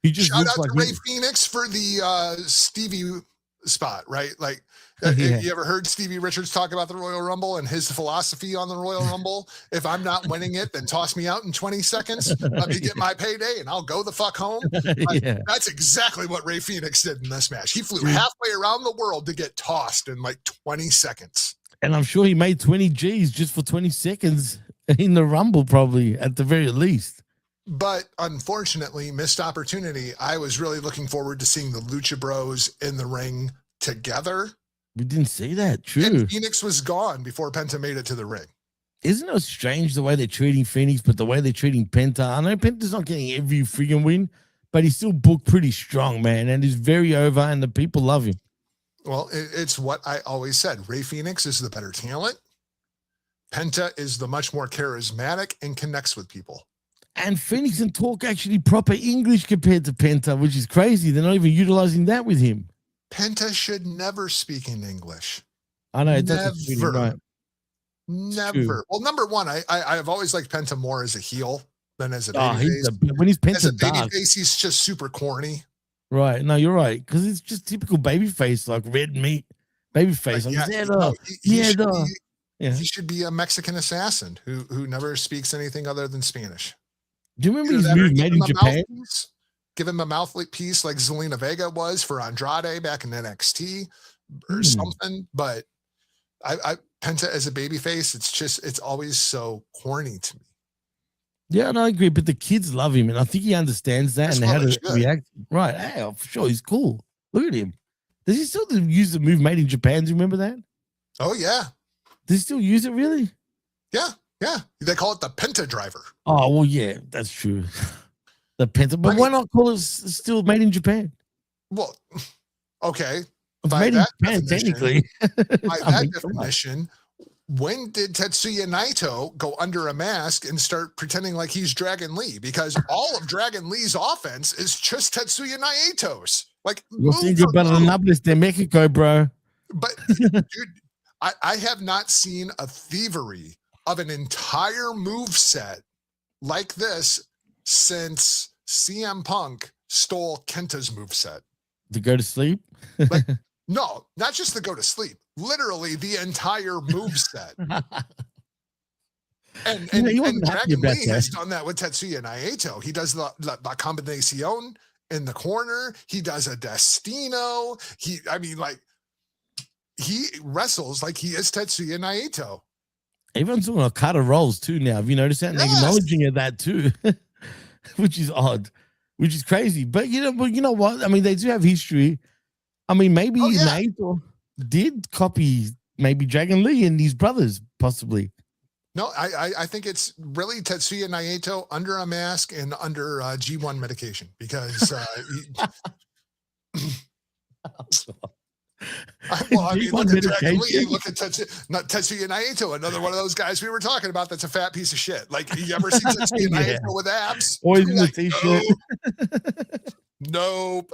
He just Shout out to Rey Fenix for the Stevie spot, right? Like, Yeah. you ever heard Stevie Richards talk about the Royal Rumble and his philosophy on the Royal Rumble? If I'm not winning it, then toss me out in 20 seconds. Let me get my payday and I'll go the fuck home. Like, Yeah. that's exactly what Ray Phoenix did in this match. He flew halfway around the world to get tossed in like 20 seconds. And I'm sure he made 20 G's just for 20 seconds in the Rumble, probably at the very least. But unfortunately, missed opportunity. I was really looking forward to seeing the Lucha Bros in the ring together. We didn't see that. True. And Phoenix was gone before Penta made it to the ring. Isn't it strange the way they're treating Phoenix, but the way they're treating Penta? I know Penta's not getting every freaking win, but he's still booked pretty strong, man, and he's very over, and the people love him. Well, it's what I always said. Ray Phoenix is the better talent. Penta is the much more charismatic and connects with people. And Phoenix can talk actually proper English compared to Penta, which is crazy. They're not even utilizing that with him. Penta should never speak in English. I know. Never. Right. Never. Well, number one, I've always liked Penta more as a heel than as a babyface. When he's Penta as a dark, babyface, he's just super corny. Right. No, you're right. Because it's just typical babyface, like red meat babyface. He should be a Mexican assassin who never speaks anything other than Spanish. Do you remember his move made in Japan? Give him a mouthpiece like Zelina Vega was for Andrade back in NXT or something. But I Penta as a babyface, it's always so corny to me. Yeah, no, I agree. But the kids love him, and I think he understands that and how to react. Right. Hey, for sure. He's cool. Look at him. Does he still use the move made in Japan? Do you remember that? Oh, yeah. Does he still use it, really? Yeah. Yeah. They call it the Penta driver. Oh, well, yeah, that's true. The Penta. But why not call it still made in Japan? Well, okay. It's made in Japan, technically. By that definition, when did Tetsuya Naito go under a mask and start pretending like he's Dragon Lee? Because all of Dragon Lee's offense is just Tetsuya Naito's. Like, you're better than Nobles de Mexico, bro. But, dude, I have not seen a thievery of an entire move set like this since CM Punk stole Kenta's moveset. To go to sleep? Like, no, not just to go to sleep. Literally the entire moveset. And Dragon Lee has done that with Tetsuya Naito. He does the combinación in the corner. He does a Destino. He wrestles like he is Tetsuya Naito. Everyone's doing Okada rolls too now. Have you noticed that? And they're acknowledging of that too, which is odd, which is crazy. But you know what? I mean, they do have history. I mean, maybe Naito did copy maybe Dragon Lee and his brothers, possibly. No, I think it's really Tetsuya Naito under a mask and under G1 medication because look at Dragon Lee, look at Tetsuya Naito, another one of those guys we were talking about that's a fat piece of shit. Like, you ever seen Tetsuya Naito with abs? Always in the t-shirt. Nope.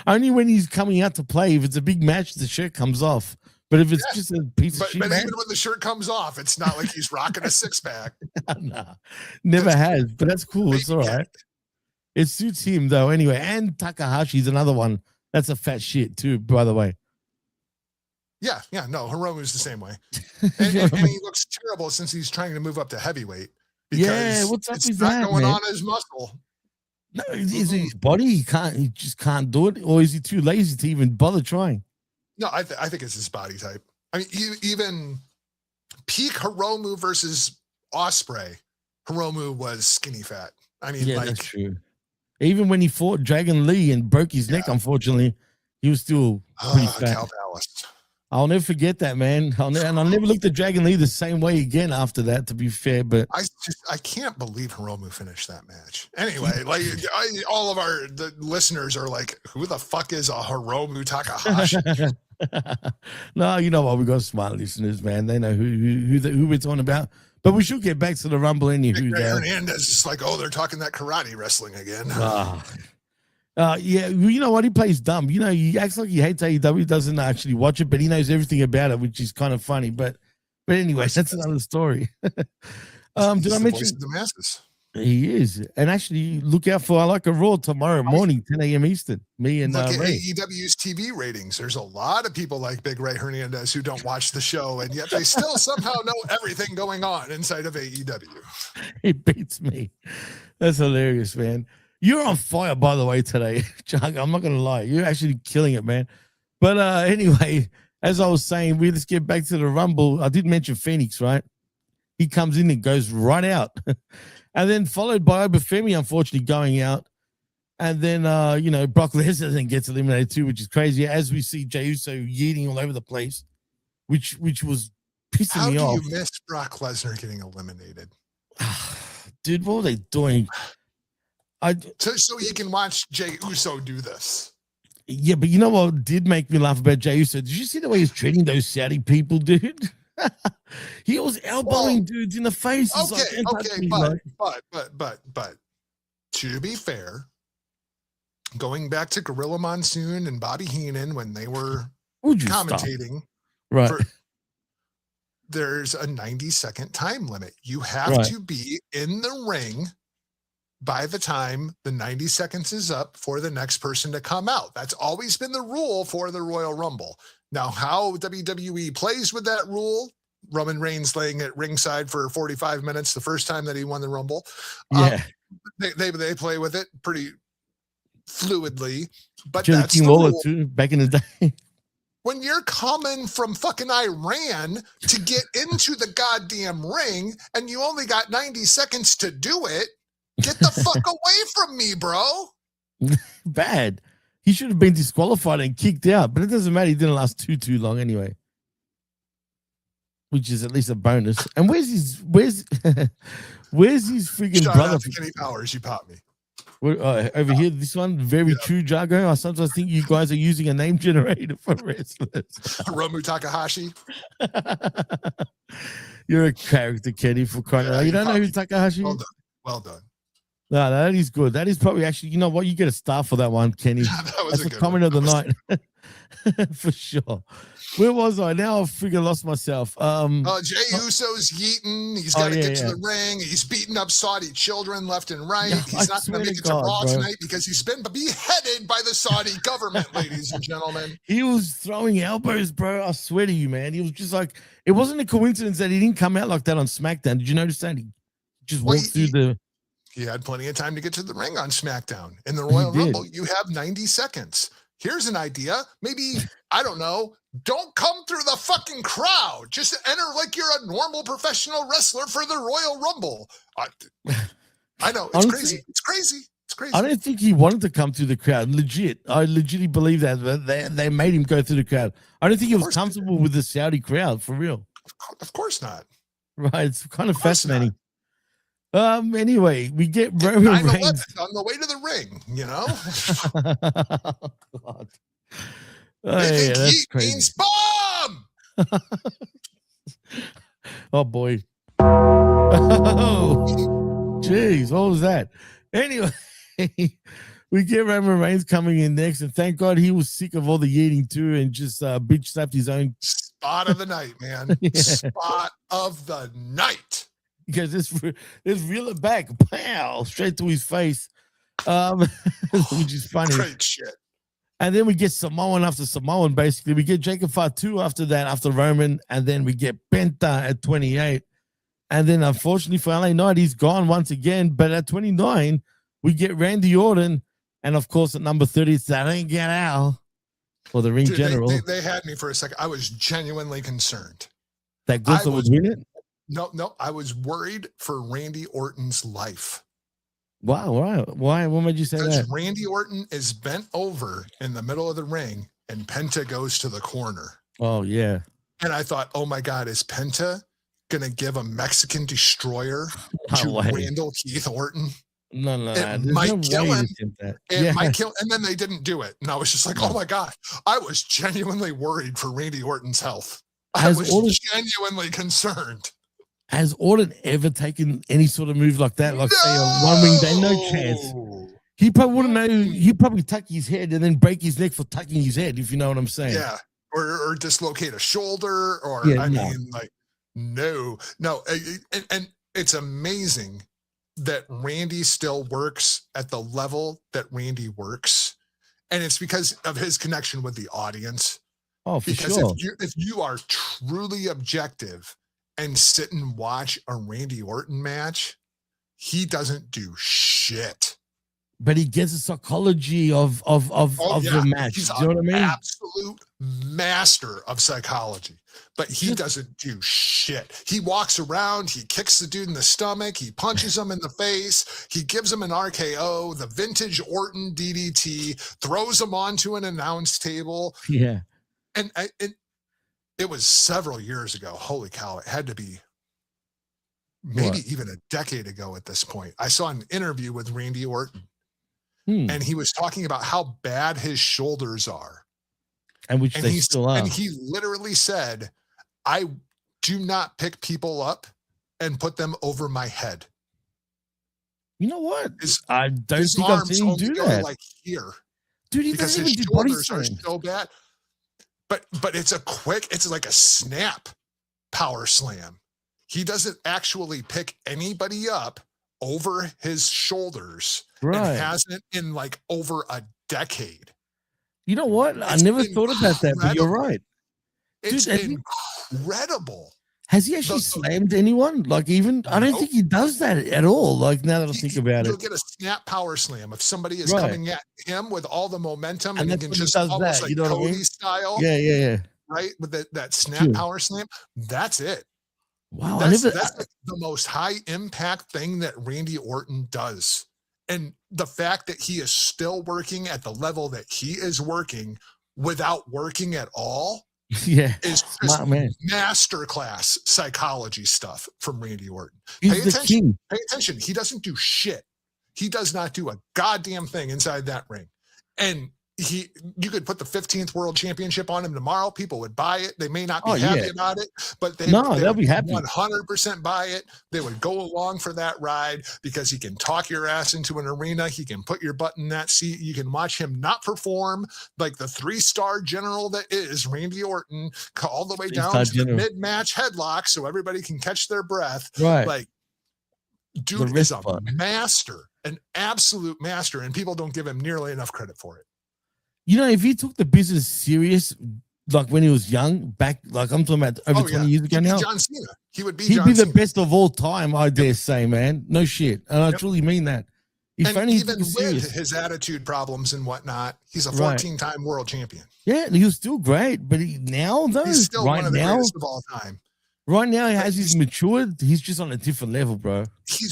Only when he's coming out to play. If it's a big match, the shirt comes off. But if it's just a piece of shit, but even when the shirt comes off, it's not like he's rocking a six-pack. Nah, never has. But that's cool. It's all right. It suits him though. Anyway, and Takahashi's another one. That's a fat shit too, by the way. Yeah. No, Hiromu's the same way. And he looks terrible since he's trying to move up to heavyweight. Because what's up it's with not that, going man? on his muscle. No, is it his body? He just can't do it, or is he too lazy to even bother trying? No, I think it's his body type. I mean, even peak Hiromu versus Ospreay, Hiromu was skinny fat. I mean, that's true. Even when he fought Dragon Lee and broke his neck, unfortunately, he was still pretty fat. Cal Palace. I'll never forget that, man. I'll never look at Dragon Lee the same way again after that, to be fair. But I can't believe Hiromu finished that match. Anyway, like all of the listeners are like, who the fuck is a Hiromu Takahashi? No, you know what? We got smart listeners, man. They know who we're talking about. But we should get back to the Rumble anywho. Hernandez is like, they're talking that karate wrestling again. Yeah, you know what? He plays dumb. You know, he acts like he hates AEW, doesn't actually watch it, but he knows everything about it, which is kind of funny. But anyway, that's another story. Did I mention the masses? He is. And actually, look out for I Like a Raw tomorrow morning, 10 a.m. Eastern. Me and Look at Ray. AEW's TV ratings. There's a lot of people like Big Ray Hernandez who don't watch the show, and yet they still somehow know everything going on inside of AEW. It beats me. That's hilarious, man. You're on fire, by the way, today, Jargo. I'm not going to lie. You're actually killing it, man. But anyway, as I was saying, let's get back to the Rumble. I did mention Phoenix, right? He comes in and goes right out. And then followed by Obafemi, unfortunately, going out. And then, Brock Lesnar then gets eliminated too, which is crazy. As we see Jey Uso yeeting all over the place, which was pissing me off. How do you miss Brock Lesnar getting eliminated? Dude, what were they doing? So you can watch Jey Uso do this. Yeah, but you know what did make me laugh about Jey Uso? Did you see the way he's treating those Saudi people, dude? He was elbowing dudes in the face. But to be fair, going back to Gorilla Monsoon and Bobby Heenan when they were commentating, right? There's a 90-second time limit. You have to be in the ring by the time the 90 seconds is up for the next person to come out. That's always been the rule for the Royal Rumble. Now, how WWE plays with that rule, Roman Reigns laying at ringside for 45 minutes the first time that he won the Rumble. They play with it pretty fluidly, but that's the rule. Too, back in the day. When you're coming from fucking Iran to get into the goddamn ring and you only got 90 seconds to do it, get the fuck away from me, bro. Bad. He should have been disqualified and kicked out, but it doesn't matter. He didn't last too long anyway, which is at least a bonus. And where's his freaking brother? Out to Kenny Powers, you popped me. Over here, this one, very true, Jargo. I sometimes think you guys are using a name generator for wrestlers. Romu Takahashi. You're a character, Kenny, for crying out loud. You don't know who Takahashi is? Well done. No, that is good. That is probably actually, you know what? You get a star for that one, Kenny. That's a comment of the night. For sure. Where was I? Now I've freaking lost myself. Jey Uso's yeeting. He's got to get to the ring. He's beating up Saudi children left and right. He's not going to make it to Raw tonight because he's been beheaded by the Saudi government, ladies and gentlemen. He was throwing elbows, bro. I swear to you, man. He was just like, it wasn't a coincidence that he didn't come out like that on SmackDown. Did you notice that? He just walked through the... He had plenty of time to get to the ring on SmackDown. In the Royal Rumble, you have 90 seconds. Here's an idea. Maybe, I don't know, don't come through the fucking crowd. Just enter like you're a normal professional wrestler for the Royal Rumble. I know, it's honestly, crazy. It's crazy. It's crazy. I don't think he wanted to come through the crowd. Legit. I legitimately believe that. They made him go through the crowd. I don't think he was comfortable with the Saudi crowd, for real. Of course not. Right. It's kind of fascinating. Anyway, we get Roman Reigns on the way to the ring, you know. God. They think heat means bomb. Oh boy. Oh, jeez, what was that? Anyway, we get Roman Reigns coming in next, and thank God he was sick of all the yeeting too, and just bitch slapped his own spot of the night, man. Spot of the night. Because it's reel it back, pow, straight to his face, which is funny. Great shit. And then we get Samoan after Samoan, basically. We get Jacob Fatu after that, after Roman, and then we get Penta at 28. And then, unfortunately for LA Knight, he's gone once again. But at 29, we get Randy Orton. And, of course, at number 30, it's that ain't get Al for the ring general. They had me for a second. I was genuinely concerned. That Gunther would win it? No, I was worried for Randy Orton's life. Wow, why? What made you say that? Randy Orton is bent over in the middle of the ring, and Penta goes to the corner. Oh, yeah. And I thought, oh, my God, is Penta going to give a Mexican destroyer to Randall Keith Orton? No. It might kill him. It might kill, and then they didn't do it. And I was just like, oh, my God. I was genuinely worried for Randy Orton's health. I was genuinely concerned. Has Orton ever taken any sort of move like that? Like, say, a one-wing day? No chance. He probably wouldn't know. He'd probably tuck his head and then break his neck for tucking his head, if you know what I'm saying. Yeah. Or dislocate a shoulder. Or, I mean, like, no. And it's amazing that Randy still works at the level that Randy works, and it's because of his connection with the audience. Oh, for Because sure. if you are truly objective and sit and watch a Randy Orton match, he doesn't do shit. But he gets the psychology of the match. He's Do you know what I mean? Absolute master of psychology, but he doesn't do shit. He walks around, he kicks the dude in the stomach, he punches him in the face, he gives him an RKO, the vintage Orton DDT, throws him onto an announce table. Yeah. And it was several years ago. Holy cow, it had to be maybe even a decade ago at this point. I saw an interview with Randy Orton. And he was talking about how bad his shoulders are. And which they still are. And he literally said, I do not pick people up and put them over my head. You know what? I don't think I've seen him do that. Like here. Dude, he because doesn't his even do body shoulders are slams. so bad. But it's like a snap power slam. He doesn't actually pick anybody up over his shoulders, and hasn't in like over a decade. You know what? I never thought about that, but you're right. It's incredible. Has he actually slammed anyone? Like even, I don't think he does that at all. Like now that I think about it. You'll get a snap power slam if somebody is coming at him with all the momentum and he can just almost like Cody style. Yeah. Right? With that snap power slam. That's it. Wow. That's like the most high impact thing that Randy Orton does. And the fact that he is still working at the level that he is working without working at all is just masterclass psychology stuff from Randy Orton. Pay attention. He doesn't do shit. He does not do a goddamn thing inside that ring. And you could put the 15th World Championship on him tomorrow. People would buy it. They may not be happy about it, but they'll be happy. 100% buy it. They would go along for that ride because he can talk your ass into an arena. He can put your butt in that seat. You can watch him not perform like the 3-star general that is Randy Orton, all the way down to the mid-match headlock so everybody can catch their breath. Right. Like, dude is a master, an absolute master, and people don't give him nearly enough credit for it. You know, if he took the business serious, like when he was young, back, like I'm talking about over 20 years ago now. John Cena. He'd be the best of all time, I dare say, man. No shit. And I truly mean that. And even with his attitude problems and whatnot, he's a 14-time world champion. Yeah, and he was still great. But he's still one of the greatest of all time. Right now, he's matured. He's just on a different level, bro. He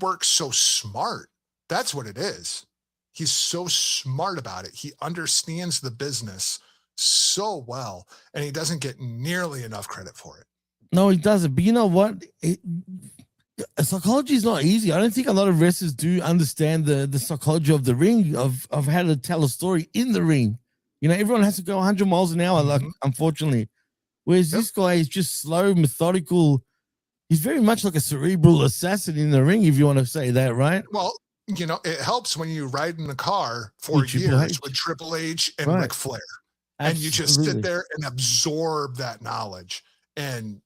works so smart. That's what it is. He's so smart about it. He understands the business so well, and he doesn't get nearly enough credit for it. No, he doesn't. But you know what? Psychology is not easy. I don't think a lot of wrestlers do understand the psychology of the ring, of how to tell a story in the ring. You know, everyone has to go 100 miles an hour, like unfortunately. Whereas this guy is just slow, methodical. He's very much like a cerebral assassin in the ring, if you want to say that, right? Well, you know, it helps when you ride in a car for years with Triple H and Ric Flair. Absolutely. And you just sit there and absorb that knowledge. And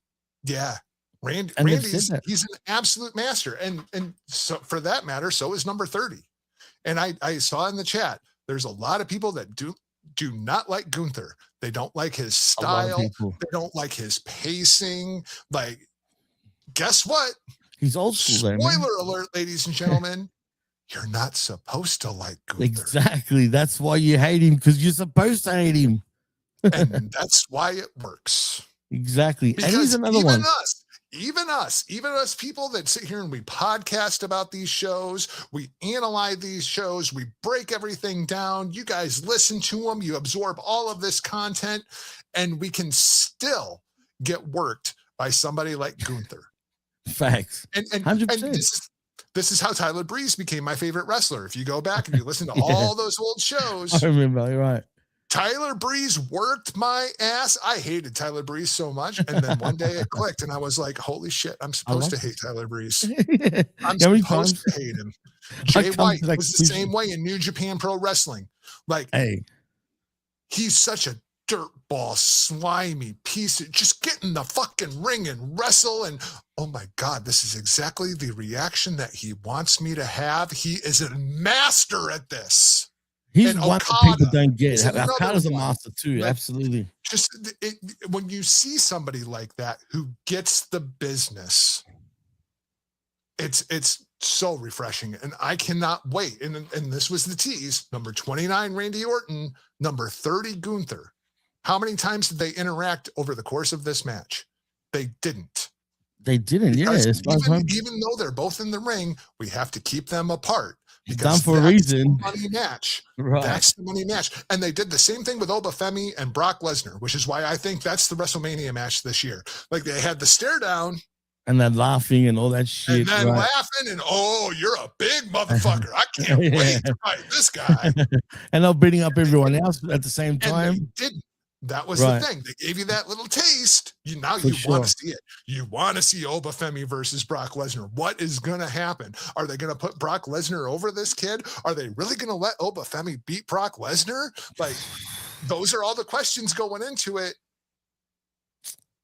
Randy's he's an absolute master. And so for that matter, so is number 30. And I saw in the chat, there's a lot of people that do not like Gunther. They don't like his style. They don't like his pacing. Like, guess what? He's old school. Spoiler alert, ladies and gentlemen. You're not supposed to like Gunther. Exactly. That's why you hate him, because you're supposed to hate him. And that's why it works. Exactly. Because and he's another one. Even us people that sit here and we podcast about these shows, we analyze these shows, we break everything down. You guys listen to them, you absorb all of this content, and we can still get worked by somebody like Gunther. Facts. And 100%. This is how Tyler Breeze became my favorite wrestler. If you go back and you listen to all those old shows, I remember, you're right. Tyler Breeze worked my ass. I hated Tyler Breeze so much. And then one day it clicked and I was like, holy shit, I'm supposed to hate Tyler Breeze. I'm supposed to hate him. Jay White was the same way in New Japan Pro Wrestling. Like, he's such a dirtball, slimy piece of, just get in the fucking ring and wrestle. And oh my God, this is exactly the reaction that he wants me to have. He is a master at this. He's And one Okada, that people don't get. is another Okada's a one. master too. Like, Absolutely. Just when you see somebody like that who gets the business, it's so refreshing, and I cannot wait. And this was the tease: number 29, Randy Orton; number 30, Gunther. How many times did they interact over the course of this match? They didn't. They didn't. Because Yeah. even though they're both in the ring, we have to keep them apart. Done for a reason. Money match. Right. That's the money match. And they did the same thing with Obafemi and Brock Lesnar, which is why I think that's the WrestleMania match this year. Like, they had the stare down. And then laughing and all that shit. And then laughing and, oh, you're a big motherfucker. I can't wait to fight this guy. And they're beating up everyone else at the same time. And they didn't. That was the thing. They gave you that little taste. You want to see it. You want to see Obafemi versus Brock Lesnar. What is going to happen? Are they going to put Brock Lesnar over this kid? Are they really going to let Obafemi beat Brock Lesnar? Like, those are all the questions going into it.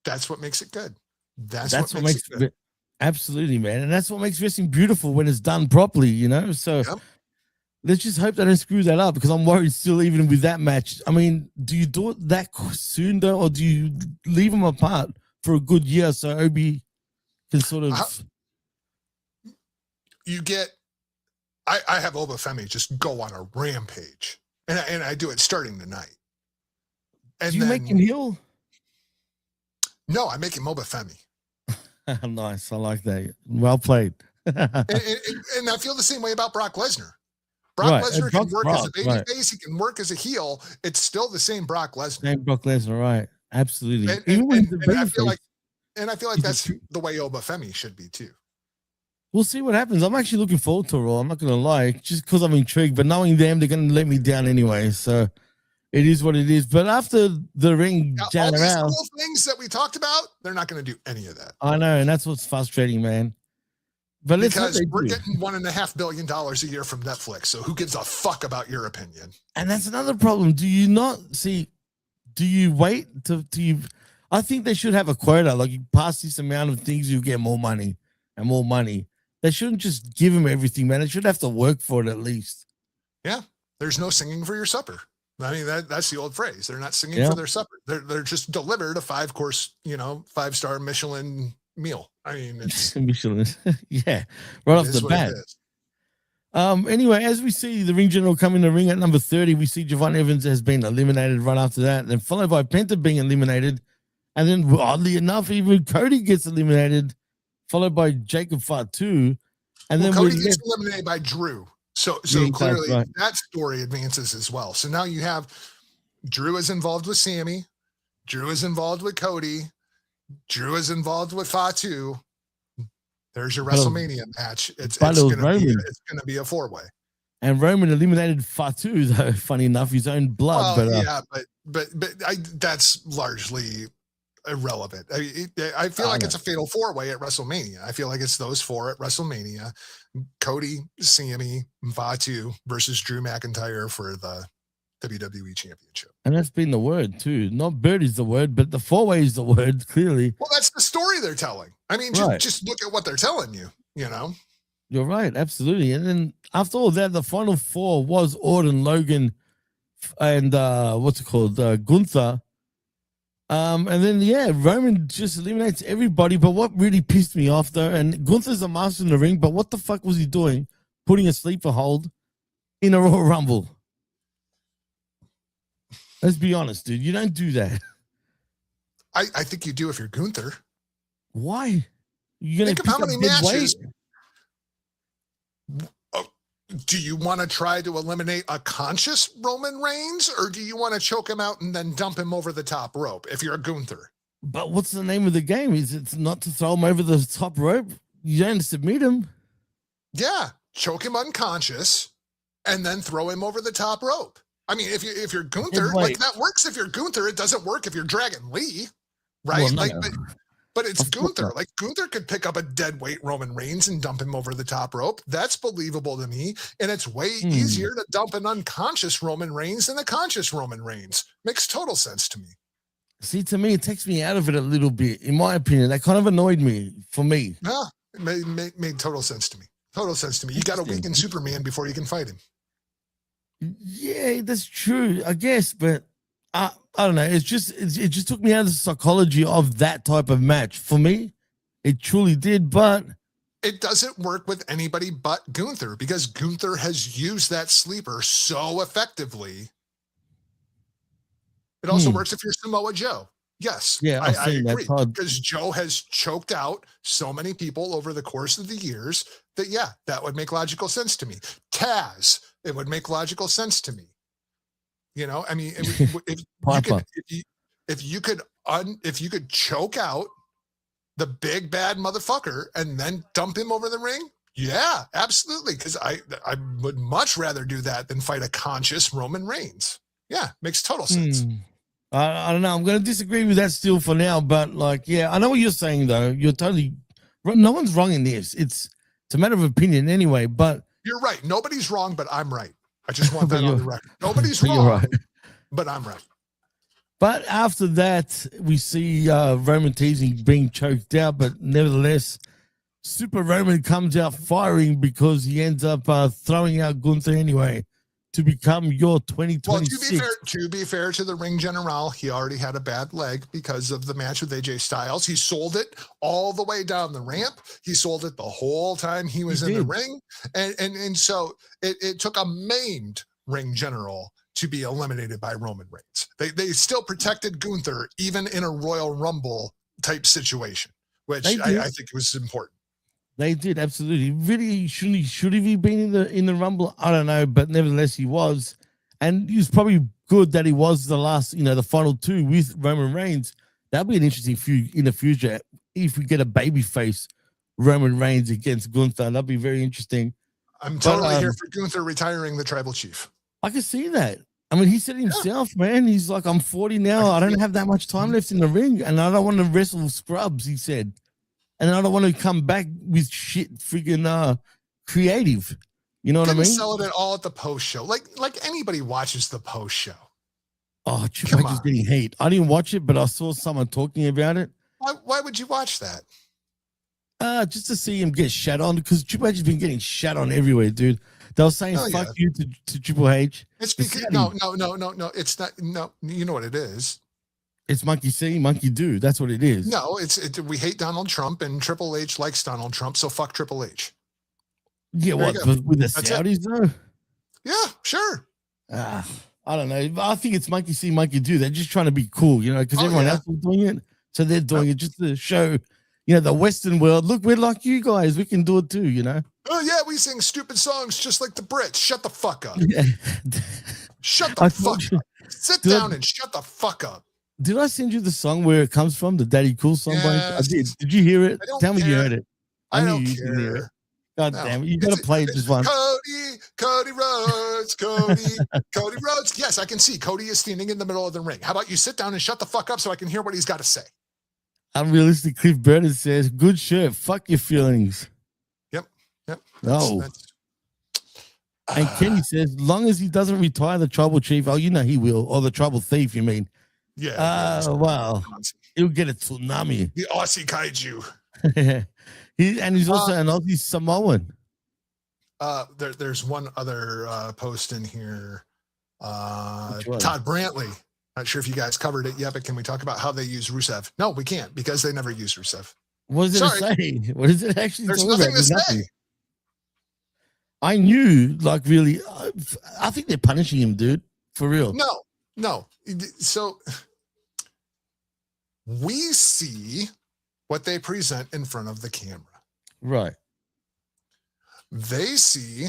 That's what makes it good. That's what makes it good. Absolutely, man. And that's what makes wrestling beautiful when it's done properly, you know? So let's just hope they don't screw that up, because I'm worried still, even with that match. I mean, do you do it that soon, though, or do you leave them apart for a good year so Obi can sort of... You get... I have Obafemi just go on a rampage, and I do it starting tonight. And do you make him heel? No, I make him Obafemi. Nice. I like that. Well played. and I feel the same way about Brock Lesnar. Brock Lesnar can work as a babyface. He can work as a heel. It's still the same Brock Lesnar. Same Brock Lesnar, right? Absolutely. And I feel like that's the way Obafemi should be too. We'll see what happens. I'm actually looking forward to Raw. I'm not going to lie, just because I'm intrigued. But knowing them, they're going to let me down anyway. So it is what it is. But after the ring, all these cool things that we talked about, they're not going to do any of that. I know, and that's what's frustrating, man. But because we're getting $1.5 billion a year from Netflix, so who gives a fuck about your opinion? And that's another problem. Do you not see? Do you wait to you? I think they should have a quota. Like, you pass this amount of things, you get more money and more money. They shouldn't just give them everything, man. They should have to work for it at least. Yeah, there's no singing for your supper. I mean, that's the old phrase. They're not singing for their supper. They're just delivered a 5-course, 5-star Michelin meal. I mean, it's Michelin. Yeah, right off the bat. Anyway, as we see the ring general come in the ring at number 30, we see Javon Evans has been eliminated right after that, then followed by Penta being eliminated, and then oddly enough, even Cody gets eliminated, followed by Jacob Fatu, and then Cody gets eliminated by Drew. So clearly that story advances as well. So now you have Drew is involved with Sammy, Drew is involved with Cody, Drew is involved with Fatu. There's your WrestleMania match. It's going to be a 4-way. And Roman eliminated Fatu, though. Funny enough, his own blood. But that's largely irrelevant. I feel like it's a fatal 4-way at WrestleMania. I feel like it's those 4 at WrestleMania: Cody, Sammy, Fatu versus Drew McIntyre for the WWE Championship. And that's been the word too. Not bird is the word, but the 4-way is the word, clearly. Well, that's the story they're telling. I mean, just look at what they're telling you, You're right, absolutely. And then after all that, the final 4 was Orton, Logan, and Gunther. And then Roman just eliminates everybody. But what really pissed me off, though, and Gunther's a master in the ring, but what the fuck was he doing? Putting a sleeper hold in a Royal Rumble. Let's be honest, dude. You don't do that. I think you do if you're Gunther. Why? You're think of how many matches. Do you want to try to eliminate a conscious Roman Reigns, or do you want to choke him out and then dump him over the top rope if you're a Gunther? But what's the name of the game? Is it not to throw him over the top rope? You don't submit him. Yeah, choke him unconscious and then throw him over the top rope. I mean, if you're Gunther, like that works if you're Gunther. It doesn't work if you're Dragon Lee, right? Well, no. But it's Of course Gunther. not. Like Gunther could pick up a dead weight Roman Reigns and dump him over the top rope. That's believable to me. And it's way easier to dump an unconscious Roman Reigns than a conscious Roman Reigns. Makes total sense to me. See, to me, it takes me out of it a little bit. In my opinion, that kind of annoyed me. For me, Yeah, it made total sense to me. Total sense to me. You got to weaken Superman before you can fight him. Yeah, that's true, I guess, but I don't know. It just took me out of the psychology of that type of match. For me, it truly did, but It doesn't work with anybody but Gunther because Gunther has used that sleeper so effectively. It also works if you're Samoa Joe. Yes, yeah, I agree because Joe has choked out so many people over the course of the years that, yeah, that would make logical sense to me. Taz, it would make logical sense to me. You know, I mean, if you could choke out the big bad motherfucker and then dump him over the ring, yeah, absolutely. Because I would much rather do that than fight a conscious Roman Reigns. Yeah, makes total sense. I don't know. I'm going to disagree with that still for now, but like, yeah, I know what you're saying though. You're totally no one's wrong in this. It's a matter of opinion anyway. But you're right. Nobody's wrong, but I'm right. I just want that on the record. Nobody's wrong, right, but I'm right. But after that, we see Roman teasing being choked out, but nevertheless, Super Roman comes out firing because he ends up throwing out Gunther anyway to become your 2026. Well, to be fair to the ring general, he already had a bad leg because of the match with AJ Styles. He sold it all the way down the ramp. He sold it the whole time he was in the ring. And so it took a maimed ring general to be eliminated by Roman Reigns. They still protected Gunther even in a Royal Rumble type situation, which I think was important. They did, absolutely. Really, should he been in the Rumble? I don't know, but nevertheless, he was, and he was probably good that he was the last, the final two with Roman Reigns. That'll be an interesting feud in the future if we get a babyface Roman Reigns against Gunther. That'd be very interesting. I'm totally here for Gunther retiring the tribal chief. I can see that. I mean, he said himself, man, he's like, I'm 40 now. I don't have that much time left in the ring, and I don't want to wrestle scrubs, he said. And I don't want to come back with shit freaking creative. You know what I mean? Sell it all at the post show. Like anybody watches the post show. Oh, Triple H is getting hate. I didn't watch it, but I saw someone talking about it. Why would you watch that? Just to see him get shat on, because Triple H has been getting shat on everywhere, dude. They were saying fuck you to Triple H. It's because no. It's not. No, you know what it is. It's monkey see, monkey do. That's what it is. No, we hate Donald Trump and Triple H likes Donald Trump, so fuck Triple H. Yeah, what with the Saudis though? Yeah, sure. I don't know. I think it's monkey see, monkey do. They're just trying to be cool, because everyone else is doing it, so they're doing it just to show, the Western world. Look, we're like you guys. We can do it too, Oh yeah, we sing stupid songs just like the Brits. Shut the fuck up. Yeah. Shut the fuck up. Sit down and shut the fuck up. Did I send you the song where it comes from? The Daddy Cool song? I did. Did you hear it? Tell me you heard it. I don't care. God damn it. You got to play this one. Cody Rhodes, Cody Rhodes. Yes, I can see Cody is standing in the middle of the ring. How about you sit down and shut the fuck up so I can hear what he's got to say? Unrealistic Cliff Burton says, good shirt. Fuck your feelings. Yep. And Kenny says, long as he doesn't retire the tribal chief, he will. Or the tribal thief, you mean? Yeah. Wow. He'll get a tsunami. The Aussie kaiju. He's also an Aussie Samoan. There's one other post in here. Todd Brantley. Not sure if you guys covered it yet, but can we talk about how they use Rusev? No, we can't because they never use Rusev. What does it say? What is it actually? There's nothing to say. I knew, really, I think they're punishing him, dude. For real. No. So we see what they present in front of the camera. Right. They see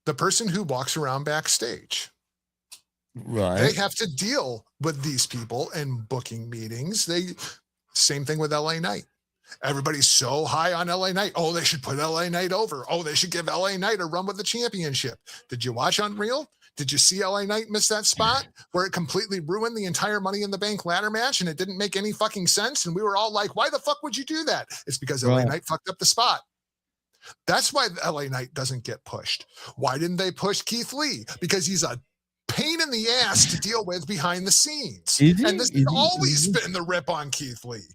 the person who walks around backstage. Right. They have to deal with these people in booking meetings. Same thing with LA Knight. Everybody's so high on LA Knight. Oh, they should put LA Knight over. Oh, they should give LA Knight a run with the championship. Did you watch Unreal? Did you see LA Knight miss that spot where it completely ruined the entire Money in the Bank ladder match and it didn't make any fucking sense? And we were all like, why the fuck would you do that? It's because LA Knight fucked up the spot. That's why LA Knight doesn't get pushed. Why didn't they push Keith Lee? Because he's a pain in the ass to deal with behind the scenes. And this has always been the rip on Keith Lee.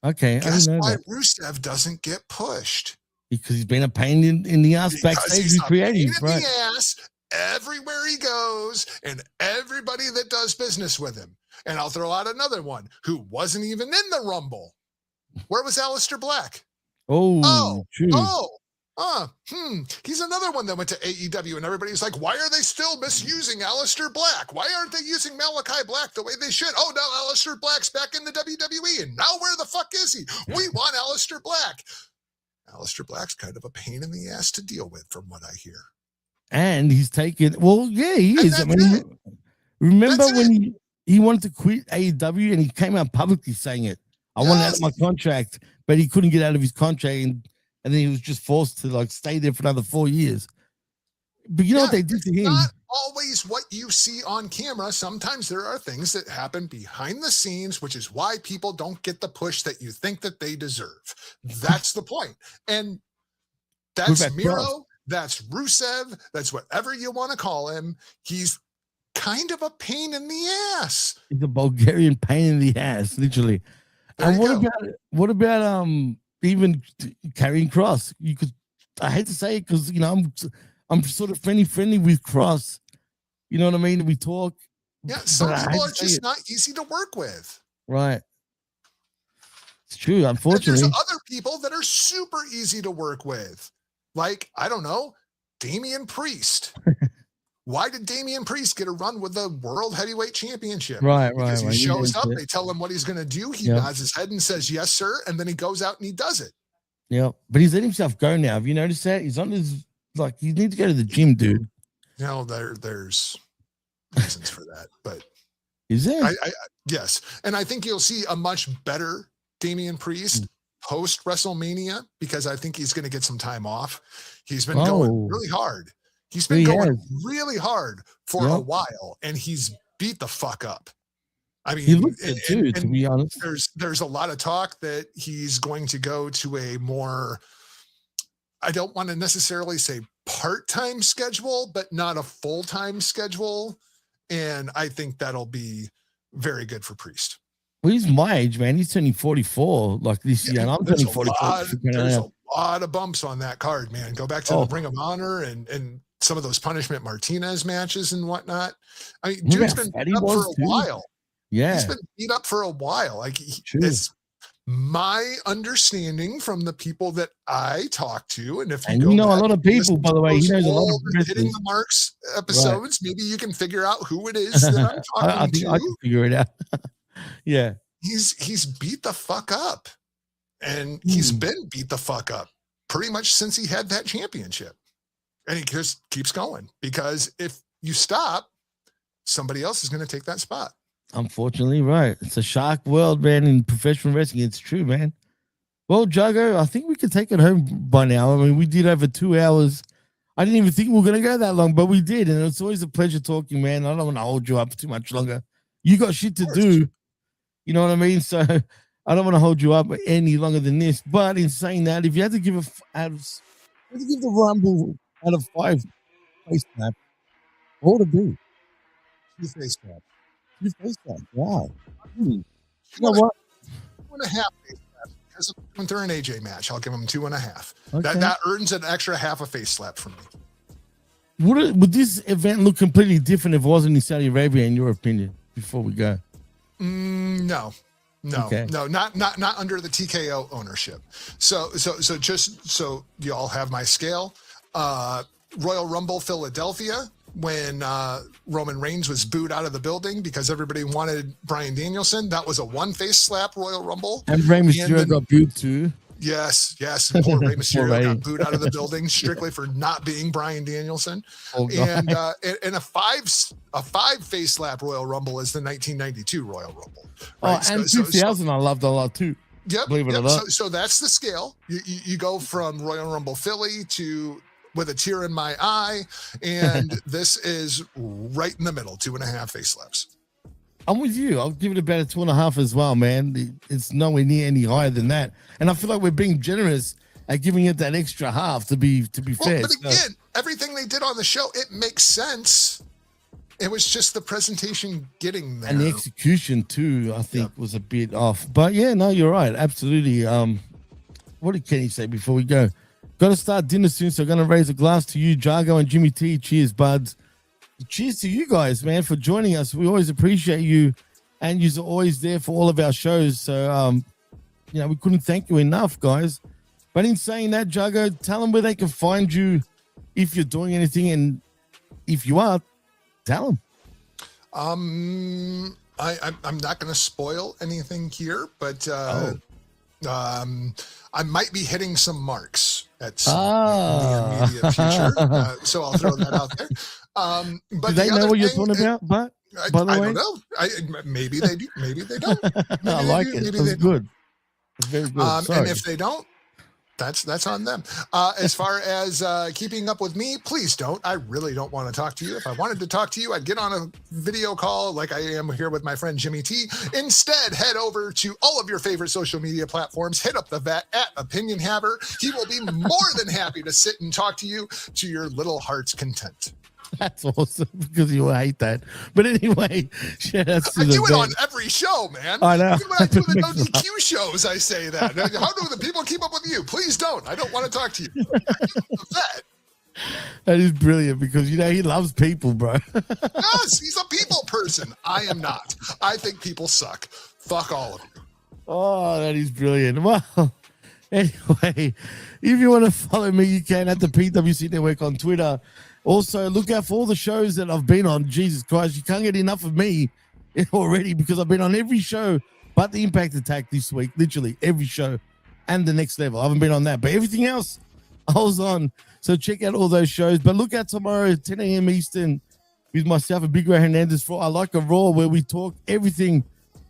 Okay. Guess why Rusev doesn't get pushed? Because he's been a pain in the ass backstage and creative, right? In the ass everywhere he goes and everybody that does business with him. And I'll throw out another one who wasn't even in the Rumble. Where was Aleister Black? He's another one that went to AEW and everybody's like, why are they still misusing Aleister Black? Why aren't they using Malachi Black the way they should? Oh, now Aleister Black's back in the WWE and now where the fuck is he? We want Aleister Black. Aleister Black's kind of a pain in the ass to deal with from what I hear. And he's taken, he is. I mean, remember when he wanted to quit AEW and he came out publicly saying it. I want out of my contract, but he couldn't get out of his contract and then he was just forced to like stay there for another 4 years. But you know what they did to him? Not always what you see on camera. Sometimes there are things that happen behind the scenes, which is why people don't get the push that you think that they deserve. That's the point. And that's Miro, that's Rusev, that's whatever you want to call him. He's kind of a pain in the ass. He's a Bulgarian pain in the ass, literally. There and what about even carrying Cross? I hate to say it because I'm sort of friendly with Cross. You know what I mean? We talk. Yeah, some people are just not easy to work with. Right. It's true, unfortunately. And there's other people that are super easy to work with. Like, I don't know, Damian Priest. Why did Damian Priest get a run with the World Heavyweight Championship? Because he shows up, they tell him what he's going to do. He nods his head and says, yes, sir. And then he goes out and he does it. Yeah, but he's let himself go now. Have you noticed that? He's on his, you need to go to the gym, dude. There's reasons for that. But is there? Yes. And I think you'll see a much better Damian Priest post WrestleMania because I think he's going to get some time off. He's been going really hard. He's been going really hard for a while, and he's beat the fuck up. I mean, he looks good too, to be honest. There's a lot of talk that he's going to go to a more, I don't want to necessarily say part-time schedule, but not a full-time schedule. And I think that'll be very good for Priest. Well, he's my age, man. He's turning 44 like this year, and I'm turning 44. There's a lot of bumps on that card, man. Go back to the Ring of Honor and some of those Punishment Martinez matches and whatnot. I mean, dude's been beat up for a while. Yeah. He's been beat up for a while. Like, it's my understanding from the people that I talk to. And if you know a lot of people, by the way, he knows a lot of Hitting the Marks episodes, maybe you can figure out who it is that I'm talking I think to. I can figure it out. Yeah. He's beat the fuck up. And he's been beat the fuck up pretty much since he had that championship. And he just keeps going because if you stop, somebody else is going to take that spot. Unfortunately, right. It's a shark world, man, in professional wrestling. It's true, man. Well, Jargo, I think we could take it home by now. I mean, we did over 2 hours. I didn't even think we were going to go that long, but we did. And it's always a pleasure talking, man. I don't want to hold you up too much longer. You got shit to do. You know what I mean? So I don't want to hold you up any longer than this. But in saying that, if you had to give the Rumble out of 5 face snap, what would it be? 2 face snaps. 2 face snaps. Wow. You know what? 2.5 face slaps because of the Gunther and AJ match. I'll give them 2.5. Okay. That earns an extra half a face slap from me. Would this event look completely different if it wasn't in Saudi Arabia, in your opinion? Before we go, no, Okay. not under the TKO ownership. So just so you all have my scale. Royal Rumble Philadelphia, when Roman Reigns was booed out of the building because everybody wanted Bryan Danielson. That was a 1 face slap Royal Rumble. And Rey Mysterio got booed too. Yes. Poor Rey Mysterio got booed out of the building strictly for not being Bryan Danielson. And a 5 face slap Royal Rumble is the 1992 Royal Rumble. Right? And 2000 I loved a lot too. Yep. Believe it or not. So that's the scale. You go from Royal Rumble Philly to with a tear in my eye, and this is right in the middle, 2.5 face slaps. I'm with you. I'll give it about a 2.5 as well, man. It's nowhere near any higher than that. And I feel like we're being generous at giving it that extra half to be fair. But again, everything they did on the show, it makes sense. It was just the presentation getting there. And the execution too, I think, was a bit off. But yeah, no, you're right. Absolutely. What did Kenny say before we go? Got to start dinner soon, so going to raise a glass to you, Jargo and Jimmy T. Cheers, buds. Cheers to you guys, man, for joining us. We always appreciate you, and you're always there for all of our shows. So, we couldn't thank you enough, guys. But in saying that, Jargo, tell them where they can find you if you're doing anything, and if you are, tell them. I'm not going to spoil anything here, but I might be hitting some marks at some in the immediate future, so I'll throw that out there. But do they know what you're talking about? But by the way, I don't know. Maybe they do. Maybe they don't. Maybe I like it. That's good. It's very good. And if they don't, that's on them. As far as keeping up with me, please don't. I really don't want to talk to you. If I wanted to talk to you, I'd get on a video call like I am here with my friend Jimmy T. Instead, head over to all of your favorite social media platforms. Hit up the vet at Opinion Haver. He will be more than happy to sit and talk to you to your little heart's content. That's awesome because you hate that. But anyway, shout out to I do it on every show, man. I know. Even when I do the No DQ shows, I say that. How do the people keep up with you? Please don't. I don't want to talk to you. That is brilliant because, he loves people, bro. Yes, he's a people person. I am not. I think people suck. Fuck all of you. Oh, that is brilliant. Well, anyway, if you want to follow me, you can at the PWC Network on Twitter. Also, look out for all the shows that I've been on. Jesus Christ, you can't get enough of me already because I've been on every show but the Impact Attack this week. Literally every show and the Next Level. I haven't been on that, but everything else I was on. So check out all those shows. But look out tomorrow, 10 a.m. Eastern, with myself and Big Ray Hernandez for I Like a Raw, where we talk everything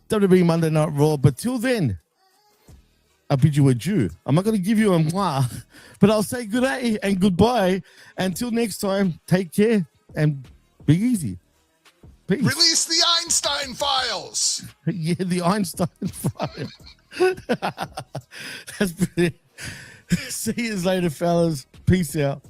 WWE Monday Night Raw. But till then, I bid you adieu. I'm not going to give you a mwah, but I'll say good day and goodbye. Until next time, take care and be easy. Peace. Release the Einstein files. Yeah, the Einstein file. That's brilliant. See you later, fellas. Peace out.